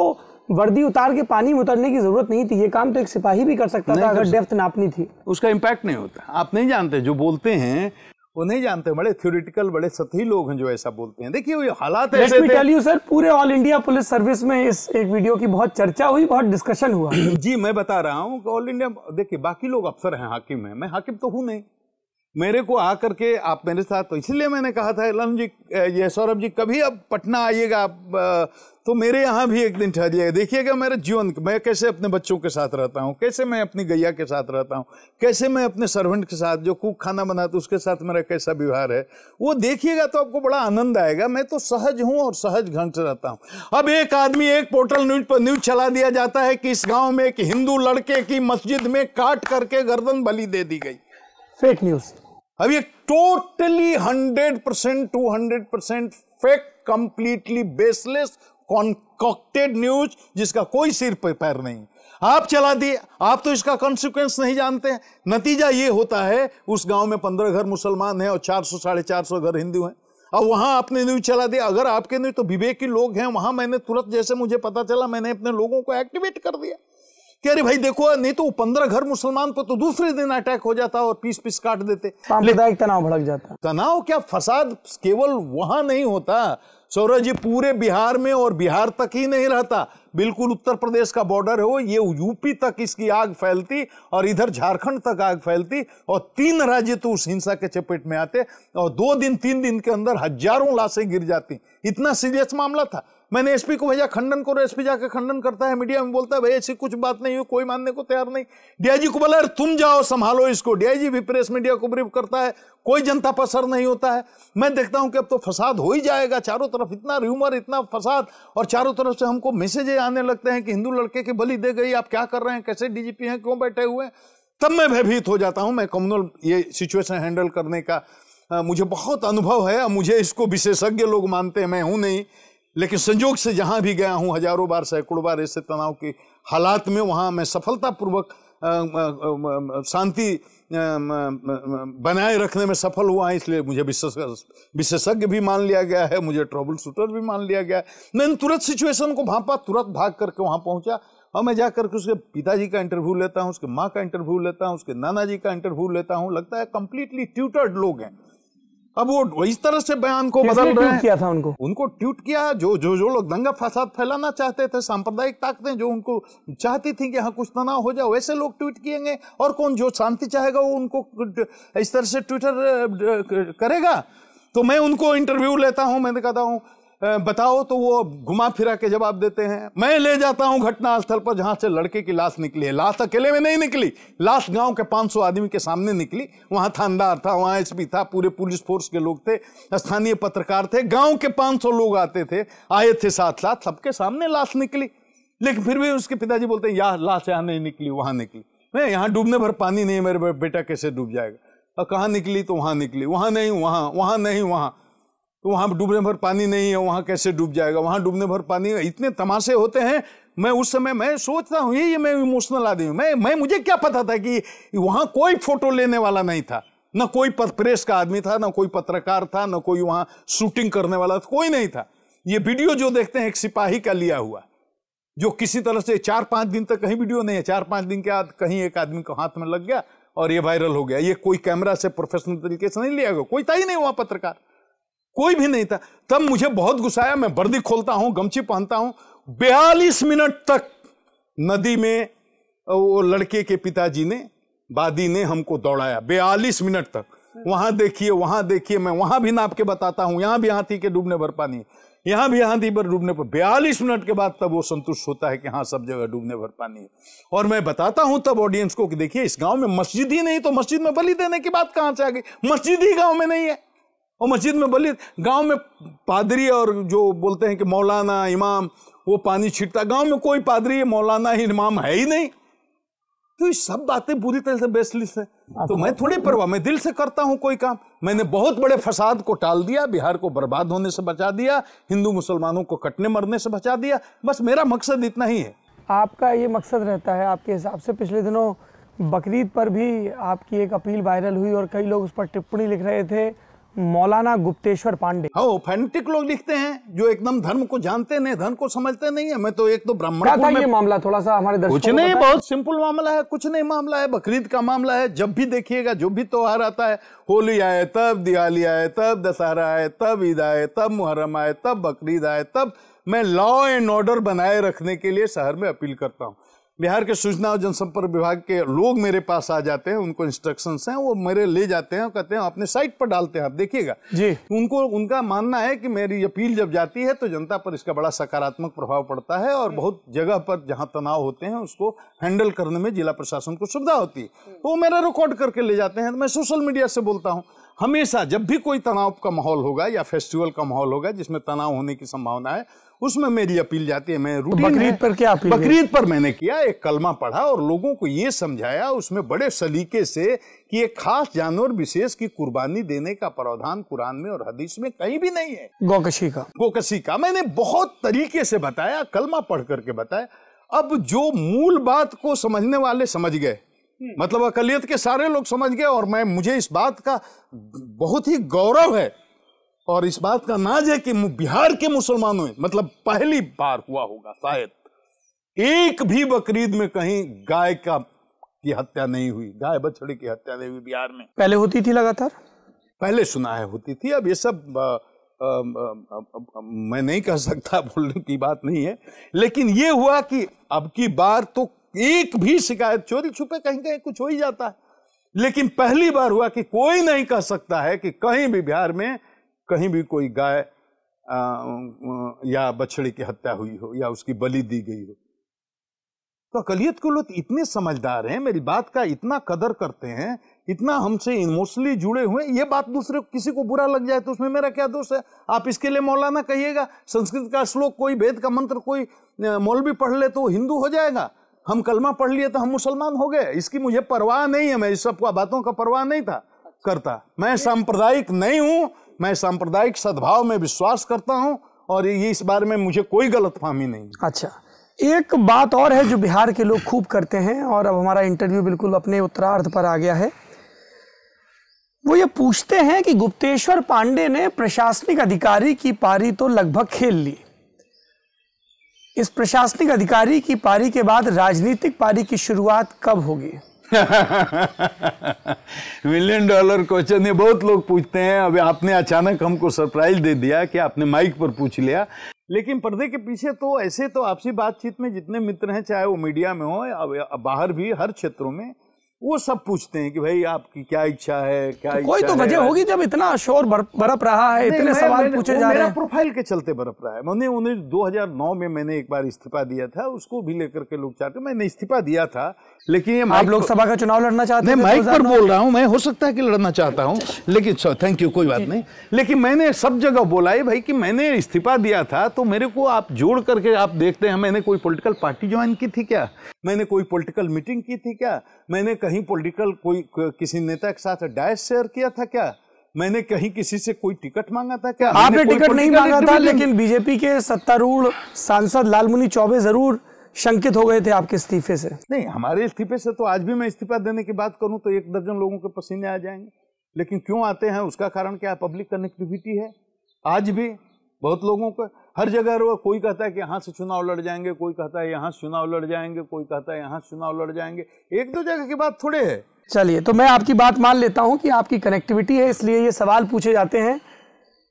वर्दी उतार के पानी में उतरने की जरूरत नहीं थी, ये काम तो एक सिपाही भी कर सकता था अगर डेप्थ नापनी थी। उसका इम्पैक्ट नहीं होता। आप नहीं जानते, जो बोलते हैं वो नहीं जानते, बड़े थ्योरेटिकल, बड़े सतही लोग हैं जो ऐसा बोलते हैं। देखिए ये हालात ऐसे थे। Let me tell you sir, पूरे ऑल इंडिया पुलिस सर्विस में इस एक वीडियो की बहुत चर्चा हुई, बहुत डिस्कशन हुआ। जी मैं बता रहा हूँ ऑल इंडिया, देखिए बाकी लोग अफसर हैं, हाकिम हैं, मैं हाकिम तो हूँ नहीं। मेरे को आकर के आप मेरे साथ, तो इसलिए मैंने कहा था एलन जी, ये सौरभ जी, कभी अब पटना आइएगा तो मेरे यहाँ भी एक दिन ठहरिएगा, देखिएगा मेरे जीवन, मैं कैसे अपने बच्चों के साथ रहता हूँ, कैसे मैं अपनी गैया के साथ रहता हूँ, कैसे मैं अपने सर्वेंट के साथ, जो कुक खाना बनाते उसके साथ मेरा कैसा व्यवहार है, वो देखिएगा तो आपको बड़ा आनंद आएगा। मैं तो सहज हूँ और सहज ढंग से रहता हूँ। अब एक आदमी, एक पोर्टल न्यूज पर न्यूज चला दिया जाता है कि इस गाँव में एक हिंदू लड़के की मस्जिद में काट करके गर्दन बलि दे दी गई। Fake news. अब ये totally 100% 200% fake, completely baseless, concocted news, जिसका कोई सिर पे पैर नहीं। आप चला दिए, आप तो इसका कॉन्सिक्वेंस नहीं जानते हैं। नतीजा ये होता है उस गांव में 15 घर मुसलमान हैं और 400 साढ़े 400 घर हिंदू हैं। अब वहां आपने न्यूज चला दिया। अगर आपके नहीं तो विवेकी लोग हैं वहां, मैंने तुरंत जैसे मुझे पता चला मैंने अपने लोगों को एक्टिवेट कर दिया कि अरे भाई देखो, नहीं तो 15 घर मुसलमान पर तो दूसरे दिन अटैक हो जाता और पीस पीस काट देते, सांप्रदायिक तनाव भड़क जाता। तनाव क्या, फसाद केवल वहां नहीं होता सौरभ जी, पूरे बिहार में, और बिहार तक ही नहीं रहता, बिल्कुल उत्तर प्रदेश का बॉर्डर हो, ये यूपी तक इसकी आग फैलती और इधर झारखंड तक आग फैलती, और 3 राज्य तो उस हिंसा के चपेट में आते, और 2 दिन 3 दिन के अंदर हजारों लाशें गिर जाती। इतना सीरियस मामला था। मैंने एसपी को भेजा, खंडन करो, एसपी जाकर खंडन करता है, मीडिया में बोलता है भाई ऐसी कुछ बात नहीं है, कोई मानने को तैयार नहीं। डीआईजी को बोला तुम जाओ संभालो इसको, डीआईजी भी प्रेस मीडिया को ब्रीफ करता है, कोई जनता पर असर नहीं होता है। मैं देखता हूं कि अब तो फसाद हो ही जाएगा, चारों तरफ इतना र्यूमर, इतना फसाद, और चारों तरफ से हमको मैसेज आने लगते हैं कि हिंदू लड़के की बलि दे गई, आप क्या कर रहे हैं, कैसे डीजीपी हैं, क्यों बैठे हुए हैं। तब मैं भयभीत हो जाता हूं। मैं कम्युनल ये सिचुएशन हैंडल करने का मुझे बहुत अनुभव है, मुझे इसको विशेषज्ञ लोग मानते हैं, मैं हूं नहीं, लेकिन संजोग से जहां भी गया हूं, हजारों बार, सैकड़ों बार ऐसे तनाव के हालात में, वहां मैं सफलतापूर्वक शांति बनाए रखने में सफल हुआ है। इसलिए मुझे विशेषज्ञ भी मान लिया गया है, मुझे ट्रबल शूटर भी मान लिया गया है। मैंने तुरंत सिचुएशन को भांपा, तुरंत भाग करके वहां पहुंचा, और मैं जाकर के उसके पिताजी का इंटरव्यू लेता हूं, उसके माँ का इंटरव्यू लेता हूं, उसके नाना जी का इंटरव्यू लेता हूं। लगता है कंप्लीटली ट्यूटर्ड लोग हैं। अब वो इस तरह से बयान को बदल रहे हैं। किया था उनको ट्वीट किया जो लोग दंगा फसाद फैलाना चाहते थे, सांप्रदायिक ताकतें जो उनको चाहती थी कि यहाँ कुछ तनाव हो जाए, वैसे लोग ट्वीट किएंगे। और कौन जो शांति चाहेगा वो उनको इस तरह से ट्विटर करेगा। तो मैं उनको इंटरव्यू लेता हूं, मैं कहता हूं बताओ, तो वो घुमा फिरा के जवाब देते हैं। मैं ले जाता हूं घटनास्थल पर जहां से लड़के की लाश निकली है। लाश अकेले में नहीं निकली, लाश गांव के 500 आदमी के सामने निकली। वहां थानेदार था, वहां एसपी था, पूरे पुलिस फोर्स के लोग थे, स्थानीय पत्रकार थे, गांव के 500 लोग आए थे साथ साथ, सबके सामने लाश निकली। लेकिन फिर भी उसके पिताजी बोलते हैं यार लाश यहाँ नहीं निकली, वहां निकली। मैं यहाँ डूबने भर पानी नहीं, मेरे बेटा कैसे डूब जाएगा। और कहाँ निकली, तो वहां निकली। वहां नहीं, वहां नहीं, वहां तो वहां डूबने भर पानी नहीं है, वहां कैसे डूब जाएगा, वहां डूबने भर पानी। इतने तमाशे होते हैं। मैं उस समय मैं सोचता हूँ ये मैं इमोशनल आदमी हूँ। मैं मुझे क्या पता था कि वहां कोई फोटो लेने वाला नहीं था, ना कोई प्रेस का आदमी था, ना कोई पत्रकार था, ना कोई वहां शूटिंग करने वाला था, कोई नहीं था। ये वीडियो जो देखते हैं एक सिपाही का लिया हुआ, जो किसी तरह से 4-5 दिन तक, कहीं वीडियो नहीं है, 4-5 दिन के बाद कहीं एक आदमी को हाथ में लग गया और ये वायरल हो गया। ये कोई कैमरा से प्रोफेशनल तरीके से नहीं लिया गया, कोई था ही नहीं वहां पत्रकार। कोई भी नहीं था। तब मुझे बहुत गुस्सा आया, मैं वर्दी खोलता हूं, गमछी पहनता हूं, 42 मिनट तक नदी में वो लड़के के पिताजी ने, वादी ने हमको दौड़ाया 42 मिनट तक। वहां देखिए, मैं वहां भी नाप के बताता हूं, यहां भी हाथी के डूबने भर पानी है, यहां भी हाथी पर डूबने पर 42 मिनट के बाद तब वो संतुष्ट होता है कि हाँ सब जगह डूबने भर पानी है। और मैं बताता हूं तब ऑडियंस को कि देखिए इस गांव में मस्जिद ही नहीं, तो मस्जिद में बलि देने की बात कहां से आ गई? मस्जिद ही गांव में नहीं है और मस्जिद में बलि, गांव में पादरी और जो बोलते हैं कि मौलाना इमाम वो पानी छिड़ता, गांव में कोई पादरी मौलाना ही इमाम है ही नहीं। तो ये सब बातें पूरी तरह से बेसलिस है। तो मैं थोड़ी परवाह, मैं दिल से करता हूं कोई काम। मैंने बहुत बड़े फसाद को टाल दिया, बिहार को बर्बाद होने से बचा दिया, हिंदू मुसलमानों को कटने मरने से बचा दिया, बस मेरा मकसद इतना ही है। आपका ये मकसद रहता है आपके हिसाब से। पिछले दिनों बकरीद पर भी आपकी एक अपील वायरल हुई और कई लोग उस पर टिप्पणी लिख रहे थे, मौलाना गुप्तेश्वर पांडे। हाँ, फैनेटिक लोग लिखते हैं जो एकदम धर्म को जानते नहीं, धर्म को समझते नहीं है। मैं तो एक तो ब्राह्मण क्या था ये मामला, थोड़ा सा हमारे दर्शकों कुछ नहीं, बहुत सिंपल मामला है, कुछ नहीं मामला है, बकरीद का मामला है। जब भी देखिएगा, जो भी त्योहार आता है, होली आए तब, दिवाली आए तब, दशहरा आए तब, ईद आए तब, मुहर्रम आए तब, बकरीद आए तब, मैं लॉ एंड ऑर्डर बनाए रखने के लिए शहर में अपील करता हूँ। बिहार के सूचना और जनसंपर्क विभाग के लोग मेरे पास आ जाते हैं, उनको इंस्ट्रक्शंस हैं, वो मेरे ले जाते हैं और कहते हैं अपने साइट पर डालते हैं, आप देखिएगा जी। उनका मानना है कि मेरी अपील जब जाती है तो जनता पर इसका बड़ा सकारात्मक प्रभाव पड़ता है और बहुत जगह पर जहां तनाव होते हैं उसको हैंडल करने में जिला प्रशासन को सुविधा होती है। तो वो मेरा रिकॉर्ड करके ले जाते हैं। तो मैं सोशल मीडिया से बोलता हूँ, हमेशा जब भी कोई तनाव का माहौल होगा या फेस्टिवल का माहौल होगा जिसमें तनाव होने की संभावना है, उसमें मेरी अपील जाती है। मैं रूटीन बकरीद पर क्या अपील? बकरीद पर मैंने किया, एक कलमा पढ़ा और लोगों को ये समझाया उसमें बड़े सलीके से कि एक खास जानवर विशेष की कुर्बानी देने का प्रावधान कुरान में और हदीस में कहीं भी नहीं है। गोकशी का मैंने बहुत तरीके से बताया, कलमा पढ़ करके बताया। अब जो मूल बात को समझने वाले समझ गए, मतलब अकलियत के सारे लोग समझ गए, और मुझे इस बात का बहुत ही गौरव है और इस बात का नाज है कि बिहार के मुसलमानों में मतलब पहली बार हुआ होगा शायद, एक भी बकरीद में कहीं गाय की हत्या नहीं हुई, गाय बछड़े की हत्या नहीं हुई बिहार में। पहले होती थी लगातार, पहले सुना है होती थी। अब ये सब मैं नहीं कह सकता, बोलने की बात नहीं है, लेकिन ये हुआ कि अब की बार तो एक भी शिकायत, चोरी छुपे कहीं कहीं कुछ हो ही जाता है, लेकिन पहली बार हुआ कि कोई नहीं कह सकता है कि कहीं भी बिहार में कहीं भी कोई गाय या बछड़े की हत्या हुई हो या उसकी बलि दी गई हो। तो अकलियत के लोग इतने समझदार हैं, मेरी बात का इतना कदर करते हैं, इतना हमसे इमोशनली जुड़े हुए। ये बात दूसरे किसी को बुरा लग जाए तो उसमें मेरा क्या दोष है? आप इसके लिए मौलाना कहिएगा, संस्कृत का श्लोक, कोई वेद का मंत्र कोई मौलवी पढ़ ले तो हिंदू हो जाएगा, हम कलमा पढ़ लिए तो हम मुसलमान हो गए। इसकी मुझे परवाह नहीं है, मैं इस सब बातों का परवाह नहीं था करता। मैं सांप्रदायिक नहीं हूं, मैं सांप्रदायिक सद्भाव में विश्वास करता हूं और ये इस बारे में मुझे कोई गलतफहमी नहीं। अच्छा, एक बात और है जो बिहार के लोग खूब करते हैं, और अब हमारा इंटरव्यू बिल्कुल अपने उत्तरार्ध पर आ गया है। वो ये पूछते हैं कि गुप्तेश्वर पांडे ने प्रशासनिक अधिकारी की पारी तो लगभग खेल ली, इस प्रशासनिक अधिकारी की पारी के बाद राजनीतिक पारी की शुरुआत कब होगी? $1 मिलियन क्वेश्चन है, बहुत लोग पूछते हैं। अब आपने अचानक हमको सरप्राइज दे दिया कि आपने माइक पर पूछ लिया, लेकिन पर्दे के पीछे तो ऐसे तो आपसी बातचीत में जितने मित्र हैं, चाहे वो मीडिया में हो, बाहर भी, हर क्षेत्रों में, वो सब पूछते हैं कि भाई आपकी क्या इच्छा है, क्या तो कोई तो वजह होगी जब इतना शोर बरप रहा है, इतने सवाल पूछे जा रहे हैं। प्रोफाइल के चलते बरप रहा है। मैंने उन्हें 2009 में मैंने एक बार इस्तीफा दिया था, उसको भी लेकर के लोग चाहते, मैंने इस्तीफा दिया था, लेकिन ये आप लोकसभा का चुनाव लड़ना चाहते हैं? माइक पर बोल रहा हूं, मैं हो सकता है कि लड़ना चाहता हूं, लेकिन थैंक यू, कोई बात नहीं। लेकिन मैंने सब जगह बोला है भाई कि मैंने इस्तीफा दिया था, तो मेरे को आप जोड़ करके आप देखते हैं, मैंने कोई पॉलिटिकल पार्टी ज्वाइन की थी क्या, मैंने कोई पॉलिटिकल मीटिंग की थी क्या, मैंने कहीं पॉलिटिकल कोई किसी नेता के साथ डायस शेयर किया था क्या, मैंने कहीं किसी से कोई टिकट मांगा था क्या? आपने टिकट नहीं मांगा था, लेकिन बीजेपी के सत्तारूढ़ सांसद लालमुनि चौबे जरूर शंकित हो गए थे आपके इस्तीफे से। नहीं, हमारे इस्तीफे से तो आज भी मैं इस्तीफा देने की बात करूं तो 1 दर्जन लोगों के पसीने आ जाएंगे, लेकिन क्यों आते हैं उसका कारण क्या? पब्लिक कनेक्टिविटी है। आज भी बहुत लोगों को हर जगह कोई कहता है कि यहाँ से चुनाव लड़ जाएंगे, कोई कहता है यहाँ से चुनाव लड़ जाएंगे, कोई कहता है यहाँ से चुनाव लड़ जाएंगे। 1-2 जगह की बात थोड़े है। चलिए, तो मैं आपकी बात मान लेता हूं कि आपकी कनेक्टिविटी है, इसलिए ये सवाल पूछे जाते हैं।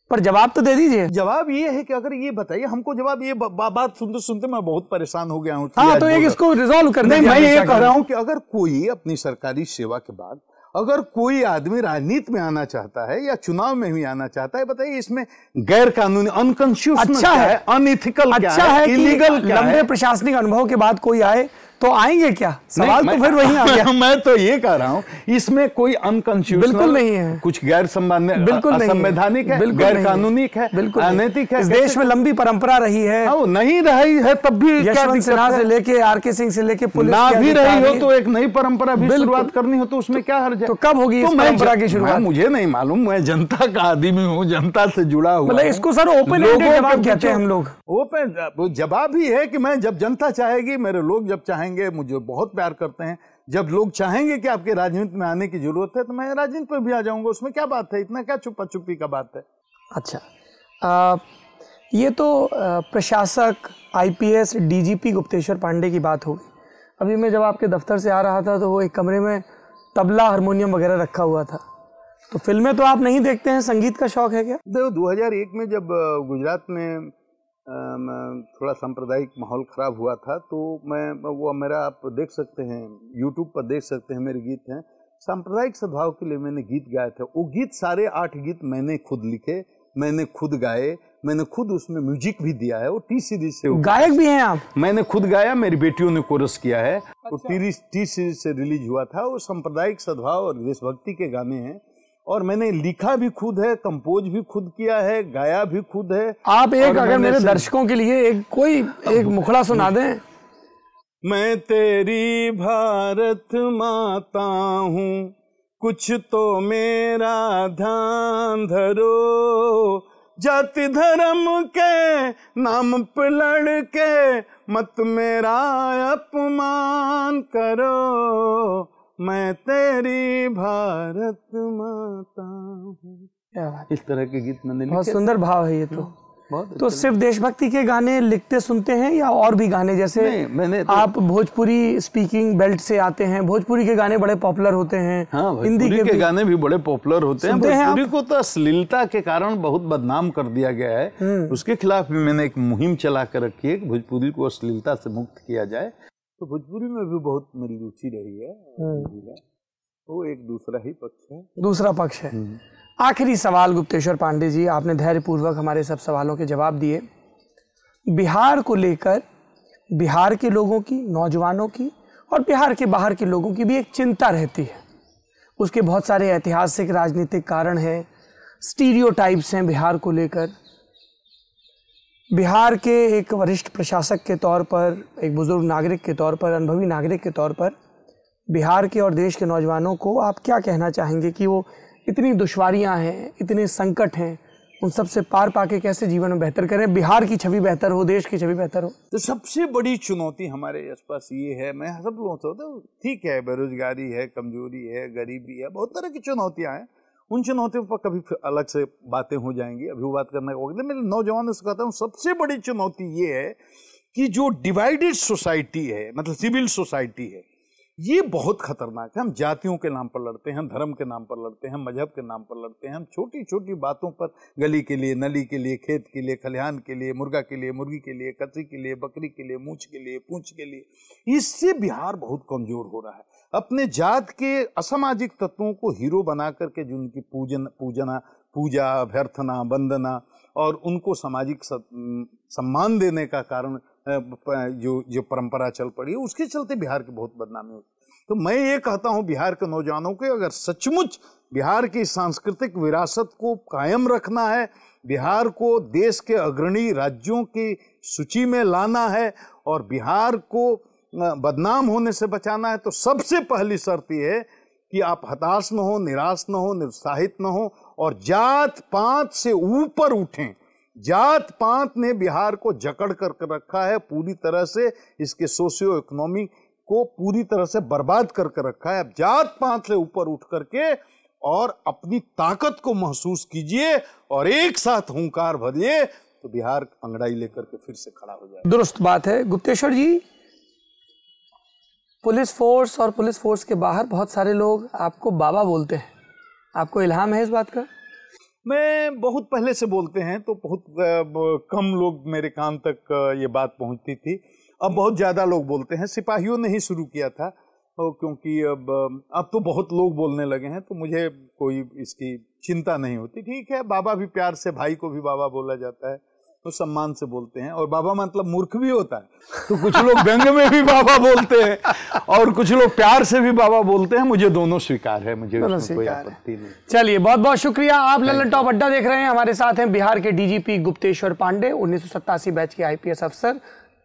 पर जवाब तो दे दीजिए। जवाब ये है कि अगर ये बताइए हमको, जवाब ये बात सुनते सुनते मैं बहुत परेशान हो गया हूँ। हाँ, तो एक इसको रिजॉल्व कर दीजिए। मैं ये कह रहा हूँ कि अगर कोई अपनी सरकारी सेवा के बाद अगर कोई आदमी राजनीति में आना चाहता है या चुनाव में भी आना चाहता है, बताइए इसमें गैर कानूनी, अनकॉन्स्टिट्यूशनल अच्छा है, अनइथिकल क्या अच्छा है, इलीगल क्या है? लंबे प्रशासनिक अनुभव के बाद कोई आए तो आएंगे क्या? सवाल तो फिर वही आ गया। मैं तो ये कह रहा हूँ इसमें कोई अनकॉन्स्टिट्यूशनल बिल्कुल नहीं है, कुछ गैर असंवैधानिक है, गैर कानूनिक है, अनैतिक है। इस देश में लंबी परंपरा रही है, नहीं रही है तब भी यशवंत सिन्हा से लेके आर.के. सिंह से लेके पुलिस ना भी रही हो तो एक नई परंपरा भी शुरुआत करनी हो तो उसमें क्या हर्ज है? तो कब होगी इस परंपरा की शुरुआत? मुझे नहीं मालूम, मैं जनता का आदमी हूँ, जनता से जुड़ा हुआ। मतलब इसको सर ओपन एंडेड जवाब कहते हैं हम लोग। ओपन जवाब ही है कि मैं जब जनता चाहेगी, मेरे लोग जब चाहेंगे, मुझे बहुत प्यार करते हैं, जब लोग चाहेंगे कि आपके राजनीति में आने की जरूरत है तो मैं राजनीति पर भी आ जाऊंगा। उसमें क्या बात है? इतना क्या छुपा छुपी का बात है? अच्छा, ये तो प्रशासक आईपीएस डीजीपी गुप्तेश्वर पांडे की बात होगी। अभी मैं जब आपके दफ्तर से आ रहा था तो वो एक कमरे में तबला हारमोनियम वगैरह रखा हुआ था। तो फिल्में तो आप नहीं देखते हैं, संगीत का शौक है क्या? 2001 में जब गुजरात में थोड़ा सांप्रदायिक माहौल खराब हुआ था तो वो मेरा, आप देख सकते हैं यूट्यूब पर देख सकते हैं, मेरे गीत हैं, सांप्रदायिक सद्भाव के लिए मैंने गीत गाए थे। वो गीत सारे 8 गीत मैंने खुद लिखे, मैंने खुद गाए, मैंने खुद उसमें म्यूजिक भी दिया है। वो टी सीरीज से गायक भी हैं आप? मैंने खुद गाया, मेरी बेटियों ने कोरस किया है। वो टी सीरीज से रिलीज हुआ था। वो सांप्रदायिक सद्भाव और देशभक्ति के गाने हैं और मैंने लिखा भी खुद है, कंपोज भी खुद किया है, गाया भी खुद है। आप एक अगर मेरे दर्शकों के लिए एक मुखड़ा सुना दें। मैं तेरी भारत माता हूँ, कुछ तो मेरा ध्यान धरो, जाति धर्म के नाम पे लड़ के मत मेरा अपमान करो, मैं तेरी भारत माता हूँ। इस तरह के गीत मैंने लिखे। बहुत सुंदर भाव है ये तो सिर्फ देशभक्ति के गाने लिखते सुनते हैं या और भी गाने? जैसे मैंने आप भोजपुरी स्पीकिंग बेल्ट से आते हैं, भोजपुरी के गाने बड़े पॉपुलर होते हैं। हाँ, हिंदी के गाने भी बड़े पॉपुलर होते हैं। भोजपुरी को तो अश्लीलता के कारण बहुत बदनाम कर दिया गया है। उसके खिलाफ भी मैंने एक मुहिम चला कर रखी है कि भोजपुरी को अश्लीलता से मुक्त किया जाए। तो भोजपुरी में भी बहुत मेरी रुचि रही है। वो एक दूसरा ही पक्ष है, दूसरा पक्ष है। आखिरी सवाल गुप्तेश्वर पांडे जी, आपने धैर्यपूर्वक हमारे सब सवालों के जवाब दिए। बिहार को लेकर बिहार के लोगों की, नौजवानों की और बिहार के बाहर के लोगों की भी एक चिंता रहती है। उसके बहुत सारे ऐतिहासिक राजनीतिक कारण हैं, स्टीरियोटाइप्स हैं बिहार को लेकर। बिहार के एक वरिष्ठ प्रशासक के तौर पर, एक बुजुर्ग नागरिक के तौर पर, अनुभवी नागरिक के तौर पर बिहार के और देश के नौजवानों को आप क्या कहना चाहेंगे कि वो इतनी दुश्वारियां हैं, इतने संकट हैं, उन सब से पार पाके कैसे जीवन में बेहतर करें, बिहार की छवि बेहतर हो, देश की छवि बेहतर हो? तो सबसे बड़ी चुनौती हमारे आसपास ये है, मैं सब लोगों से होता हूँ, ठीक है, बेरोजगारी है, कमजोरी है, गरीबी है, बहुत तरह की चुनौतियां हैं। उन चुनौतियों पर कभी अलग से बातें हो जाएंगी, अभी वो बात करने का वक्त। मैं नौजवानों से कहता हूँ सबसे बड़ी चुनौती ये है कि जो डिवाइडेड सोसाइटी है, मतलब सिविल सोसाइटी है, ये बहुत खतरनाक है। हम जातियों के नाम पर लड़ते हैं, हम धर्म के नाम पर लड़ते हैं, हम मजहब के नाम पर लड़ते हैं, हम छोटी छोटी बातों पर, गली के लिए, नली के लिए, खेत के लिए, खलिहान के लिए, मुर्गा के लिए, मुर्गी के लिए, कतरी के लिए, बकरी के लिए, मूछ के लिए, पूंछ के लिए। इससे बिहार बहुत कमजोर हो रहा है। अपने जात के असामाजिक तत्वों को हीरो बना करके जो उनकी पूजा, अभ्यर्थना, वंदना और उनको सामाजिक सम्मान देने का कारण जो परंपरा चल पड़ी है, उसके चलते बिहार की बहुत बदनामी होती। तो मैं ये कहता हूं बिहार के नौजवानों को, अगर सचमुच बिहार की सांस्कृतिक विरासत को कायम रखना है, बिहार को देश के अग्रणी राज्यों की सूची में लाना है और बिहार को बदनाम होने से बचाना है, तो सबसे पहली शर्त यह है कि आप हताश न हो, निराश न हो, निरुत्साहित न हो और जात पात से ऊपर उठें। जात पात ने बिहार को जकड़ कर रखा है पूरी तरह से, इसके सोशियो इकोनॉमी को पूरी तरह से बर्बाद करके रखा है। अब जात पात से ऊपर उठ करके और अपनी ताकत को महसूस कीजिए और एक साथ हुंकार भरिए, तो बिहार अंगड़ाई लेकर के फिर से खड़ा हो जाए। दुरुस्त बात है। गुप्तेश्वर जी, पुलिस फोर्स और पुलिस फोर्स के बाहर बहुत सारे लोग आपको बाबा बोलते हैं, आपको इल्हाम है इस बात का? मैं बहुत पहले से बोलते हैं तो बहुत कम लोग मेरे कान तक ये बात पहुंचती थी। अब बहुत ज़्यादा लोग बोलते हैं। सिपाहियों ने ही शुरू किया था, क्योंकि अब तो बहुत लोग बोलने लगे हैं, तो मुझे कोई इसकी चिंता नहीं होती। ठीक है, बाबा भी प्यार से, भाई को भी बाबा बोला जाता है, तो सम्मान से बोलते हैं। और बाबा मतलब मूर्ख भी होता है, तो कुछ लोग व्यंग में भी बाबा बोलते हैं और कुछ लोग प्यार से भी बाबा बोलते हैं। मुझे दोनों स्वीकार है, मुझे उसमें कोई आपत्ति नहीं। चलिए, बहुत बहुत शुक्रिया। आप लल्लन टॉप अड्डा देख रहे हैं। हमारे साथ हैं बिहार के डीजीपी गुप्तेश्वर पांडे, 1987 बैच के आईपीएस अफसर,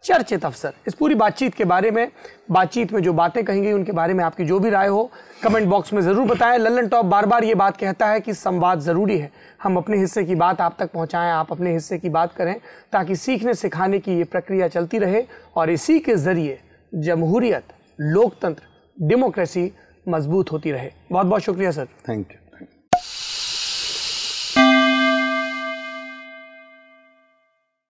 चर्चित अफसर। इस पूरी बातचीत के बारे में, बातचीत में जो बातें कही गई उनके बारे में आपकी जो भी राय हो कमेंट बॉक्स में जरूर बताएं। लल्लन टॉप बार बार ये बात कहता है कि संवाद जरूरी है। हम अपने हिस्से की बात आप तक पहुंचाएं, आप अपने हिस्से की बात करें, ताकि सीखने सिखाने की ये प्रक्रिया चलती रहे और इसी के जरिए जमहूरियत, लोकतंत्र, डेमोक्रेसी मजबूत होती रहे। बहुत बहुत शुक्रिया सर। Thank you.